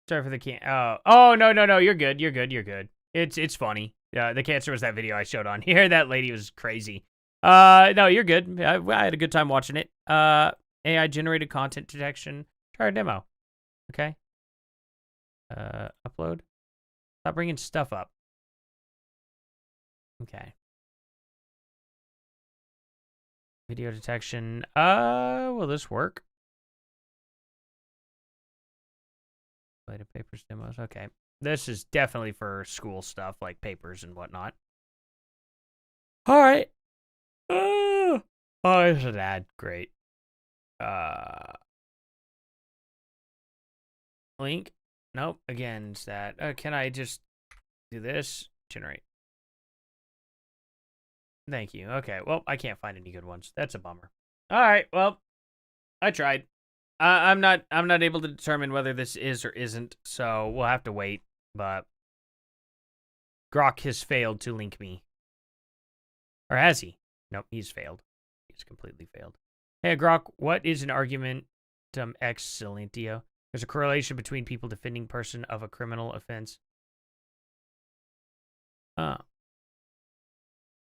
Sorry for the oh, no. You're good. It's funny. The cancer was that video I showed on here. That lady was crazy. No, you're good. I had a good time watching it. AI generated content detection. Try a demo. Okay. Upload. Stop bringing stuff up. Okay. Video detection. Will this work? Related papers demos. Okay. This is definitely for school stuff like papers and whatnot. All right. Oh, it's an ad. Great. Link. Nope. Again, it's that. Can I just do this? Generate. Thank you. Okay. Well, I can't find any good ones. That's a bummer. All right. Well, I tried. I'm not able to determine whether this is or isn't, so we'll have to wait. But Grok has failed to link me. Or has he? Nope, he's failed. He's completely failed. Hey, Grok, what is an argumentum ex silentio? There's a correlation between people defending person of a criminal offense.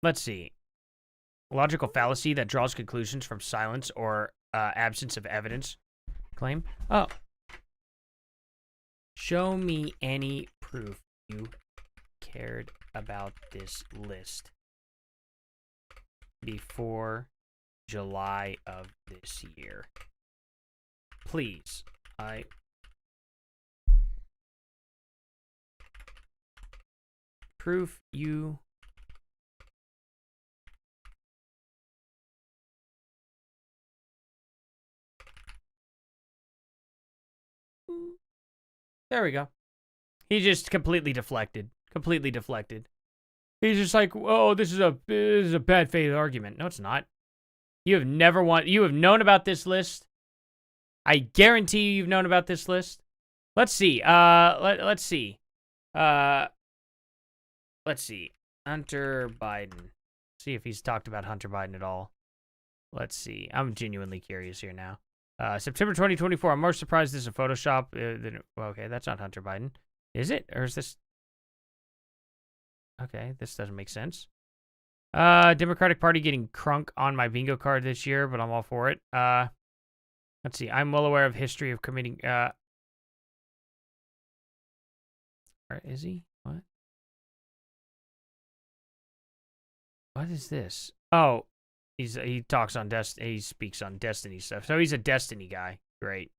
Let's see. Logical fallacy that draws conclusions from silence or absence of evidence. Claim. Oh. Show me any proof you cared about this list before July of this year. Please. Proof you There we go. He just completely deflected. He's just like, oh, this is a bad faith argument. No, it's not. You have known about this list. I guarantee you've known about this list. Let's see. Let's see. Let's see. Hunter Biden. See if he's talked about Hunter Biden at all. Let's see. I'm genuinely curious here now. September 2024. I'm more surprised this is a Photoshop than... Okay, that's not Hunter Biden. Is it? Or is this... Okay, this doesn't make sense. Democratic Party getting crunk on my bingo card this year, but I'm all for it. Let's see. I'm well aware of history of committing... Is he? What? What is this? Oh... He talks on he speaks on Destiny stuff. So he's a Destiny guy. Great.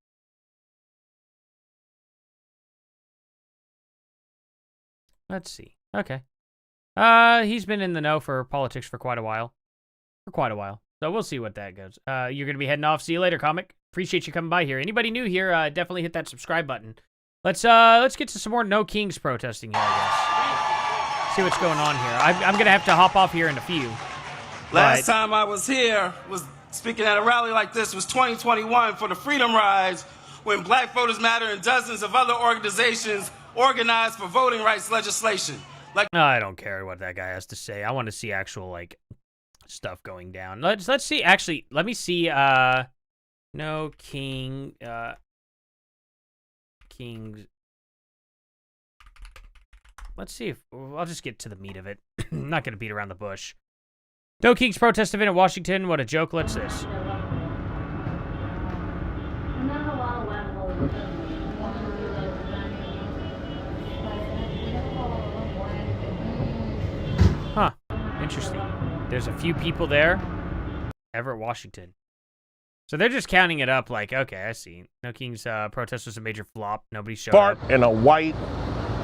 Let's see. Okay. He's been in the know for politics for quite a while. So we'll see what that goes. You're gonna be heading off. See you later, comic. Appreciate you coming by here. Anybody new here, definitely hit that subscribe button. Let's get to some more No Kings protesting here, I guess. See what's going on here. I'm gonna have to hop off here in a few. Last time I was here, was speaking at a rally like this, was 2021 for the Freedom Rides, when Black Voters Matter and dozens of other organizations organized for voting rights legislation. No, I don't care what that guy has to say. I want to see actual stuff going down. Let's see. Actually, let me see. No King. Kings. Let's see if I'll just get to the meat of it. I'm not gonna beat around the bush. No Kings protest event in Washington. What a joke. What's this? Huh. Interesting. There's a few people there. Everett, Washington. So they're just counting it up like, okay, I see. No Kings protest was a major flop. Nobody showed up. Fart in a white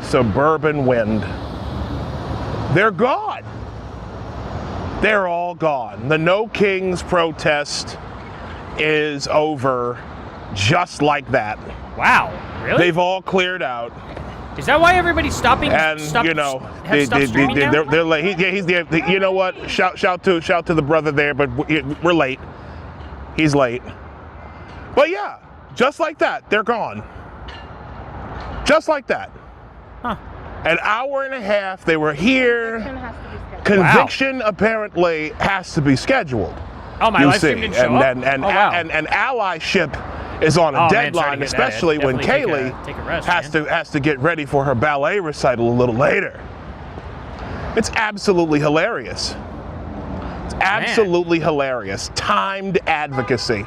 suburban wind. They're gone. They're all gone. The No Kings protest is over just like that. Wow, really? They've all cleared out. Is that why everybody's stopping? And you know, they're late. You know what? Shout to the brother there, but we're late. He's late. But yeah, just like that, they're gone. Just like that. Huh. An hour and a half, they were here. Conviction apparently has to be scheduled. Oh, my live stream didn't show up? And allyship is on a deadline, especially when Kaylee has to get ready for her ballet recital a little later. It's absolutely hilarious. It's absolutely hilarious. Timed advocacy.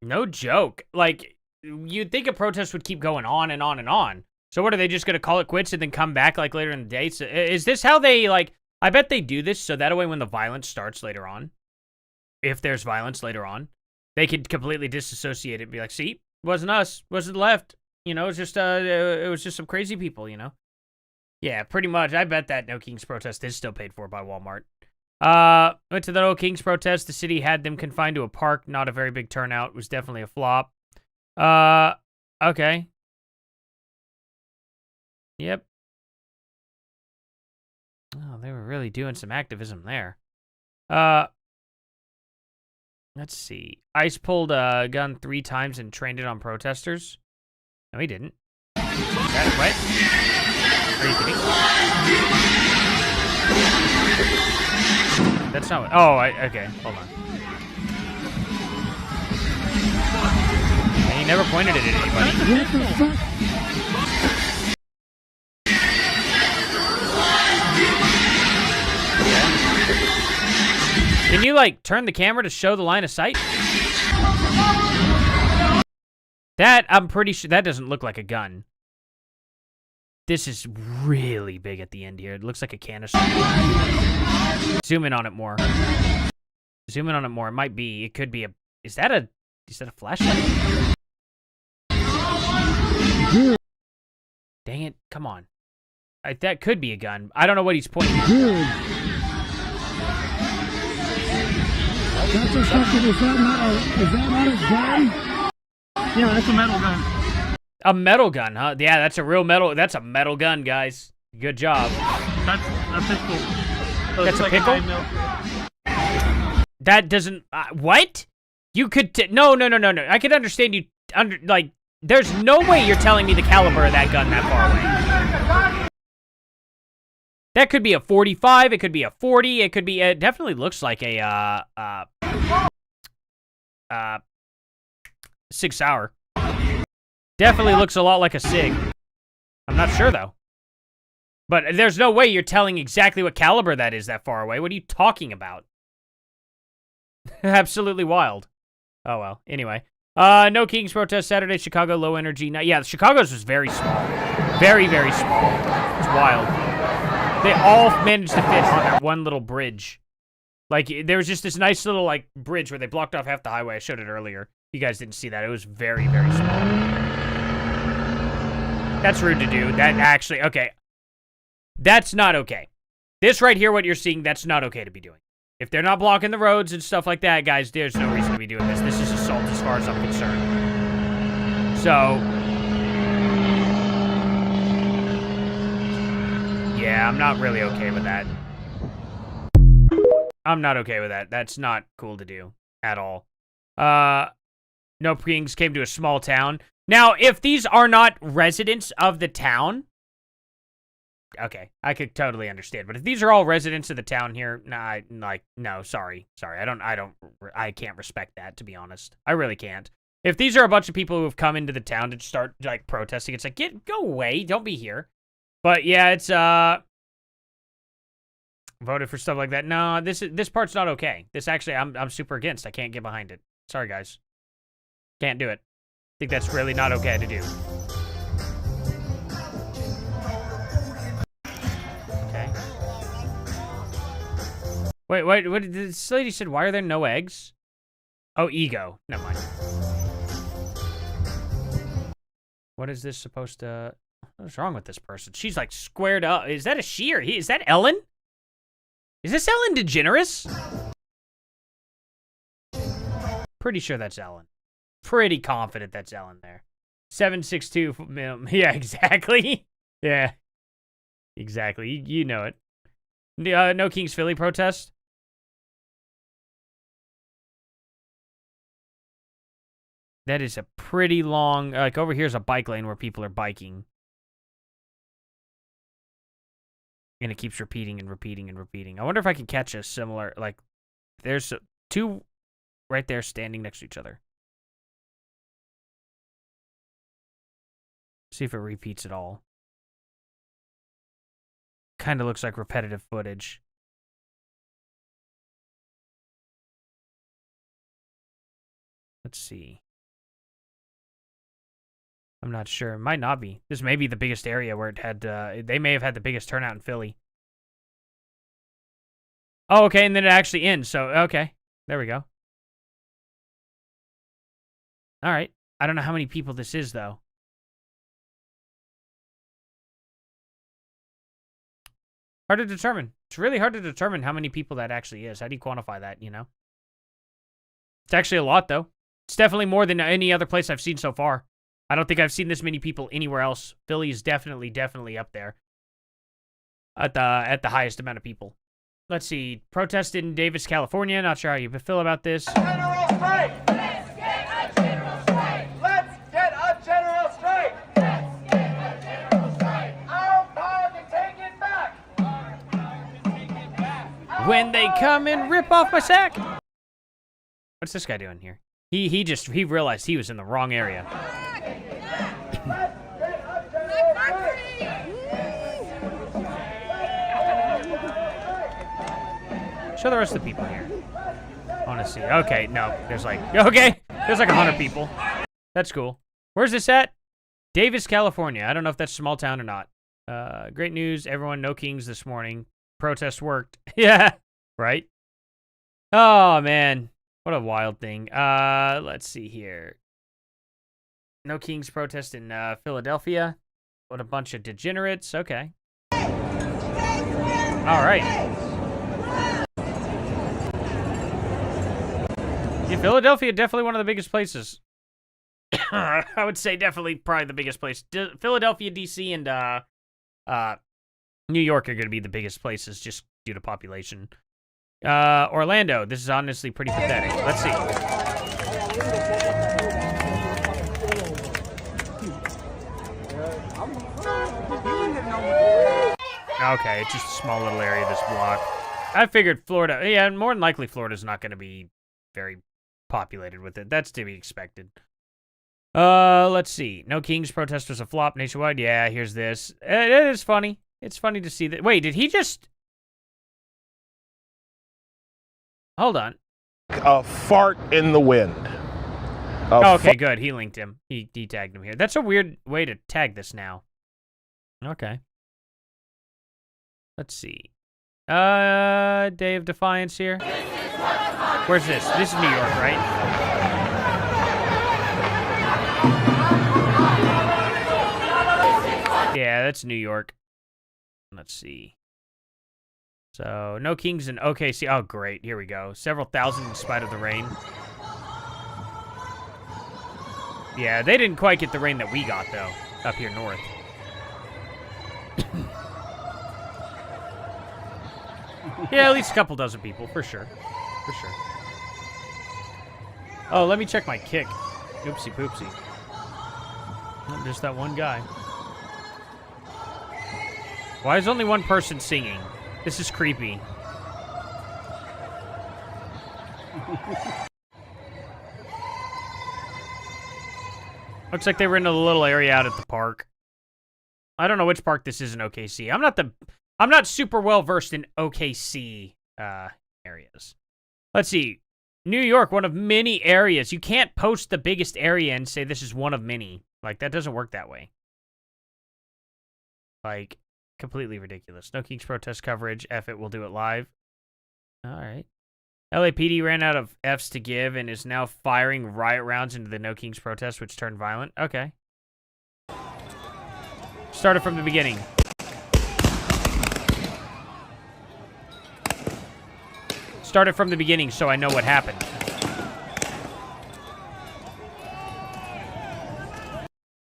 No joke. Like, you'd think a protest would keep going on and on and on. So what, are they just going to call it quits and then come back, like, later in the day? So, is this how they, like, I bet they do this so that way when the violence starts later on, if there's violence later on, they could completely disassociate it and be like, see, wasn't us, wasn't the left. You know, it was just some crazy people, you know? Yeah, pretty much. I bet that No Kings protest is still paid for by Walmart. Went to the No Kings protest. The city had them confined to a park. Not a very big turnout. It was definitely a flop. Okay. Yep. Oh, they were really doing some activism there. Let's see. ICE pulled a gun 3 times and trained it on protesters. No, he didn't. What? Are you kidding? That's not what... Oh, okay. Hold on. And he never pointed it at anybody. What the fuck? Can you, like, turn the camera to show the line of sight? That, I'm pretty sure, that doesn't look like a gun. This is really big at the end here. It looks like a canister. Zoom in on it more. Zoom in on it more. It might be. It could be a... Is that a flashlight? Dang it. Come on. That could be a gun. I don't know what he's pointing at. That's a fucking, is that not a gun? Yeah, that's a metal gun. A metal gun, huh? Yeah, that's a real metal. That's a metal gun, guys. Good job. That's a pistol. So that's a pickle? That doesn't... what? You could... No. I could understand you... like, there's no way you're telling me the caliber of that gun that far away. That could be a 45. It could be a 40. It could be... It definitely looks like a... Sig Sauer. Definitely looks a lot like a Sig. I'm not sure, though. But there's no way you're telling exactly what caliber that is that far away. What are you talking about? Absolutely wild. Oh, well. Anyway. No Kings protest Saturday. Chicago, low energy night. Yeah, Chicago's was very small. Very, very small. It's wild. They all managed to fit on that one little bridge. Like, there was just this nice little, like, bridge where they blocked off half the highway. I showed it earlier. You guys didn't see that. It was very, very small. That's rude to do. That actually... Okay. That's not okay. This right here, what you're seeing, that's not okay to be doing. If they're not blocking the roads and stuff like that, guys, there's no reason to be doing this. This is assault as far as I'm concerned. So... yeah, I'm not really okay with that. I'm not okay with that. That's not cool to do at all. No Kings came to a small town. Now, if these are not residents of the town, okay, I could totally understand. But if these are all residents of the town here, nah, no, sorry. I can't respect that, to be honest. I really can't. If these are a bunch of people who have come into the town to start, like, protesting, it's like, go away, don't be here. But yeah, it's, voted for stuff like that. No, this part's not okay. This actually, I'm super against. I can't get behind it. Sorry, guys. Can't do it. I think that's really not okay to do. Okay. Wait, what did this lady said? Why are there no eggs? Oh, ego. Never mind. What is this supposed to... What's wrong with this person? She's like squared up. Is that a she or he? Is that Ellen? Is this Ellen DeGeneres? Pretty sure that's Ellen. Pretty confident that's Ellen there. 762. Yeah, exactly. Yeah. Exactly. You know it. No Kings Philly protest. That is a pretty long... like, over here's a bike lane where people are biking. And it keeps repeating and repeating and repeating. I wonder if I can catch a similar, like, there's two right there standing next to each other. See if it repeats at all. Kind of looks like repetitive footage. Let's see. I'm not sure. It might not be. This may be the biggest area where it had, they may have had the biggest turnout in Philly. Oh, okay, and then it actually ends, so, okay. There we go. All right. I don't know how many people this is, though. Hard to determine. It's really hard to determine how many people that actually is. How do you quantify that, you know? It's actually a lot, though. It's definitely more than any other place I've seen so far. I don't think I've seen this many people anywhere else. Philly is definitely up there at the highest amount of people. Let's see. Protest in Davis, California. Not sure how you feel about this. General strike! Let's get a general strike! Let's get a general strike! Let's get a general strike! Our power to take it back! Our power to take it back! When they come and rip off my sack! What's this guy doing here? He realized he was in the wrong area. Show the rest of the people here. I want to see. Okay, no. There's like 100 people. That's cool. Where's this at? Davis, California. I don't know if that's a small town or not. Great news. Everyone, no kings this morning. Protest worked. Yeah, right? Oh, man. What a wild thing. Let's see here. No kings protest in Philadelphia. What a bunch of degenerates. Okay. All right. Yeah, Philadelphia, definitely one of the biggest places. I would say definitely probably the biggest place. Philadelphia, D.C., and New York are going to be the biggest places just due to population. Orlando, this is honestly pretty pathetic. Let's see. Okay, it's just a small little area, this block. I figured Florida, yeah, more than likely Florida's not going to be very populated with it. That's to be expected. Let's see. No Kings protest was a flop nationwide. Yeah, here's this. It is funny. It's funny to see that. Wait, did he just... Hold on. A fart in the wind. Okay, good. He linked him. He tagged him here. That's a weird way to tag this now. Okay. Let's see. Day of Defiance here. Where's this? This is New York, right? Yeah, that's New York. Let's see. So, no kings in OKC. Oh, great. Here we go. Several thousand in spite of the rain. Yeah, they didn't quite get the rain that we got, though, up here north. Yeah, at least a couple dozen people, for sure. For sure. Oh, let me check my kick. Oopsie poopsie. Oh, just that one guy. Why is only one person singing? This is creepy. Looks like they were in a little area out at the park. I don't know which park this is in OKC. I'm not super well versed in OKC areas. Let's see. New York, one of many areas. You can't post the biggest area and say this is one of many. Like, that doesn't work that way. Like, completely ridiculous. No Kings protest coverage. F it, we'll do it live. All right. LAPD ran out of Fs to give and is now firing riot rounds into the No Kings protest, which turned violent. Okay. Started from the beginning. Started from the beginning so I know what happened.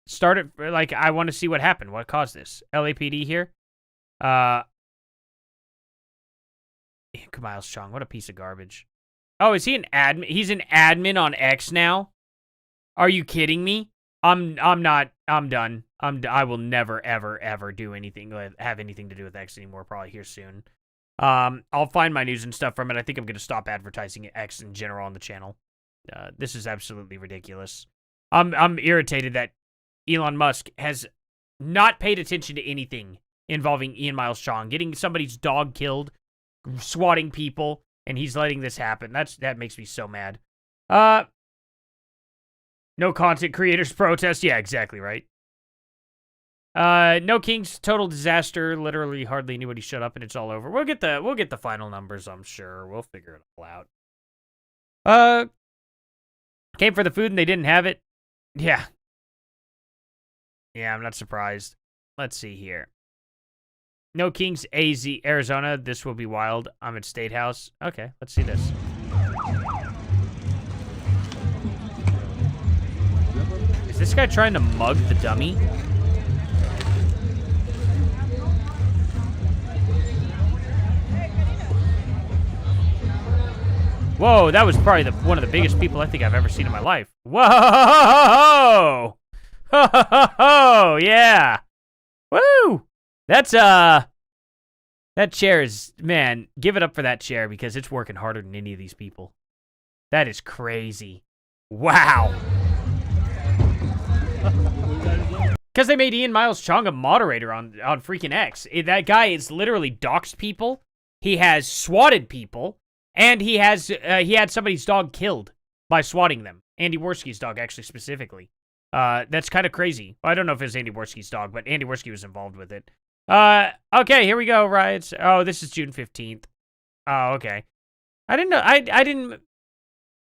Started, like, I want to see what happened. What caused this? LAPD here. Miles Chong, what a piece of garbage. Oh, is he an admin? He's an admin on X now? Are you kidding me? I'm done. I will never, ever, ever do anything, have anything to do with X anymore, probably here soon. I'll find my news and stuff from it. I think I'm going to stop advertising X in general on the channel. This is absolutely ridiculous. I'm irritated that Elon Musk has not paid attention to anything involving Ian Miles Chong, getting somebody's dog killed, swatting people, and he's letting this happen. That makes me so mad. No content creators protest. Yeah, exactly right. No Kings, total disaster. Literally, hardly anybody shut up, and it's all over. We'll get the final numbers. I'm sure we'll figure it all out. Came for the food and they didn't have it. Yeah. Yeah, I'm not surprised. Let's see here. No Kings, AZ, Arizona. This will be wild. I'm at State House. Okay, let's see this. Is this guy trying to mug the dummy? Whoa, that was probably one of the biggest people I think I've ever seen in my life. Whoa! Ho, yeah! Woo! That's, that chair is, man, give it up for that chair because it's working harder than any of these people. That is crazy. Wow! Because they made Ian Miles Chong a moderator on freaking X. That guy is literally doxed people. He has swatted people. And he had somebody's dog killed by swatting them. Andy Worski's dog, actually, specifically. That's kind of crazy. Well, I don't know if it was Andy Worski's dog, but Andy Worski was involved with it. Okay, here we go, riots. Oh, this is June 15th. Oh, okay. I didn't know. I didn't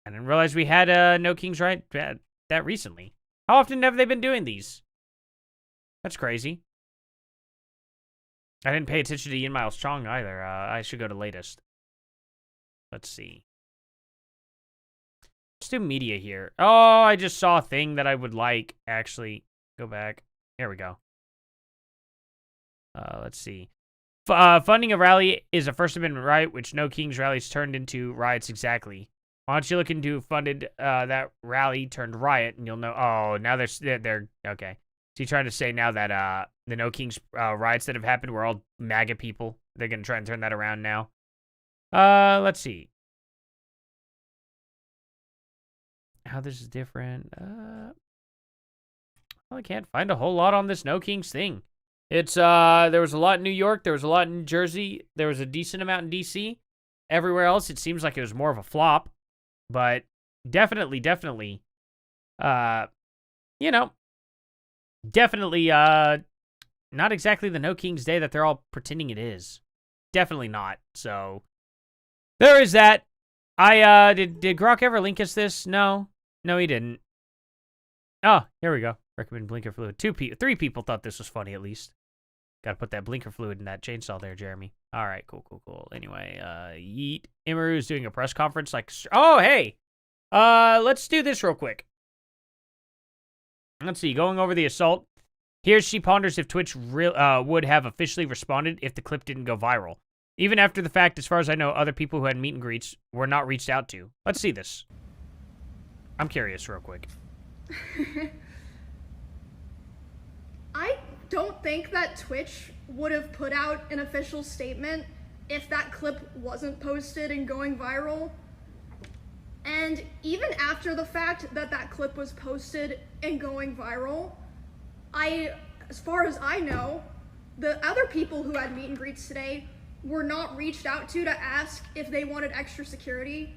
realize we had No Kings riot that recently. How often have they been doing these? That's crazy. I didn't pay attention to Ian Miles Chong either. I should go to latest. Let's see. Let's do media here. Oh, I just saw a thing that I would like. Actually, go back. Here we go. Let's see. Funding a rally is a First Amendment right, which No Kings rallies turned into riots exactly. Why don't you look into funded that rally turned riot, and you'll know. Oh, now they're okay. So you're trying to say now that the No Kings riots that have happened were all MAGA people. They're gonna try and turn that around now. Let's see. How this is different. Well, I can't find a whole lot on this No Kings thing. It's, there was a lot in New York. There was a lot in New Jersey. There was a decent amount in DC. Everywhere else, it seems like it was more of a flop. But definitely, you know, definitely, not exactly the No Kings Day that they're all pretending it is. Definitely not. So, there is that. Did Grok ever link us this? No, he didn't. Oh, here we go. Recommend blinker fluid. 3 people thought this was funny at least. Got to put that blinker fluid in that chainsaw there, Jeremy. All right, cool. Anyway, Yeet Imaru is doing a press conference. Like, oh hey, let's do this real quick. Let's see. Going over the assault. Here she ponders if Twitch would have officially responded if the clip didn't go viral. Even after the fact, as far as I know, other people who had meet and greets were not reached out to. Let's see this. I'm curious real quick. I don't think that Twitch would have put out an official statement if that clip wasn't posted and going viral. And even after the fact that that clip was posted and going viral, as far as I know, the other people who had meet and greets today were not reached out to ask if they wanted extra security.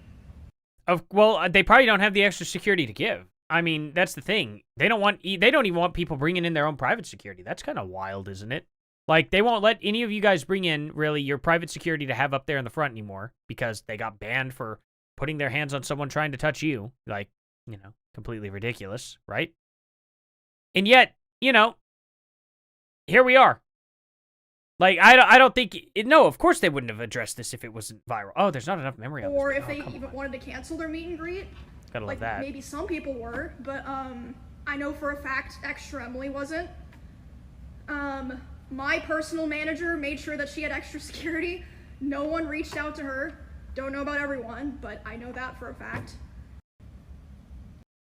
Well, they probably don't have the extra security to give. I mean, that's the thing. They don't even want people bringing in their own private security. That's kind of wild, isn't it? Like, they won't let any of you guys bring in, really, your private security to have up there in the front anymore because they got banned for putting their hands on someone trying to touch you. Like, you know, completely ridiculous, right? And yet, you know, here we are. Like, I don't think... No, of course they wouldn't have addressed this if it wasn't viral. Oh, there's not enough memory on this. Or if they even wanted to cancel their meet and greet. Gotta love that. Maybe some people were, but I know for a fact Extra Emily wasn't. My personal manager made sure that she had extra security. No one reached out to her. Don't know about everyone, but I know that for a fact.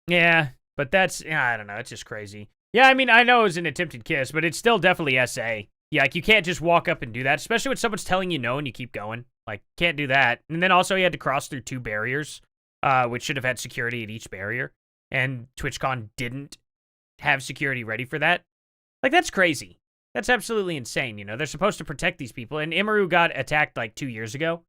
Yeah, But that's, I don't know, it's just crazy. Yeah, I mean, I know it was an attempted kiss, but it's still definitely SA. Yeah, like, you can't just walk up and do that, especially when someone's telling you no and you keep going. Like, can't do that. And then also he had to cross through 2 barriers, which should have had security at each barrier. And TwitchCon didn't have security ready for that. Like, that's crazy. That's absolutely insane, you know? They're supposed to protect these people. And Imaru got attacked, like, 2 years ago.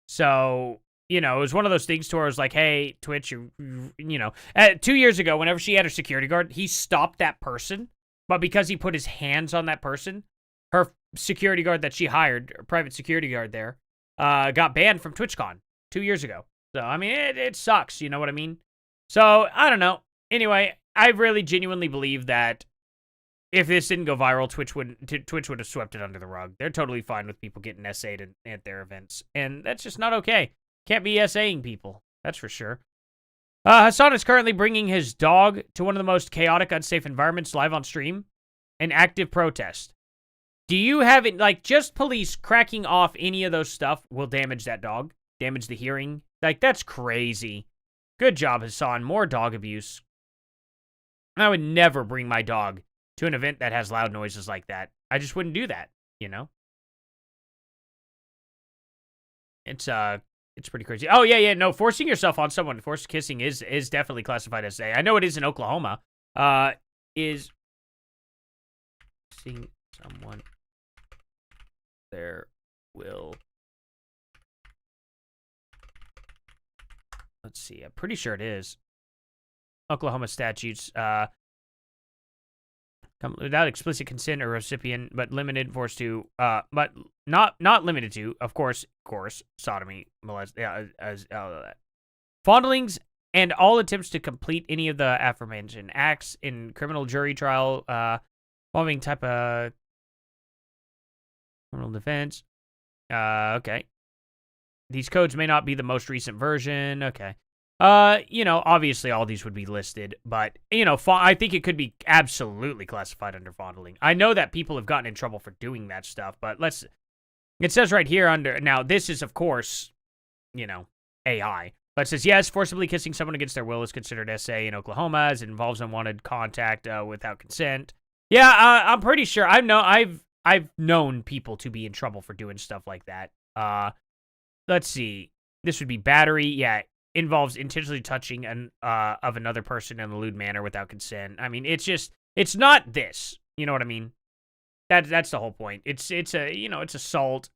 So, you know, it was one of those things to where it was like, hey, Twitch, you know. 2 years ago, whenever she had her security guard, he stopped that person. But because he put his hands on that person, her security guard that she hired, her private security guard there, got banned from TwitchCon 2 years ago. So, I mean, it sucks, you know what I mean? So, I don't know. Anyway, I really genuinely believe that if this didn't go viral, Twitch would have swept it under the rug. They're totally fine with people getting SA'd at their events. And that's just not okay. Can't be SAing people. That's for sure. Hassan is currently bringing his dog to one of the most chaotic, unsafe environments live on stream. An active protest. Do you have it, like, just police cracking off any of those stuff will damage that dog? Damage the hearing? Like, that's crazy. Good job, Hassan. More dog abuse. I would never bring my dog to an event that has loud noises like that. I just wouldn't do that, you know? It's pretty crazy. Oh, yeah, no, forcing yourself on someone, forced kissing is definitely classified as I know it is in Oklahoma. Is seeing someone there will... Let's see, I'm pretty sure it is. Oklahoma statutes, without explicit consent or recipient, but limited force to, but not limited to, of course, sodomy, fondlings, and all attempts to complete any of the aforementioned acts in criminal jury trial, involving type of criminal defense. Okay. These codes may not be the most recent version. Okay. You know, obviously all these would be listed, but, you know, I think it could be absolutely classified under fondling. I know that people have gotten in trouble for doing that stuff, but it says right here under, now this is, of course, you know, AI, but it says, yes, forcibly kissing someone against their will is considered SA in Oklahoma as it involves unwanted contact without consent. Yeah, I'm pretty sure. I've known people to be in trouble for doing stuff like that. Let's see. This would be battery. Yeah, involves intentionally touching of another person in a lewd manner without consent. I mean, it's not this. You know what I mean? That's the whole point. It's assault.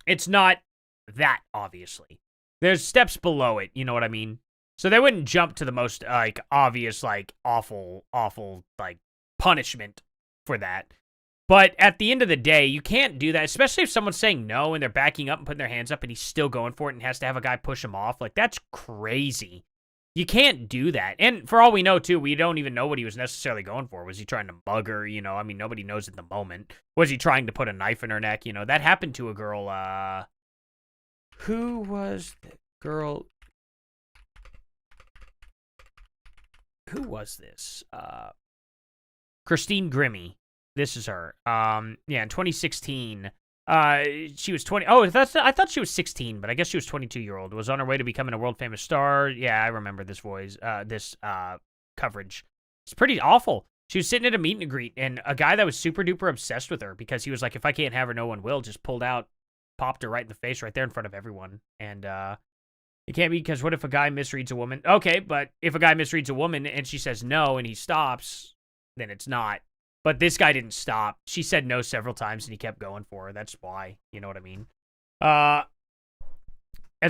It's not that, obviously. There's steps below it. You know what I mean? So they wouldn't jump to the most like obvious, like awful like punishment for that. But at the end of the day, you can't do that, especially if someone's saying no and they're backing up and putting their hands up and he's still going for it and has to have a guy push him off. Like, that's crazy. You can't do that. And for all we know, too, we don't even know what he was necessarily going for. Was he trying to mug her? You know, I mean, nobody knows at the moment. Was he trying to put a knife in her neck? You know, that happened to a girl. Who was the girl? Who was this? Christine Grimmie. This is her. Yeah, in 2016, she was 20. Oh, I thought she was 16, but I guess she was 22-year-old. Was on her way to becoming a world-famous star. Yeah, I remember this coverage. It's pretty awful. She was sitting at a meet and greet, and a guy that was super-duper obsessed with her because he was like, if I can't have her, no one will, just pulled out, popped her right in the face right there in front of everyone. And it can't be because what if a guy misreads a woman? Okay, but if a guy misreads a woman and she says no and he stops, then it's not. But this guy didn't stop. She said no several times, and he kept going for her. That's why. You know what I mean? Has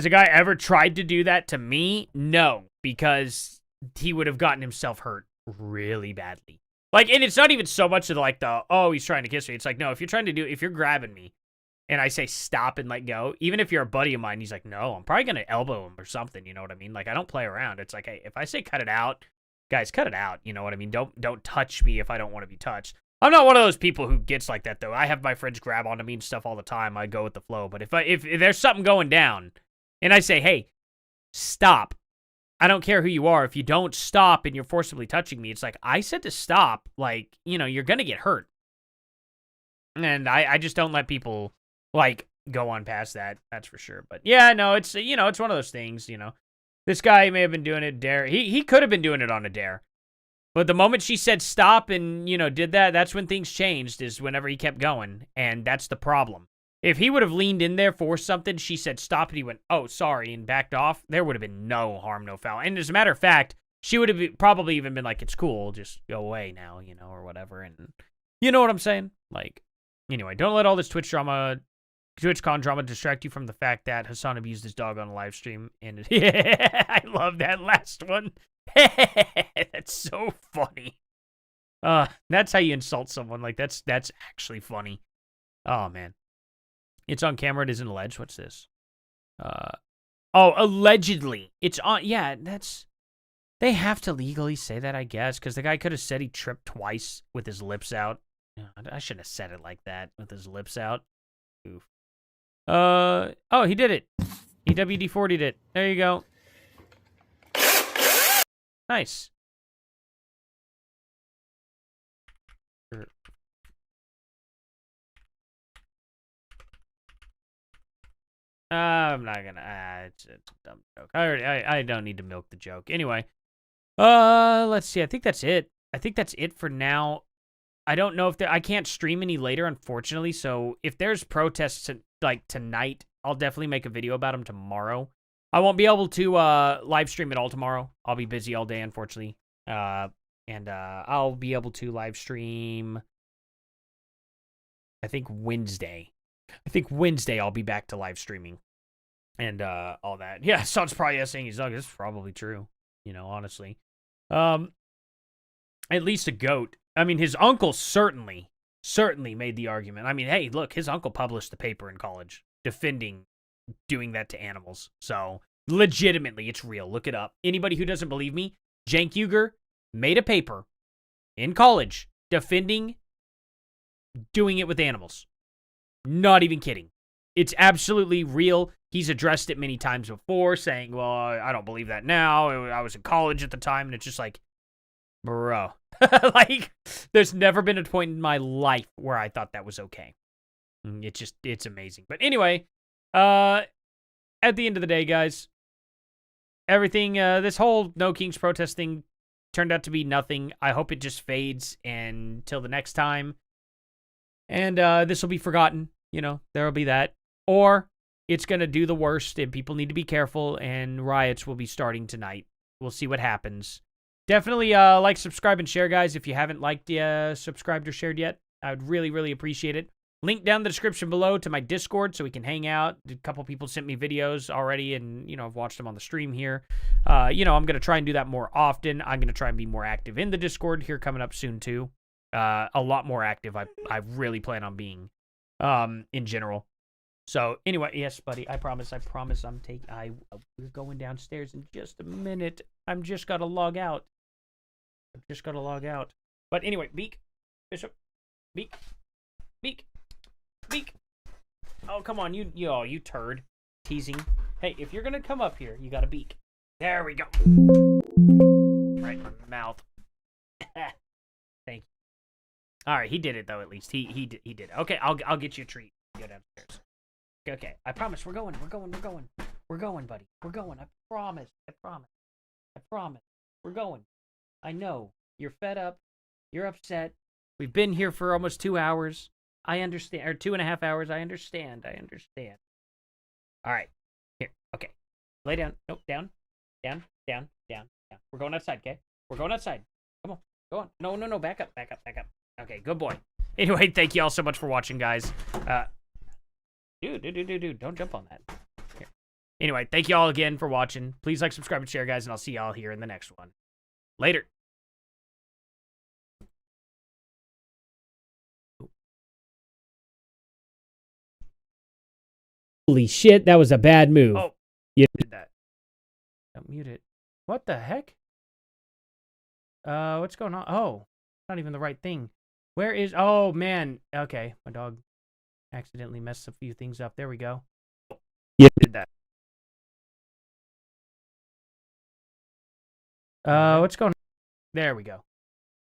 a guy ever tried to do that to me? No, because he would have gotten himself hurt really badly. Like, and it's not even so much of like oh, he's trying to kiss me. It's like, no, if you're grabbing me, and I say stop and let go, even if you're a buddy of mine, he's like, no, I'm probably going to elbow him or something. You know what I mean? Like, I don't play around. It's like, hey, if I say cut it out, guys, cut it out. You know what I mean? Don't touch me if I don't want to be touched. I'm not one of those people who gets like that, though. I have my friends grab onto me and stuff all the time. I go with the flow. But if there's something going down and I say, hey, stop. I don't care who you are. If you don't stop and you're forcibly touching me, it's like, I said to stop. Like, you know, you're going to get hurt. And I just don't let people, like, go on past that. That's for sure. But, yeah, no, it's, you know, it's one of those things, you know. This guy may have been doing it dare. He could have been doing it on a dare. But the moment she said stop and, you know, did that, that's when things changed, is whenever he kept going. And that's the problem. If he would have leaned in there for something, she said stop, and he went, oh, sorry, and backed off, there would have been no harm, no foul. And as a matter of fact, she would have probably even been like, it's cool, just go away now, you know, or whatever. And you know what I'm saying? Like, anyway, don't let all this TwitchCon drama distract you from the fact that Hassan abused his dog on a live stream. And yeah, I love that last one. That's so funny. That's how you insult someone. Like, that's actually funny. Oh, man. It's on camera. It isn't alleged. What's this? Oh, allegedly. It's on. Yeah, that's. They have to legally say that, I guess, because the guy could have said he tripped twice with his lips out. I shouldn't have said it like that with his lips out. Oof. Oh, he did it. He WD-40'd it. There you go. Nice. I'm not gonna. It's a dumb joke. I don't need to milk the joke. Anyway, let's see. I think that's it. I think that's it for now. I don't know if I can't stream any later, unfortunately. So if there's protests like tonight, I'll definitely make a video about them tomorrow. I won't be able to live stream at all tomorrow. I'll be busy all day, unfortunately. And I'll be able to live stream, I think, Wednesday. I think Wednesday I'll be back to live streaming and all that. Yeah, Son's probably saying he's like, this is probably true, you know, honestly. At least a goat. I mean, his uncle certainly made the argument. I mean, hey, look, his uncle published the paper in college defending doing that to animals. So, legitimately, it's real. Look it up. Anybody who doesn't believe me, Cenk Uygur made a paper in college defending doing it with animals. Not even kidding. It's absolutely real. He's addressed it many times before, saying, well, I don't believe that now. I was in college at the time, and it's just like, bro. Like, there's never been a point in my life where I thought that was okay. It's amazing. But anyway, at the end of the day, guys, everything, this whole No Kings protest thing turned out to be nothing. I hope it just fades until the next time. And this will be forgotten. You know, there will be that. Or it's going to do the worst, and people need to be careful, and riots will be starting tonight. We'll see what happens. Definitely like, subscribe, and share, guys. If you haven't liked, subscribed, or shared yet, I would really, really appreciate it. Link down in the description below to my Discord so we can hang out. A couple people sent me videos already, and, you know, I've watched them on the stream here. You know, I'm going to try and do that more often. I'm going to try and be more active in the Discord here coming up soon, too. A lot more active. I really plan on being in general. So anyway, yes, buddy, I promise we're going downstairs in just a minute. I'm just gotta log out. But anyway, Beak, Bishop, Beak. Oh, come on, you turd. Teasing. Hey, if you're gonna come up here, you gotta beak. There we go. Right in my mouth. Thank you. All right, he did it though. At least he did it. Okay, I'll get you a treat. Go downstairs. Okay, I promise. We're going, buddy. We're going. I promise. We're going. I know you're fed up. You're upset. We've been here for almost 2 hours. I understand, or 2.5 hours. I understand. All right, here. Okay, lay down. Nope, down. We're going outside. Okay, we're going outside. Come on, go on. No. Back up. Okay, good boy. Anyway, thank you all so much for watching, guys. Dude, don't jump on that. Here. Anyway, thank you all again for watching. Please like, subscribe, and share, guys, and I'll see y'all here in the next one. Later. Holy shit, that was a bad move. Oh, you did that. Don't mute it. What the heck? What's going on? Oh, not even the right thing. Where is... Oh, man. Okay, my dog accidentally messed a few things up. There we go. You did that. What's going on? There we go.